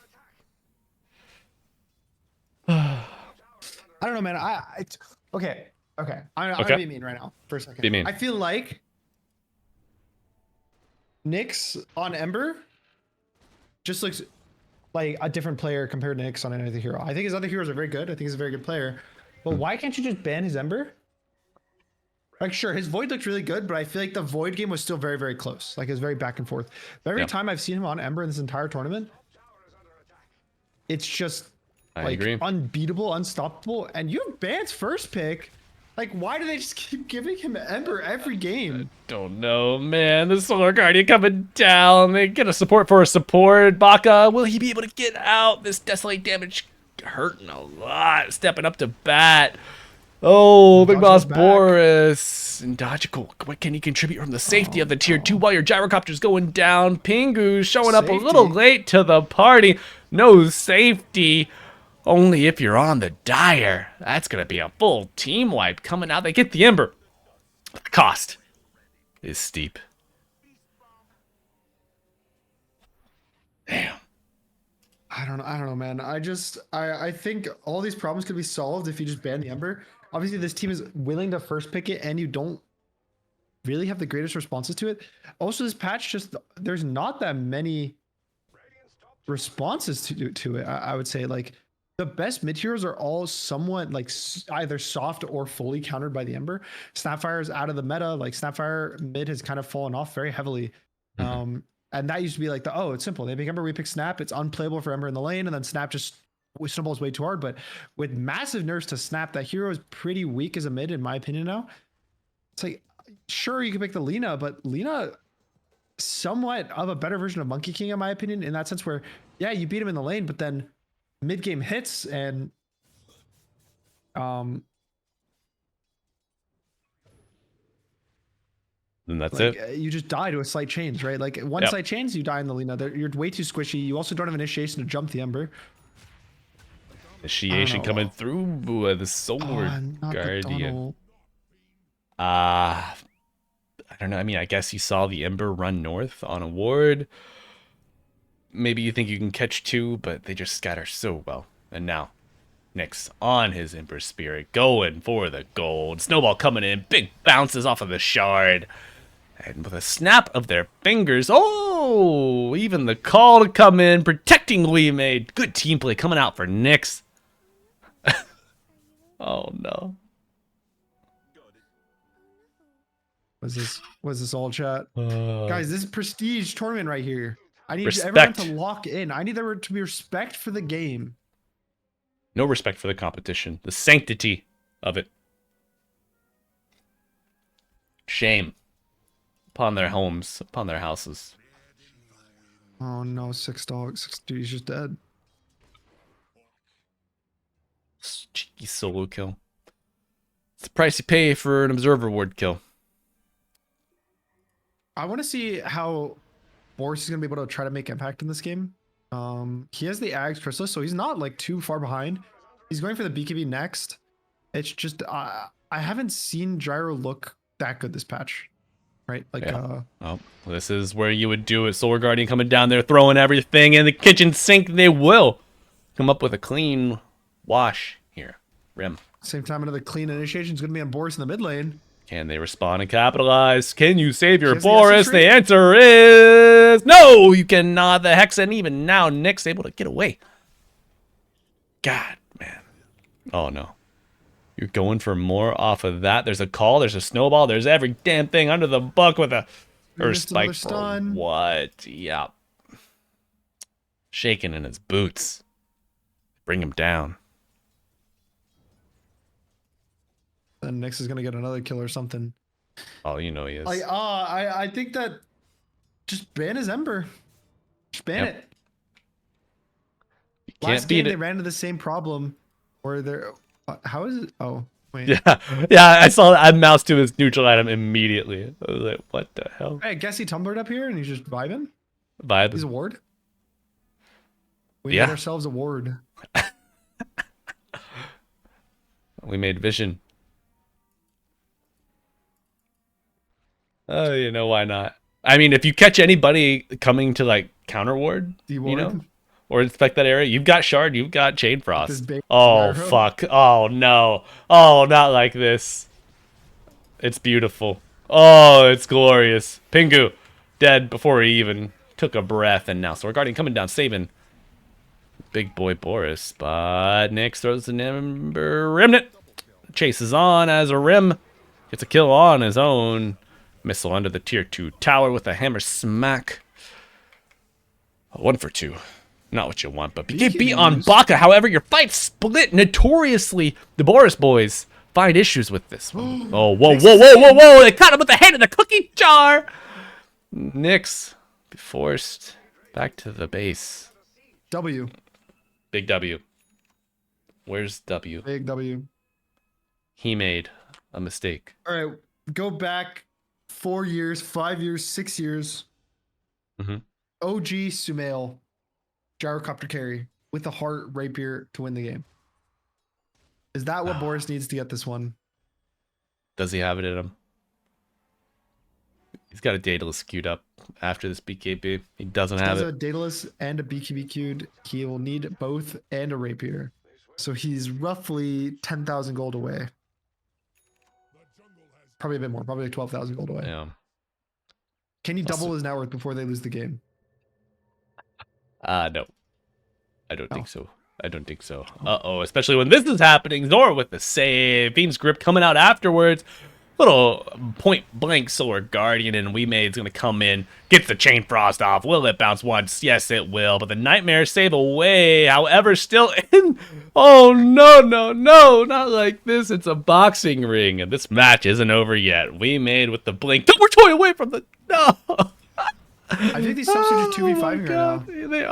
I don't know, man. Okay. I'm gonna be mean right now for a second. Be mean. I feel like Nyx on Ember just looks like a different player compared to Nyx on any other hero. I think his other heroes are very good. I think he's a very good player. But why can't you just ban his Ember? Like, sure, his Void looked really good, but I feel like the Void game was still very, very close. Like, it was very back and forth. But every time I've seen him on Ember in this entire tournament, it's just like unbeatable, unstoppable. And you have Ban's first pick. Like, why do they just keep giving him Ember every game? I don't know, man. The Solar Guardian coming down. They get a support for a support. Baka, will he be able to get out? This Desolate damage hurting a lot. Stepping up to bat. Oh, Big Boss Boris. And Dogical, what can he contribute from the safety of the tier 2 while your gyrocopter's going down? Pingu showing up a little late to the party. No safety. Only if you're on the Dire. That's going to be a full team wipe coming out. They get the Ember. The cost is steep. Damn. I don't know, man. I think all these problems could be solved if you just ban the Ember. Obviously, this team is willing to first pick it, and you don't really have the greatest responses to it. Also, this patch just there's not that many responses to it. I would say like the best mid heroes are all somewhat like either soft or fully countered by the Ember. Snapfire is out of the meta. Like Snapfire mid has kind of fallen off very heavily. And that used to be like it's simple. They pick Ember, we pick Snap. It's unplayable for Ember in the lane, and then Snap just snowballs way too hard. But with massive nerfs to Snap, that hero is pretty weak as a mid, in my opinion now. It's like, sure, you can pick the Lina, but Lina somewhat of a better version of Monkey King, in my opinion, in that sense where, yeah, you beat him in the lane, but then mid game hits and then that's like, it. you just die to a slight change, right? Like one slight change, you die in the Lina. You're way too squishy. You also don't have initiation to jump the Ember. Initiation coming through with the Sword Guardian. I don't know. I mean, I guess you saw the Ember run north on a ward. Maybe you think you can catch two, but they just scatter so well. And now, Nyx on his Ember Spirit, going for the gold. Snowball coming in, big bounces off of the shard. And with a snap of their fingers, even the call to come in, protecting Lee made. Good team play coming out for Nyx. Oh no. Was this all chat? Guys, this is prestige tournament right here. I need Respect. everyone to lock in. I need there to be respect for the game. No respect for the competition. The sanctity of it. Shame upon their homes, upon their houses. Oh no, 6 dogs. 6 dudes just dead. Cheeky solo kill. It's the price you pay for an observer ward kill. I want to see how Boris is going to be able to try to make impact in this game. He has the Ags Chrysalis, so he's not like too far behind. He's going for the BKB next. It's just I haven't seen Gyro look that good this patch, right? Like, well, this is where you would do it. Solar Guardian coming down there, throwing everything in the kitchen sink. They will come up with a clean wash here. Rim. Same time, another clean initiation is going to be on Boris in the mid lane. Can they respond and capitalize? Can you save your Has the Boris? essence The rate? answer is no, you cannot. The Hex, and even now, Nyx able to get away. God, man. Oh, no. You're going for more off of that. There's a call. There's a snowball. There's every damn thing under the buck with a Missed spike another for stun. what? Yeah. Shaking in his boots. Bring him down. Then Nyx is going to get another kill or something. Oh, you know he is. Like, I think that just ban his Ember. Just ban Yep. it. You can't Last game beat they it. ran into the same problem where they're how is it? Oh, wait. Yeah, I saw that. I moused to his neutral item immediately. I was like, what the hell? Hey, I guess he tumbled up here and he's just vibing. Vibe. He's a ward. We Yeah. made ourselves a ward. We made vision. Oh, you know, why not? I mean, if you catch anybody coming to like counter ward, you D-ward. know, or inspect that area, you've got shard, you've got chain This frost. big Oh arrow. fuck! Oh no! Oh, not like this. It's beautiful. Oh, it's glorious. Pingu dead before he even took a breath, and now Sword Guardian coming down, saving big boy Boris. But Nyx throws an Ember Remnant, chases on as a Rim, gets a kill on his own. Missile under the tier 2 tower with a hammer smack. 1 for 2. Not what you want, but BKB on Baka. However, your fight split notoriously. The Boris boys find issues with this one. Oh, whoa, whoa, whoa, whoa, whoa. They caught him with the hand in the cookie jar. Nyx be forced back to the base. W. Big W. Where's W? Big W. He made a mistake. All right, go back 4 years, 5 years, 6 years. Mhm. OG Sumail, gyrocopter carry with the heart rapier to win the game. Is that what Boris needs to get this one? Does he have it in him? He's got a Daedalus queued up after this BKB. He doesn't He have has it. a Daedalus and a BKB queued. He will need both and a rapier. So he's roughly 10,000 gold away. Probably a bit more, probably like 12,000 gold away. Yeah. Can he Plus double his net worth before they lose the game? No. I don't Oh. think so. I don't think so. Uh-oh, especially when this is happening. Zora with the save. Fiend's Grip coming out afterwards. Little point blank Solar Guardian and Made's gonna come in, gets the Chain Frost off. Will it bounce once? Yes, it will. But the Nightmare save away. However, still in. Oh no, no, no! Not like this. It's a boxing ring, and this match isn't over yet. Made with the blink. We're toy away from the no. I think these subs are just 2v5ing right now. They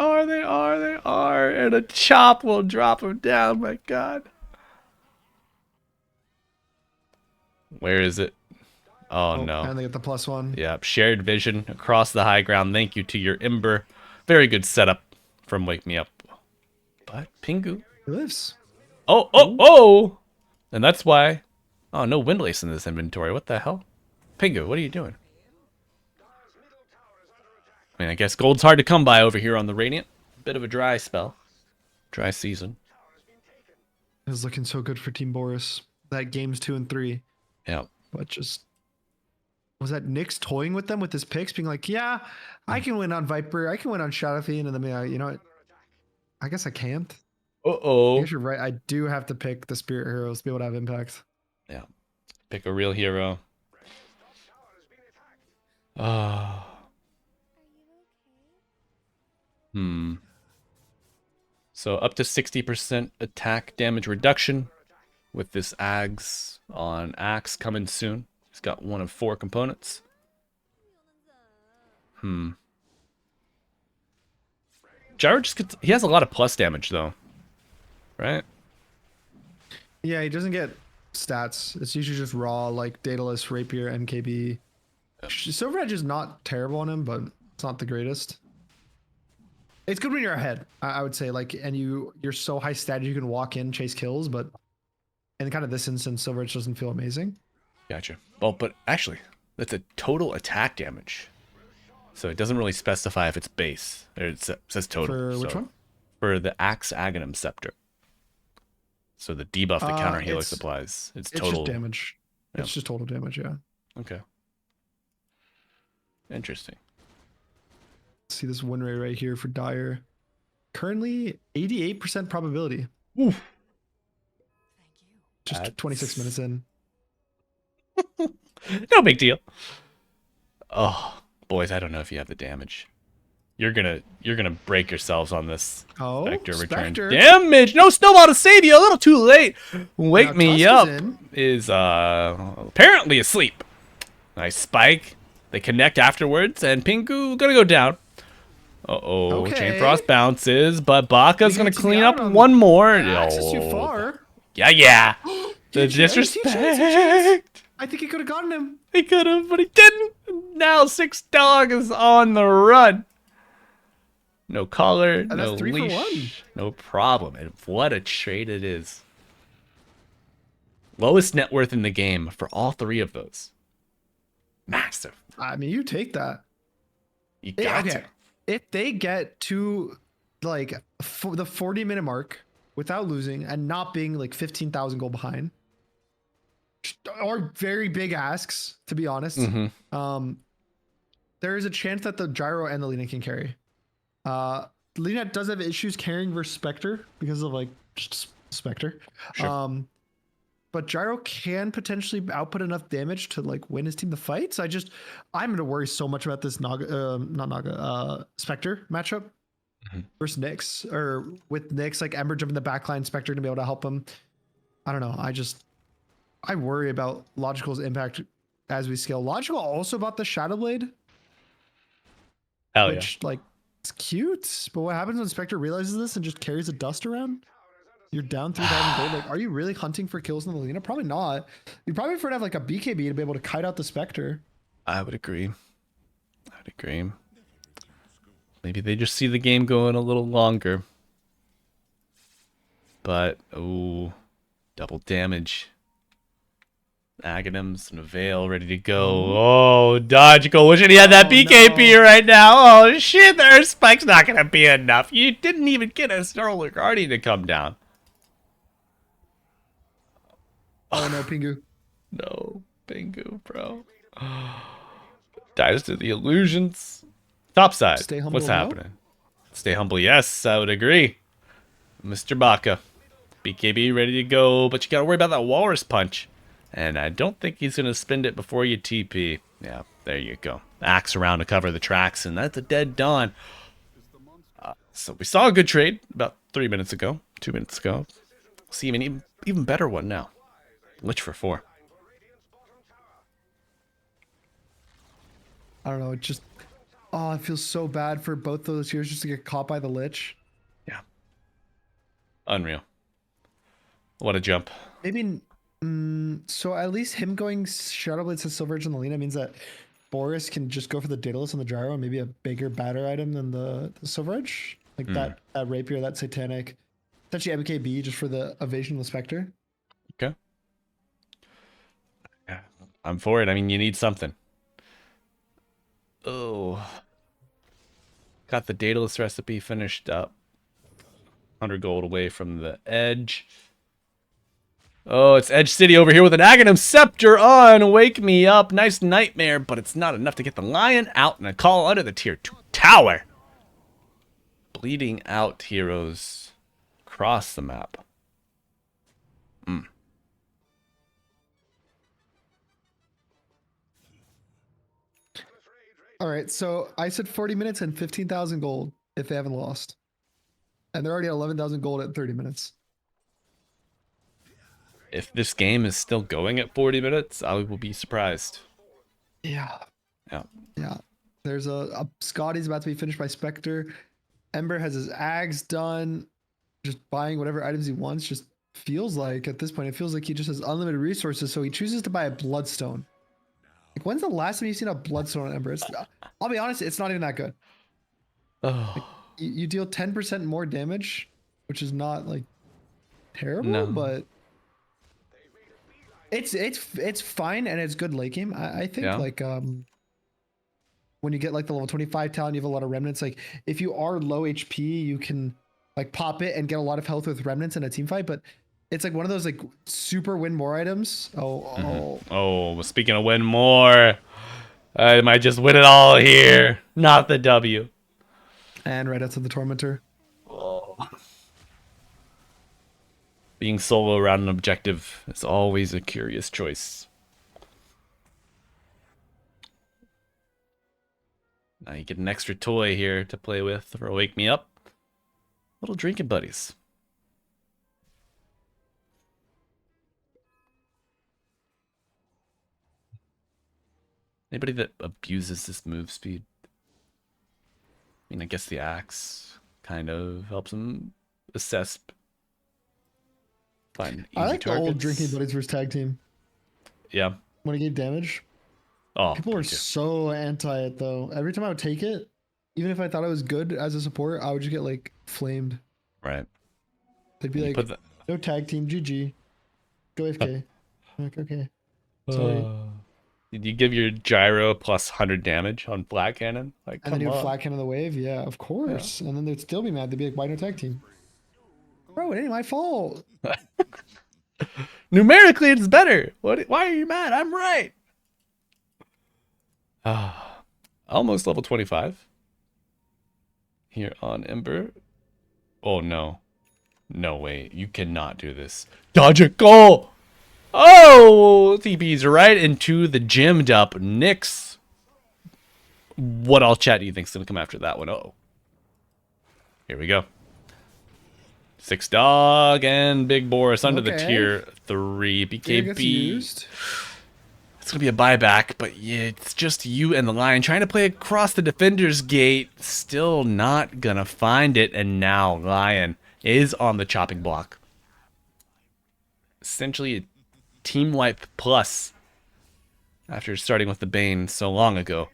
are. And a chop will drop him down. My God. Where is it? Oh, no. And they get the +1. Yeah, shared vision across the high ground. Thank you to your Ember. Very good setup from Wake Me Up. But Pingu. He lives. Oh. And that's why. Oh, no Windlace in this inventory. What the hell? Pingu, what are you doing? I mean, I guess gold's hard to come by over here on the Radiant. Bit of a dry spell. Dry season. It was looking so good for Team Boris. That games 2 and 3. Yeah. But just was that Nick's toying with them with his picks, being like, yeah, I can win on Viper, I can win on Shadow Fiend, and then you know what? I guess I can't. I Uh-oh. guess you're right. I do have to pick the Spirit Heroes to be able to have impact. Yeah. Pick a real hero. Oh. So up to 60% attack damage reduction with this Ags on Axe coming soon. He's got one of 4 components. Gyro just gets, he has a lot of plus damage though. Right? Yeah, he doesn't get stats. It's usually just raw, like Daedalus, Rapier, MKB. Silver Edge is not terrible on him, but it's not the greatest. It's good when you're ahead, I would say, like, and you're so high stat you can walk in, chase kills, but in kind of this instance, Silver Edge doesn't feel amazing. Gotcha. Well, but actually, that's a total attack damage. So it doesn't really specify if it's base. Or it says total. For which So one? For the Axe Aghanim Scepter. So the debuff that counter Helix it's- applies. It's It's total. just damage. Yeah. It's just total damage, yeah. Okay. Interesting. See this win rate right here for Dire. Currently 88% probability. Oof. Just That's- 26 minutes in. No big deal. Oh, boys, I don't know if you have the damage. You're gonna break yourselves on this Oh, Spectre return. Spectre. Damage! No snowball to save you, a little too late. Wake Now me Tusk up is in. is apparently asleep. Nice spike. They connect afterwards, and Pingu gonna go down. Uh-oh, Okay. Chain Frost bounces, but Baka's He's gonna gonna take clean it up out on one more. Axe is too Oh, far. Yeah. The Two chance, disrespect. I think he could have gotten him. He could have, but he didn't. Now 6 Dog is on the run. No collar, that's no 3 for leash, no problem. And what a trade it is. Lowest net worth in the game for all 3 of those. Massive. I mean, you take that. You got to. If they get to like the 40-minute mark without losing and not being like 15,000 gold behind, or very big asks, to be honest, there is a chance that the Gyro and the Lina can carry. Lina does have issues carrying versus Spectre because of like just Spectre. Sure. But Gyro can potentially output enough damage to like win his team the fight. So I'm gonna worry so much about this Spectre matchup versus Nyx, or with Nyx like Ember jumping the backline, Spectre to be able to help him. I don't know. I worry about Logical's impact as we scale. Logical also bought the Shadow Blade, Hell which like it's cute. But what happens when Spectre realizes this and just carries the dust around? You're down 3,000 gold. Like, are you really hunting for kills in the Lina? Probably not. You probably prefer to have like a BKB to be able to kite out the Spectre. I would agree. Maybe they just see the game going a little longer. But, oh, double damage. Aghanims and a Veil ready to go. Oh, Dodgical wishing he had that Oh, BKB no. right now. Oh, shit, their spike's not going to be enough. You didn't even get a Solar Guardian to come down. Oh no, Pingu. No, Bingo, bro. Dies to the illusions. Topside, Stay humble. what's No? happening? Stay humble, yes, I would agree. Mr. Baka. BKB ready to go, but you gotta worry about that Walrus Punch. And I don't think he's gonna spend it before you TP. Yeah, there you go. Axe around to cover the tracks, and that's a dead Dawn. So we saw a good trade about 3 minutes ago, 2 minutes ago. See an even better one now. Lich for 4. I don't know. It just. Oh, it feels so bad for both those heroes just to get caught by the Lich. Yeah. Unreal. What a jump. Maybe. So at least him going Shadow Blades to Silver Edge and the Lena means that Boris can just go for the Daedalus and the Gyro and maybe a bigger, badder item than the Silver Edge. Like that Rapier, that Satanic. Essentially MKB just for the Evasion of the Spectre. Okay. Yeah, I'm for it. I mean, you need something. Oh. Got the Daedalus recipe finished up. 100 gold away from the edge. Oh, it's Edge City over here with an Aghanim Scepter on. Wake me up. Nice nightmare, but it's not enough to get the Lion out and a call under the tier 2 tower. Bleeding out heroes across the map. All right, so I said 40 minutes and 15,000 gold if they haven't lost. And they're already at 11,000 gold at 30 minutes. If this game is still going at 40 minutes, I will be surprised. Yeah. Yeah. Yeah. There's a Scotty's about to be finished by Spectre. Ember has his Ags done. Just buying whatever items he wants. Just feels like at this point, it feels like he just has unlimited resources. So he chooses to buy a Bloodstone. Like, when's the last time you've seen a Bloodstone on Ember? I'll be honest, it's not even that good. Oh. You deal 10% more damage, which is not like terrible, No. but it's fine and it's good late game. I think Yeah. like when you get like the level 25 talent, you have a lot of remnants. Like if you are low HP, you can like pop it and get a lot of health with remnants in a team fight, but it's like one of those like super win more items. Oh, speaking of win more, I might just win it all here. Not the W. And right outside the Tormentor. Being solo around an objective is always a curious choice. Now you get an extra toy here to play with for Wake Me Up. Little drinking buddies. Anybody that abuses this move speed? I mean, I guess the axe kind of helps him assess. Find easy I like the old targets. drinking buddies versus tag team Yeah. when it gave damage. Oh, People were me too. so anti it though. Every time I would take it, even if I thought I was good as a support, I would just get like flamed. Right. They'd be You like, put the- no tag team, GG. Go AFK. I'm like, okay. Sorry. Did you give your gyro plus 100 damage on flat cannon? Like, And then come you on. flat cannon the wave, yeah, of course. And then they'd still be mad. They'd be like, why no tag team? Bro, it ain't my fault. Numerically, it's better. Why are you mad? I'm right. Almost level 25. Here on Ember. Oh, no. No way. You cannot do this. Dodge it. Go! Oh! TP's right into the gemmed up Nyx. What all chat do you think's going to come after that one? Oh. Here we go. 6 Dog and Big Boris under the Okay. tier 3 It gets BKB. used. It's going to be a buyback, but yeah, it's just you and the Lion trying to play across the defender's gate. Still not going to find it, and now Lion is on the chopping block. Essentially a team wipe plus after starting with the Bane so long ago.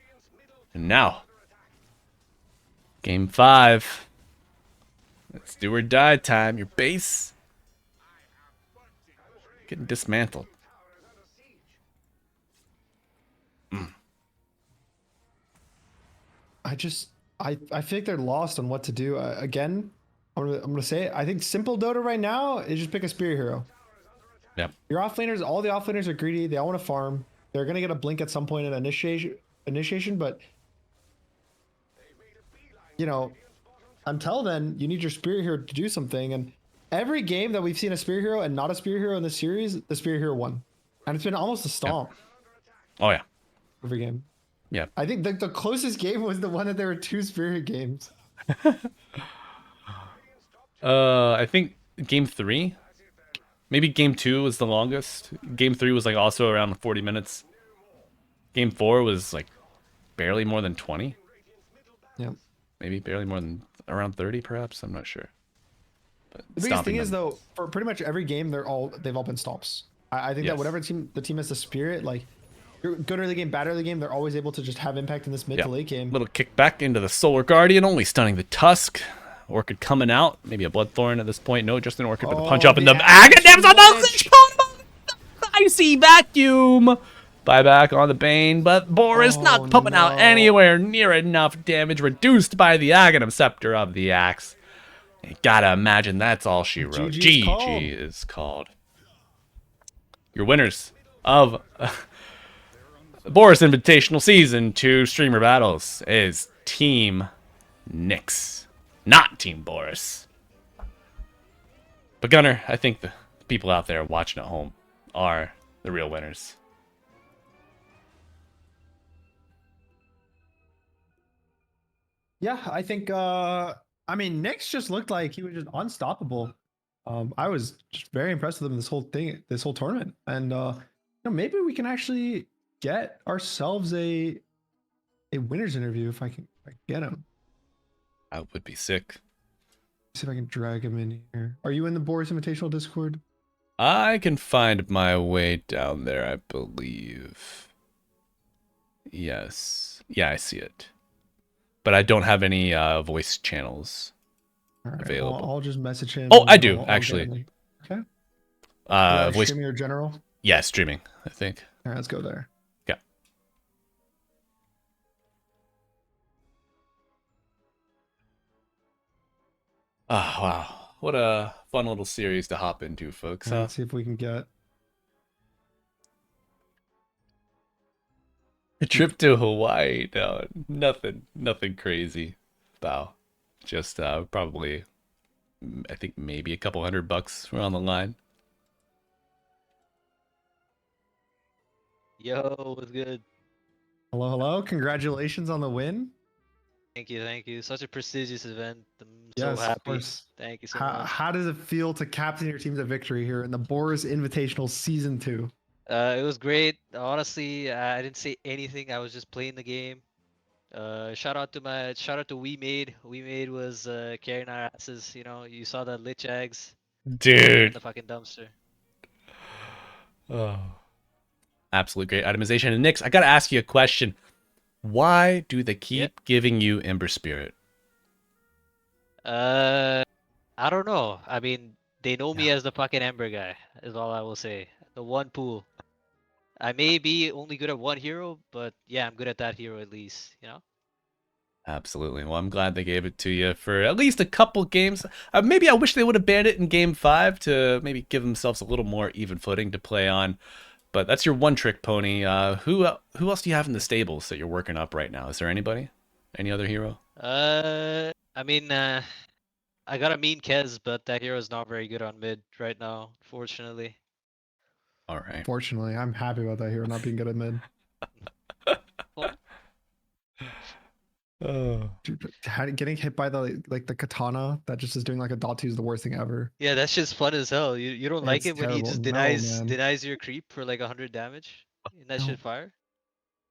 And now, game 5. It's do or die time. Your base getting dismantled. I feel like they're lost on what to do. Again, I'm gonna say it. I think simple Dota right now is just pick a spirit hero. Yep. Your offlaners, all the offlaners are greedy. They all want to farm. They're gonna get a blink at some point in initiation, but you know, until then, you need your spirit hero to do something. And every game that we've seen a spirit hero and not a spirit hero in this series, the spirit hero won, and it's been almost a stomp Oh yeah. every game. Yeah. I think the closest game was the one that there were 2 spirit games. I think game 3, maybe game 2 was the longest. Game 3 was like also around 40 minutes. Game 4 was like barely more than 20. Yeah. Maybe barely more than around 30, perhaps. I'm not sure. But The biggest stomping thing is them. though, for pretty much every game, they've all been stomps. I think that Yes. whatever the team has the spirit, like good early game, bad early game, they're always able to just have impact in this mid Yeah. to late game. Little kick back into the Solar Guardian, only stunning the Tusk. Orchid coming out. Maybe a Bloodthorn at this point. No, just an Orchid, but the punch Oh, up in the the Aghanims on action the Lich Pwn. Icy Vacuum. Buyback on the Bane, but Boris Oh, not pumping out no. anywhere near enough damage, reduced by the Aghanim Scepter of the Axe. You gotta imagine that's all she wrote. GG is called. GG is called. Your winners of the Boris Invitational Season 2 Streamer Battles is Team Nyx, not Team Boris. But Gunnar, I think the people out there watching at home are the real winners. Yeah, I think I mean Nyx just looked like he was just unstoppable. I was just very impressed with him this whole tournament. And maybe we can actually get ourselves a winner's interview if I can get him. That would be sick. See if I can drag him in here. Are you in the Boris Invitational Discord? I can find my way down there, I believe. Yes. Yeah, I see it. But I don't have any voice channels. All right, Available. I'll just message him. Oh, and I do, I'll actually. get him. Okay. Voice. Streaming or general? Yeah, streaming, I think. All right, let's go there. Yeah. Oh, wow. What a fun little series to hop into, folks. All right, Huh? let's see if we can get. A trip to Hawaii. No, nothing crazy. Bow. Just probably, I think maybe a couple $100 on the line. Yo, what's good? Hello, hello. Congratulations on the win. Thank you, thank you. Such a prestigious event. I'm Yes, so of happy. course. Thank you so How, much. how does it feel to captain your team to victory here in the Boris Invitational Season 2? It was great. Honestly, I didn't say anything. I was just playing the game. Shout out to We Made. We Made was carrying our asses. You know, you saw the lich eggs in Dude. the fucking dumpster. Oh. Absolute great itemization. And Nyx, I gotta ask you a question. Why do they keep giving you Ember Spirit? I don't know. I mean, they know me as the fucking Ember guy. Is all I will say. The one pool. I may be only good at one hero, but yeah, I'm good at that hero at least. You know. Absolutely. Well, I'm glad they gave it to you for at least a couple games. Maybe I wish they would have banned it in Game 5 to maybe give themselves a little more even footing to play on. But that's your one-trick pony. Who else do you have in the stables that you're working up right now? Is there anybody? Any other hero? I mean, I got a mean Kez, but that hero is not very good on mid right now, fortunately. All right. Fortunately, I'm happy about that hero not being good at mid. Oh. Dude, getting hit by the katana that just is doing like a dot two is the worst thing ever. Yeah, that shit's fun as hell. You don't like It's it when he terrible. just No, man. denies your creep for like 100 damage? Isn't that No. shit fire?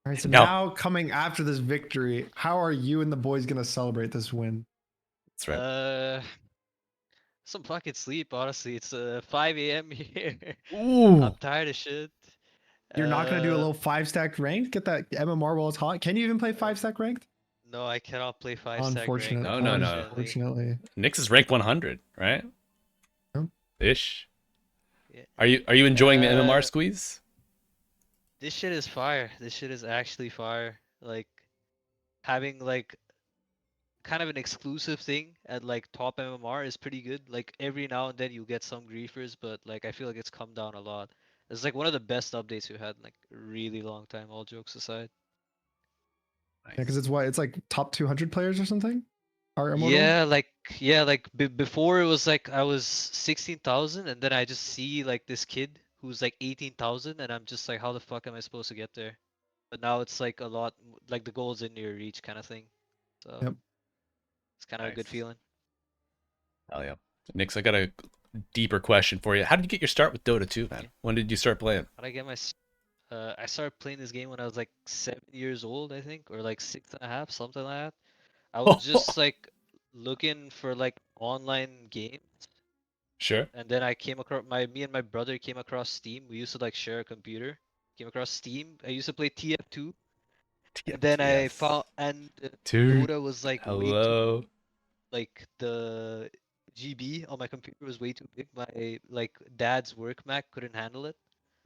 All right, so No. now coming after this victory, how are you and the boys gonna celebrate this win? That's right. Some fucking sleep, honestly. It's 5 a.m. here. Ooh. I'm tired of shit. You're not gonna do a Uh, little 5-stack ranked? Get that MMR while it's hot. Can you even play 5-stack ranked? No, I cannot play 5-stack Unfortunate. rank. No. Unfortunately. Nyx is rank 100, right? Yep. Ish. Yeah. Are you enjoying the MMR squeeze? This shit is fire. This shit is actually fire. Like, having like kind of an exclusive thing at like top MMR is pretty good. Like every now and then you get some griefers, but like I feel like it's come down a lot. It's like one of the best updates we had in like a really long time, all jokes aside. Yeah, because it's what, it's like top 200 players or something. Our immortal. Yeah, like before it was like I was 16,000 and then I just see like this kid who's like 18,000 and I'm just like how the fuck am I supposed to get there? But now it's like a lot like the goal's in your reach kind of thing. So Yep. it's kind of a good Nice. feeling. Hell yeah. Nix, I got a deeper question for you. How did you get your start with Dota 2, man? When did you start playing? How'd I get my I started playing this game when I was like 7 years old, I think, or like 6.5, something like that. I was just like looking for like online games, Sure. and then I came across me and my brother came across Steam. We used to like share a computer. Came across Steam. I used to play TF2, and then I TFTS. found and Dude, Dota was like way too hello. like the GB on my computer was way too big. My like dad's work Mac couldn't handle it,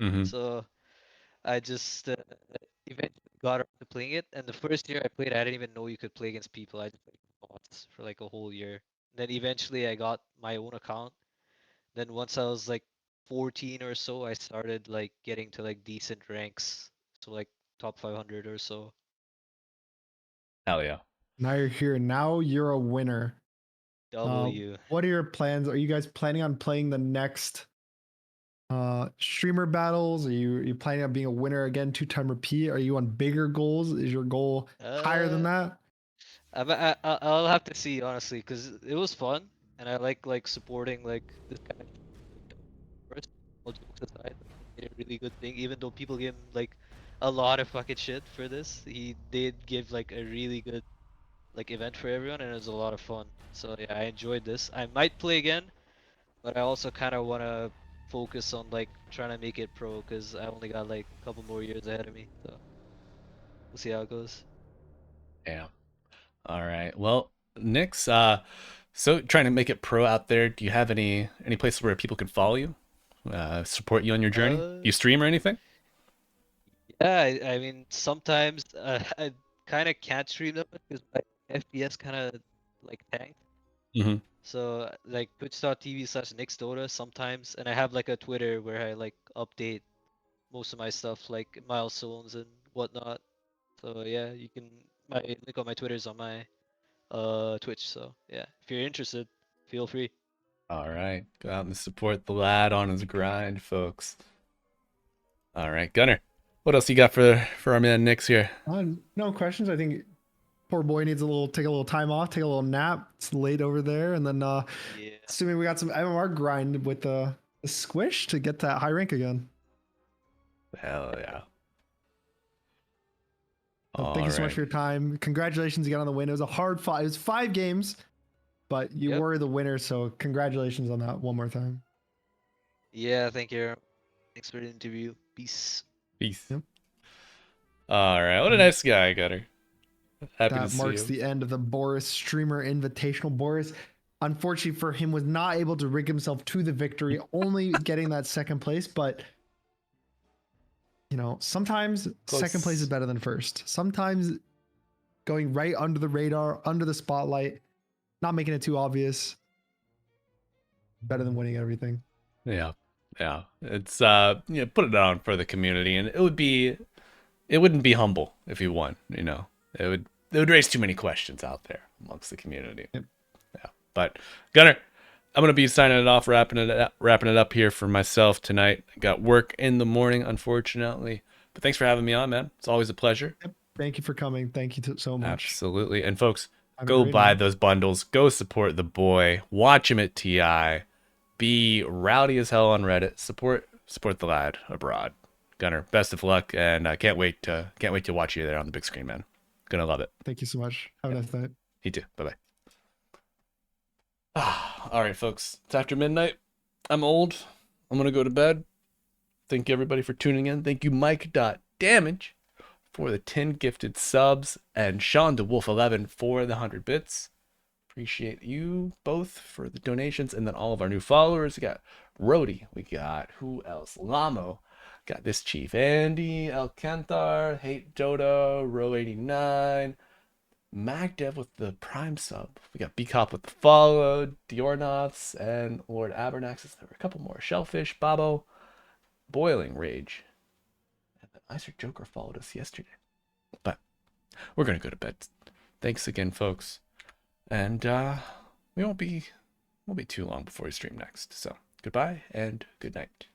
Mm-hmm. so I just eventually got around to playing it. And the first year I played, I didn't even know you could play against people. I just played bots for like a whole year. Then eventually I got my own account. Then once I was like 14 or so, I started like getting to like decent ranks. So like top 500 or so. Hell yeah. Now you're here. Now you're a winner. W. What are your plans? Are you guys planning on playing the next streamer battles? Are you planning on being a winner again, two-time repeat? Are you on bigger goals? Is your goal higher than Uh, that? I'll have to see honestly, cause it was fun, and I like supporting like this kind of Boris. All jokes aside, like, he did a really good thing. Even though people give him like a lot of fucking shit for this, he did give like a really good like event for everyone, and it was a lot of fun. So yeah, I enjoyed this. I might play again, but I also kind of want to focus on like trying to make it pro, cause I only got like a couple more years ahead of me. So we'll see how it goes. Yeah. All right. Well, Nix, so trying to make it pro out there, do you have any places where people can follow you? Support you on your journey? Do Uh, you stream or anything? yeah, I mean sometimes I kind of can't stream them because my FPS kind of like tanked. Mm-hmm. So like twitch.tv/nixdota sometimes, and I have like a Twitter where I like update most of my stuff like milestones and whatnot. So yeah, you can my link on my Twitter is on my Twitch. So yeah, if you're interested, feel free. All right. Go out and support the lad on his grind, folks. All right, Gunner. What else you got for our man Nix here? No questions. I think poor boy needs take a little time off, take a little nap. It's late over there, and then Yeah. assuming we got some MMR grind with the squish to get that high rank again. Hell yeah. So thank All you so much right. for your time. Congratulations again on the win. It was a hard fight. It was 5 games, but you Yep. were the winner. So congratulations on that one more time. Yeah. Thank you. Thanks for the interview. Peace. Peace. Yep. All right. What a And nice guy, Gunner. Happy to that see marks him. the end of the Boris Streamer Invitational. Boris, unfortunately for him, was not able to rig himself to the victory, only getting that second place. But sometimes second place is Close. better than first. Sometimes going right under the radar, under the spotlight, not making it too obvious, better than winning everything. Yeah. Yeah. It's put it on for the community, and it wouldn't be humble if he won, you know. It would raise too many questions out there amongst the community. Yep. Yeah. But Gunner, I'm gonna be signing it off, wrapping it up here for myself tonight. I got work in the morning, unfortunately. But thanks for having me on, man. It's always a pleasure. Yep. Thank you for coming. Thank you so much. Absolutely. And folks, Have a go great buy night. those bundles. Go support the boy. Watch him at TI. Be rowdy as hell on Reddit. Support the lad abroad. Gunner, best of luck, and I can't wait to watch you there on the big screen, man. Gonna love it. Thank you so much. Have a nice night. You too. Bye bye. All right, folks. It's after midnight. I'm old. I'm gonna go to bed. Thank you everybody for tuning in. Thank you Mike.Damage for the 10 gifted subs and Sean DeWolf11 for the 100 bits. Appreciate you both for the donations, and then all of our new followers. We got Rody. We got who else? Lamo. Got this Chief Andy, Alcantar, Hate Dota, Row 89, Magdev with the prime sub. We got B-Cop with the follow, Diornoths, and Lord Abernaxis. There were a couple more. Shellfish, Babo, Boiling Rage. And the Icer Joker followed us yesterday. But we're going to go to bed. Thanks again, folks. And we won't be too long before we stream next. So goodbye and good night.